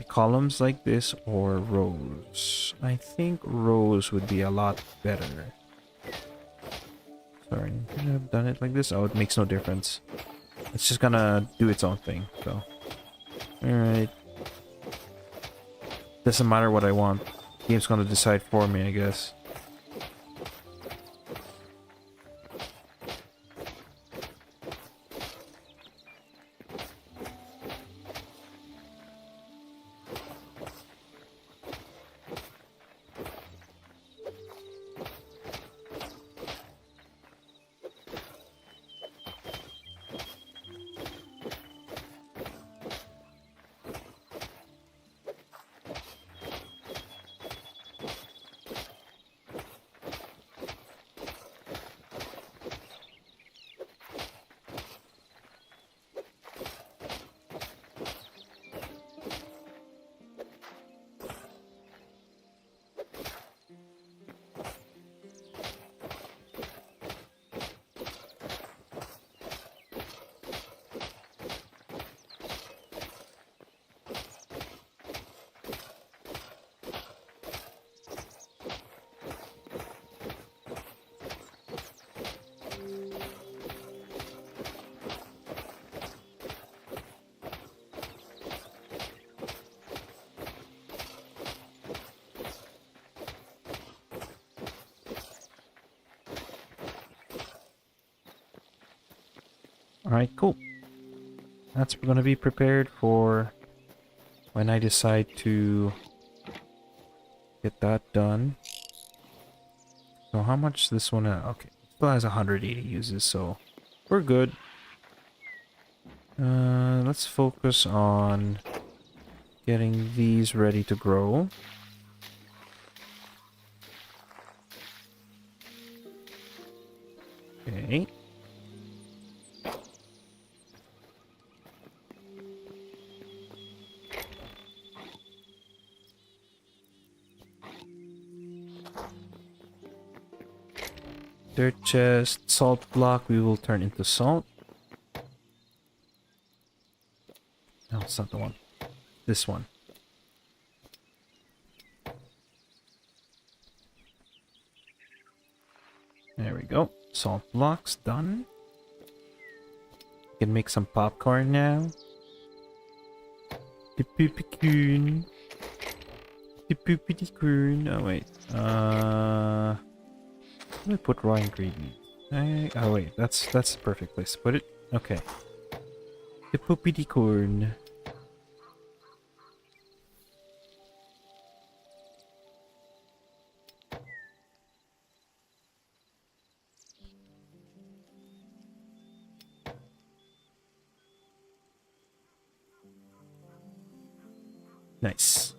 columns like this, or rows? I think rows would be a lot better. Sorry, could I have done it like this? Oh, it makes no difference. It's just gonna do its own thing, so... Alright. Doesn't matter what I want. The game's gonna decide for me, I guess. Alright, cool. That's gonna be prepared for when I decide to get that done. So how much this one? Okay, still has 180 uses, so we're good. Let's focus on getting these ready to grow. Okay. Dirt chest, salt block, we will turn into salt. No, it's not the one. This one. There we go. Salt blocks done. We can make some popcorn now. The poopy-coon. The poopy-coon. Oh, wait. Let me put raw ingredients. Oh, wait. That's the perfect place to put it. Okay. The poopy-corn. Nice.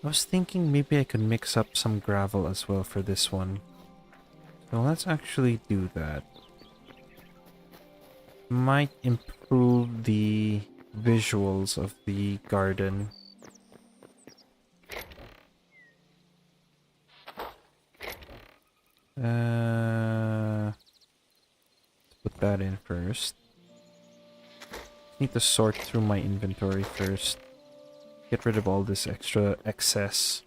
I was thinking maybe I could mix up some gravel as well for this one. So let's actually do that. Might improve the visuals of the garden. Let's put that in first. Need to sort through my inventory first. Get rid of all this extra excess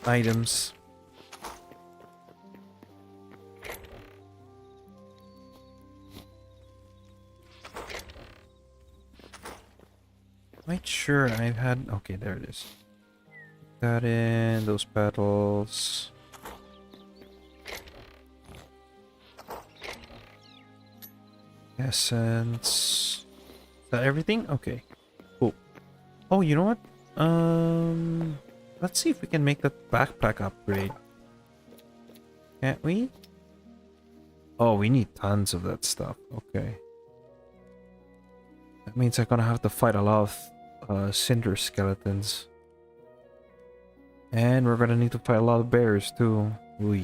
items. Quite sure I've had... Okay, there it is. Put that in, those petals. Essence. Is that everything? Okay. Cool. Oh, you know what? Let's see if we can make that backpack upgrade. Can't we? Oh, we need tons of that stuff. Okay. That means I'm gonna have to fight a lot of cinder skeletons. And we're gonna need to fight a lot of bears too. Ooh.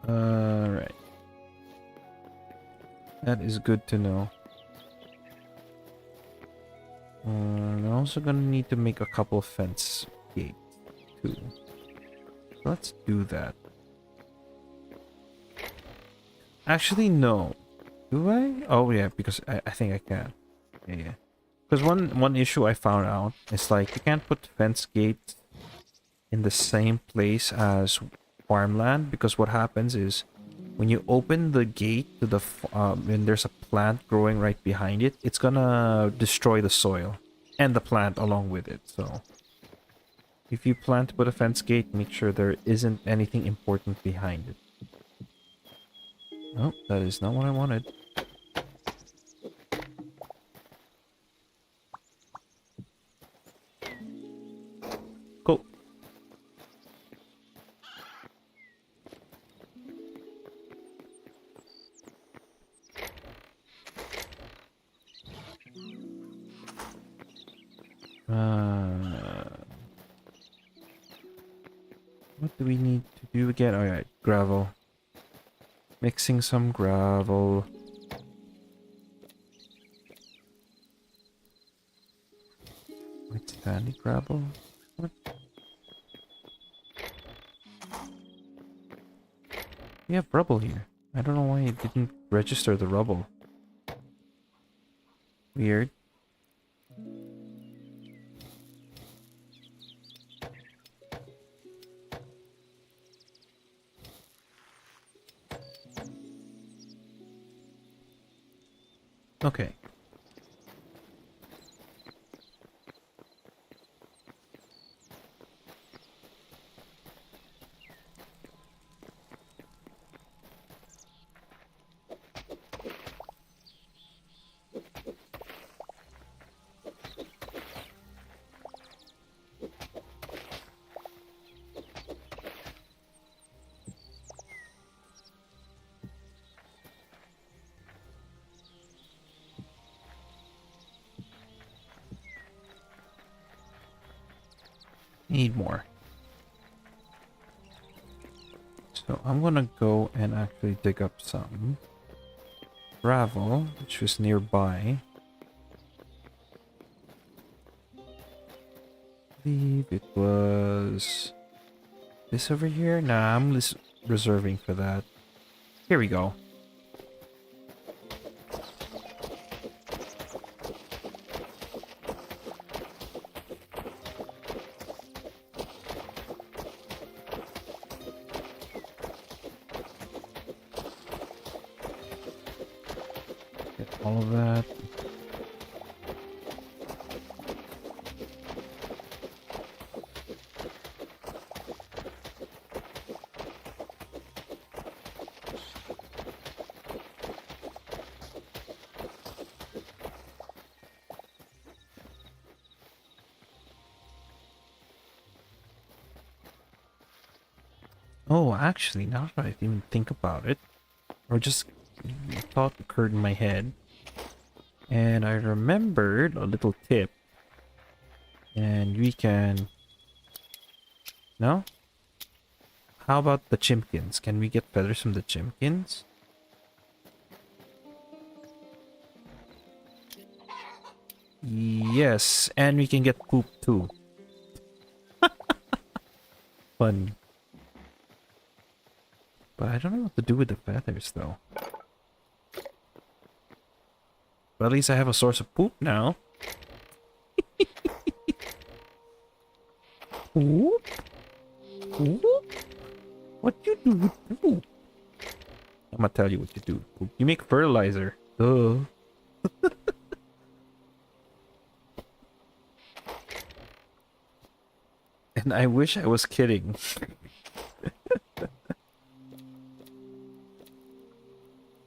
Alright. That is good to know. I'm also gonna need to make a couple of fence gates too. Let's do that. Actually, no. Do I? Oh yeah, because I think I can. Yeah. Because one issue I found out is like you can't put fence gates in the same place as farmland, because what happens is when you open the gate to the and there's a plant growing right behind it, it's gonna destroy the soil and the plant along with it. So if you plan to put a fence gate, make sure there isn't anything important behind it. Oh, that is not what I wanted. Cool. What do we need to do again? Alright, gravel. Mixing some gravel. Wait, sandy gravel? What? We have rubble here. I don't know why it didn't register the rubble. Weird. Okay. Need more. So I'm gonna go and actually dig up some gravel, which was nearby. I believe it was this over here. Nah, I'm just reserving for that. Here we go. Get all of that. Oh, actually, now that I even think about it, or just a thought occurred in my head, and I remembered a little tip, and we can... No? How about the chimkins? Can we get feathers from the chimkins? Yes, and we can get poop too. Funny. But I don't know what to do with the feathers though. But at least I have a source of poop now. Poop? Poop? What you do with poop? I'm gonna tell you what you do with poop. You make fertilizer. Duh. And I wish I was kidding.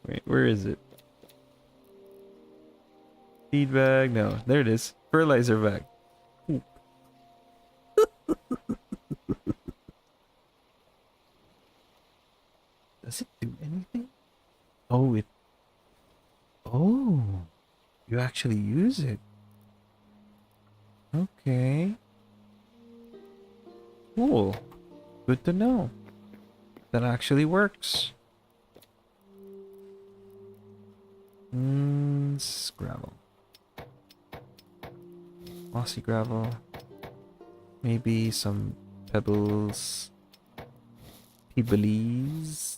Wait, where is it? Feed bag? No, there it is. Fertilizer bag. Poop. Does it do anything? Oh, it... Oh, you actually use it. Okay. Cool. Good to know. That actually works. Gravel. Mossy gravel. Maybe some pebbles. Pebblies.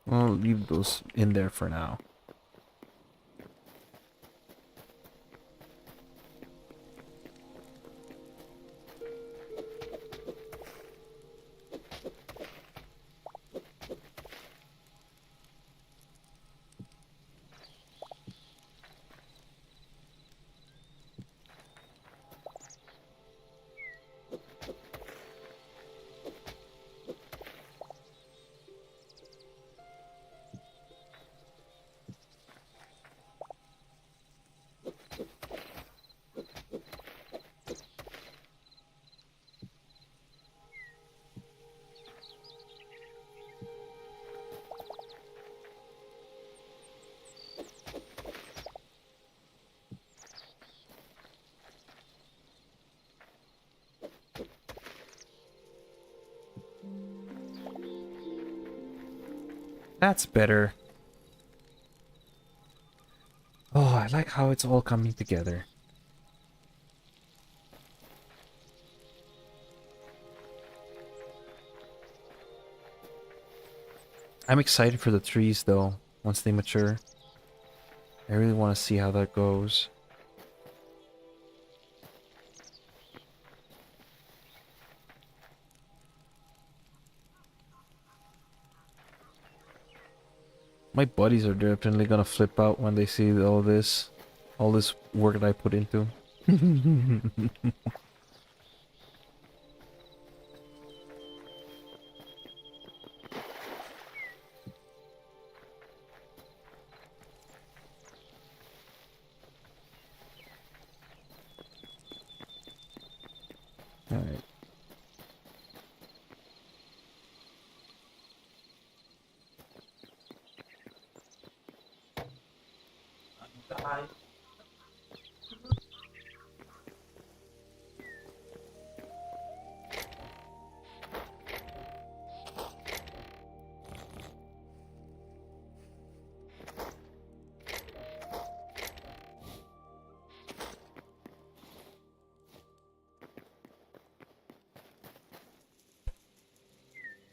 I'll leave those in there for now. That's better. Oh, I like how it's all coming together. I'm excited for the trees though, once they mature. I really want to see how that goes. My buddies are definitely gonna flip out when they see all this work that I put into. Alright.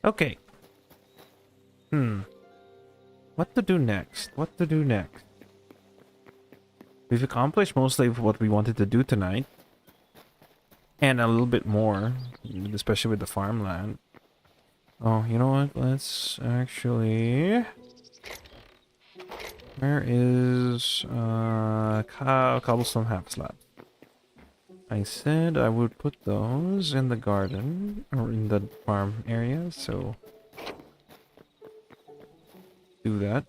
Okay. What to do next? What to do next? We've accomplished mostly what we wanted to do tonight. And a little bit more. Especially with the farmland. Oh, you know what? Let's actually... Where is... cobblestone half slab? I said I would put those in the garden. Or in the farm area, so... Do that.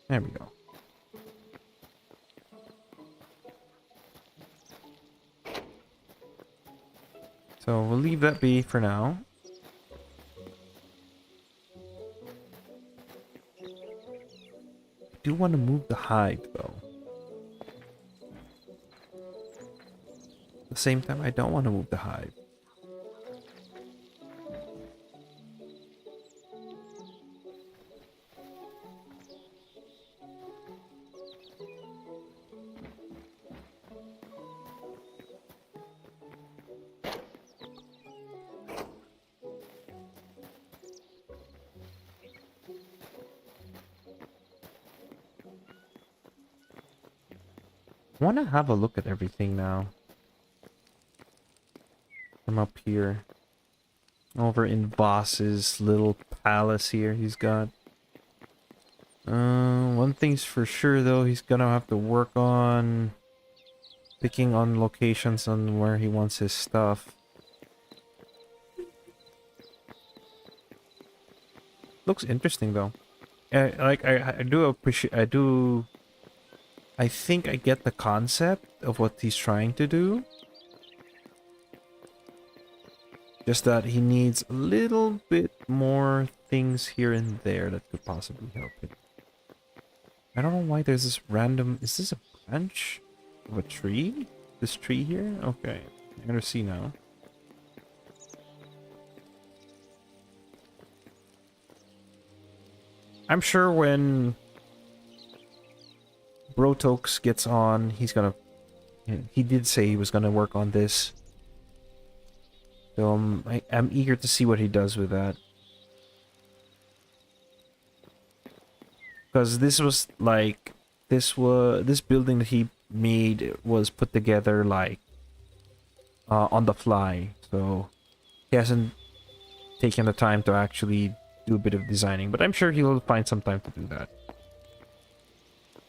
There we go. So we'll leave that be for now. I do want to move the hive though. At the same time, I don't want to move the hive. I want to have a look at everything now. From up here. Over in Voss's little palace here he's got. One thing's for sure though, he's gonna have to work on picking on locations on where he wants his stuff. Looks interesting though. I do appreciate, I think I get the concept of what he's trying to do. Just that he needs a little bit more things here and there that could possibly help him. I don't know why there's this random... Is this a branch of a tree? This tree here? Okay. I'm gonna see now. I'm sure when Brotokes gets on, he's gonna... He did say he was gonna work on this. So I'm eager to see what he does with that. Because this was like... This building that he made was put together like... on the fly. So he hasn't taken the time to actually do a bit of designing. But I'm sure he'll find some time to do that.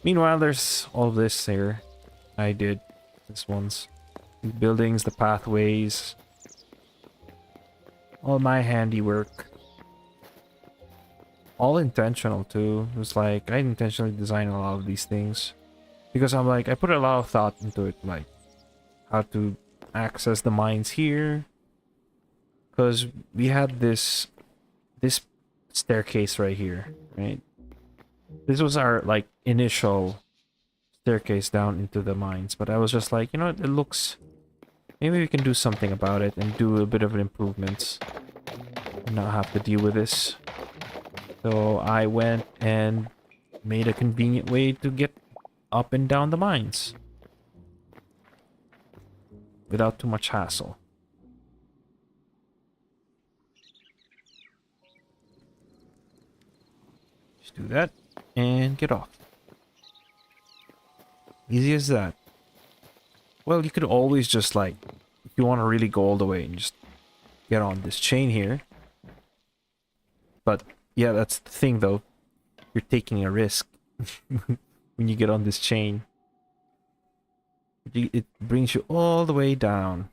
Meanwhile, there's all this here. I did this one's. The buildings, the pathways. All my handiwork. All intentional too. It was like, I intentionally designed a lot of these things. Because I'm like, I put a lot of thought into it. Like, how to access the mines here. Because we had this staircase right here, right? This was our, like, initial staircase down into the mines. But I was just like, you know what, it looks... Maybe we can do something about it and do a bit of improvements. And not have to deal with this. So I went and made a convenient way to get up and down the mines. Without too much hassle. Just do that and get off. Easy as that. Well, you could always just like, if you want to really go all the way and just get on this chain here. But yeah, that's the thing though. You're taking a risk when you get on this chain. It brings you all the way down.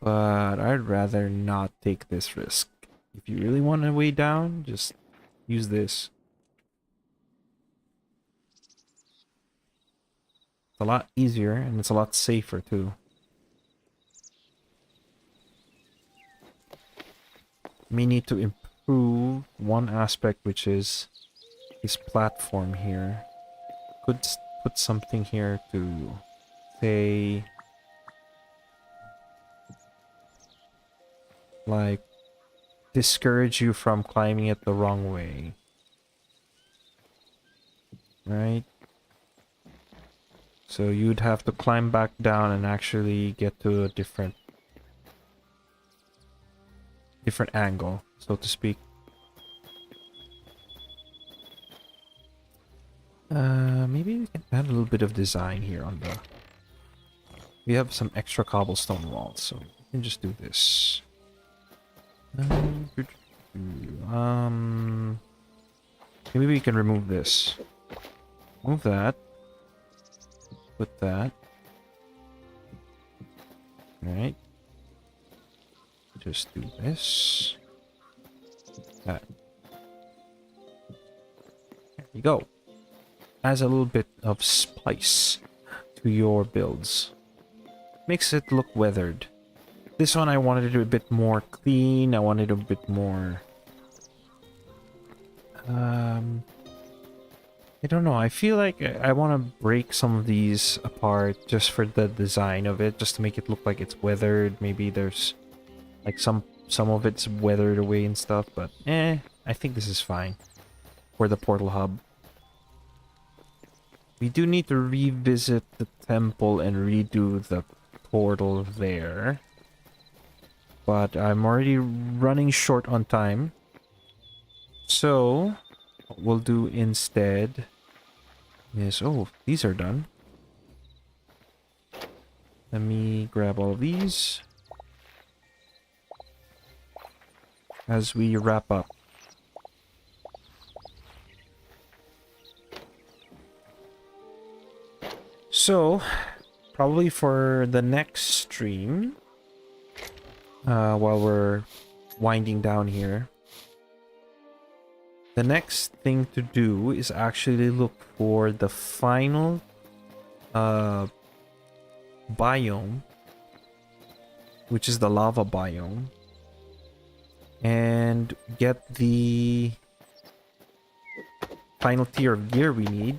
But I'd rather not take this risk. If you really want to way down, just use this. It's a lot easier and it's a lot safer too. May need to improve one aspect, which is this platform here. Could put something here to say, like, discourage you from climbing it the wrong way. Right? So you'd have to climb back down and actually get to a different angle, so to speak. Maybe we can add a little bit of design here on the... We have some extra cobblestone walls, so we can just do this. Maybe we can remove this. Move that. Put that. Alright. Just do this. That. There you go. Adds a little bit of spice to your builds. Makes it look weathered. This one I wanted it a bit more clean. I wanted a bit more... I don't know. I feel like I want to break some of these apart just for the design of it, just to make it look like it's weathered. Maybe there's like some of it's weathered away and stuff, but I think this is fine for the portal hub. We do need to revisit the temple and redo the portal there, but I'm already running short on time. So what we'll do instead is, oh, these are done. Let me grab all of these as we wrap up. So, probably for the next stream, while we're winding down here, the next thing to do is actually look for the final biome, which is the lava biome, and get the final tier of gear we need.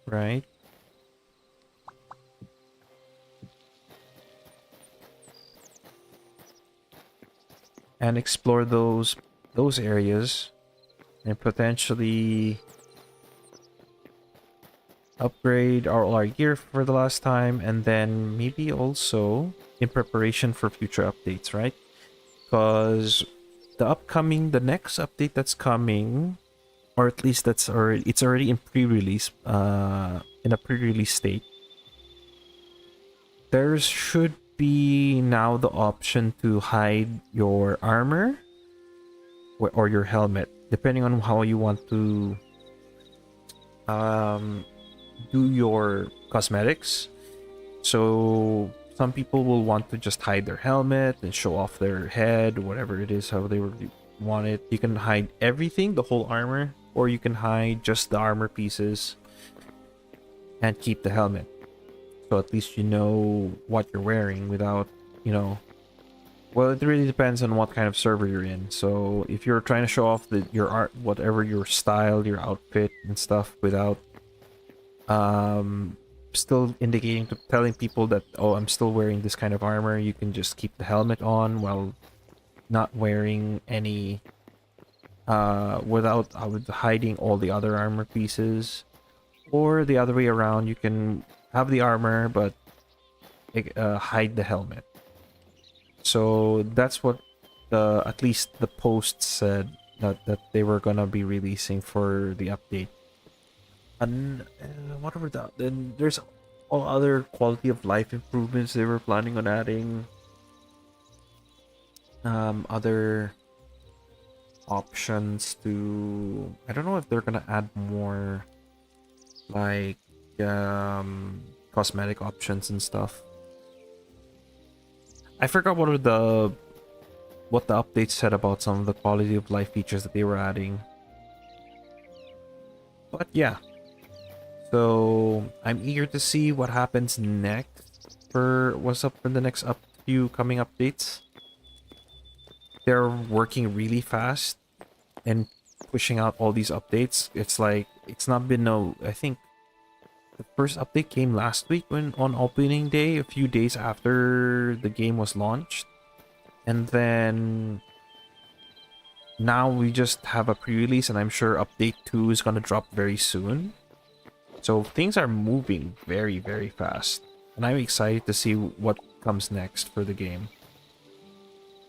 Right? And explore those areas and potentially upgrade all our gear for the last time, and then maybe also in preparation for future updates, right? Because the next update that's coming, or at least it's already in pre-release, in a pre-release state. There should be now the option to hide your armor or your helmet, depending on how you want to do your cosmetics. So some people will want to just hide their helmet and show off their head, whatever it is, how they want it. You can hide everything, the whole armor, or you can hide just the armor pieces and keep the helmet. So at least you know what you're wearing without, you know... Well, it really depends on what kind of server you're in. So if you're trying to show off your art, whatever your style, your outfit and stuff, without still telling people that, oh, I'm still wearing this kind of armor, you can just keep the helmet on while not wearing any... without hiding all the other armor pieces. Or the other way around, you can have the armor but hide the helmet. So that's what at least the post said that they were gonna be releasing for the update. And whatever that, then there's all other quality of life improvements they were planning on adding. other options to... I don't know if they're gonna add more like cosmetic options and stuff. I forgot what the update said about some of the quality of life features that they were adding. But yeah. So I'm eager to see what happens next for what's up for the next few coming updates. They're working really fast and pushing out all these updates. It's like it's not been I think the first update came last week when on opening day, a few days after the game was launched. And then now we just have a pre-release, and I'm sure update 2 is going to drop very soon. So things are moving very, very fast. And I'm excited to see what comes next for the game.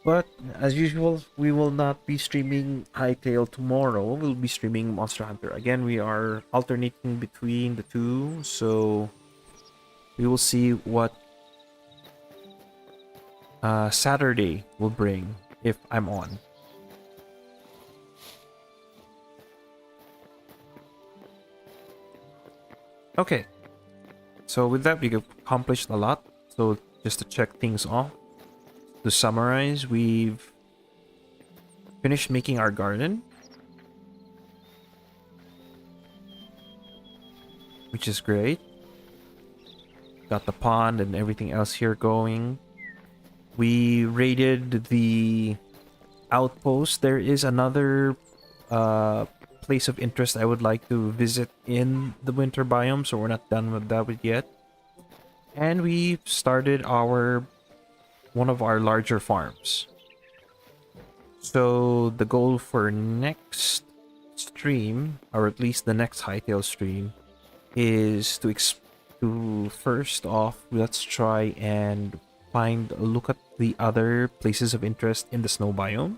But as usual, we will not be streaming Hytale tomorrow. We'll be streaming Monster Hunter. Again, we are alternating between the two. So we will see what Saturday will bring if I'm on. Okay, so with that we've accomplished a lot. So just to check things off, to summarize, we've finished making our garden, which is great. Got the pond and everything else here going. We raided the outpost. There is another place of interest I would like to visit in the winter biome, so we're not done with that yet. And we started one of our larger farms. So the goal for next stream, or at least the next Hytale stream, is to first off, let's try and look at the other places of interest in the snow biome,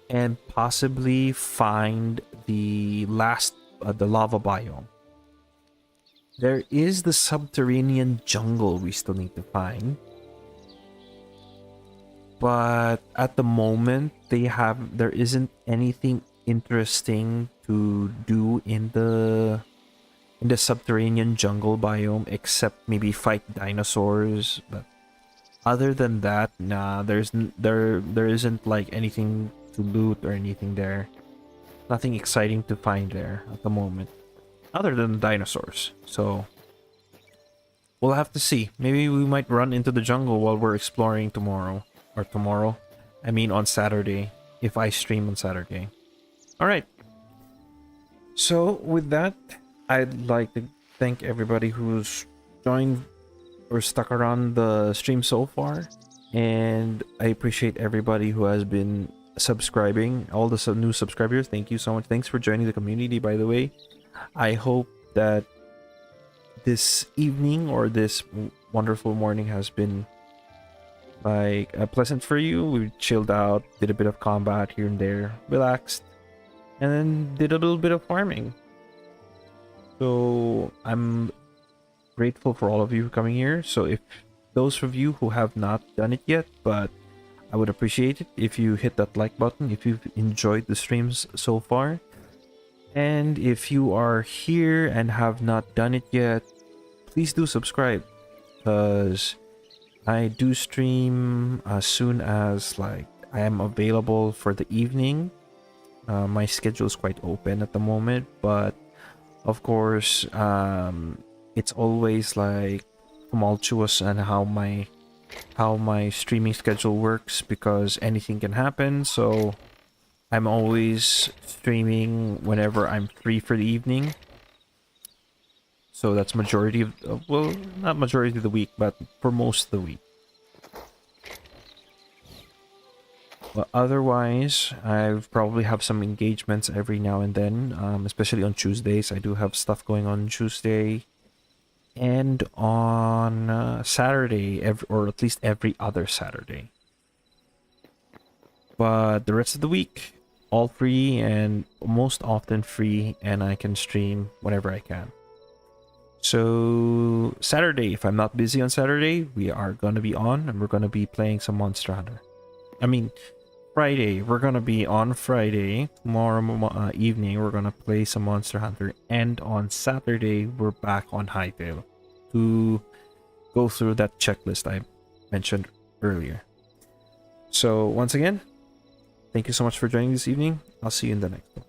and possibly find the lava biome. There is the subterranean jungle we still need to find, but at the moment there isn't anything interesting to do in the subterranean jungle biome except maybe fight dinosaurs. But other than that, nah, there isn't like anything to loot or anything there. Nothing exciting to find there at the moment, other than dinosaurs. So we'll have to see. Maybe we might run into the jungle while we're exploring tomorrow. Or tomorrow, I mean on Saturday, if I stream on Saturday. Alright. So with that, I'd like to thank everybody who's joined or stuck around the stream so far. And I appreciate everybody who has been subscribing. All the new subscribers, thank you so much. Thanks for joining the community, by the way. I hope that this evening or this wonderful morning has been like pleasant for you. We chilled out, did a bit of combat here and there, relaxed, and then did a little bit of farming. So I'm grateful for all of you coming here. So if those of you who have not done it yet, but I would appreciate it if you hit that like button if you've enjoyed the streams so far. And if you are here and have not done it yet, please do subscribe, because I do stream as soon as like I am available for the evening. My schedule is quite open at the moment, but of course it's always like tumultuous on how my streaming schedule works, because anything can happen. So I'm always streaming whenever I'm free for the evening. So that's majority of, well, not majority of the week, but for most of the week. But otherwise, I probably have some engagements every now and then, especially on Tuesdays. I do have stuff going on Tuesday. And on Saturday, or at least every other Saturday. But the rest of the week, all free, and most often free, and I can stream whenever I can. So Saturday, if I'm not busy on Saturday, we are going to be on, and we're going to be playing some Monster Hunter. I mean, Friday. We're gonna be on Friday. Tomorrow evening, we're gonna play some Monster Hunter. And on Saturday, we're back on Hytale to go through that checklist I mentioned earlier. So once again, thank you so much for joining this evening. I'll see you in the next one.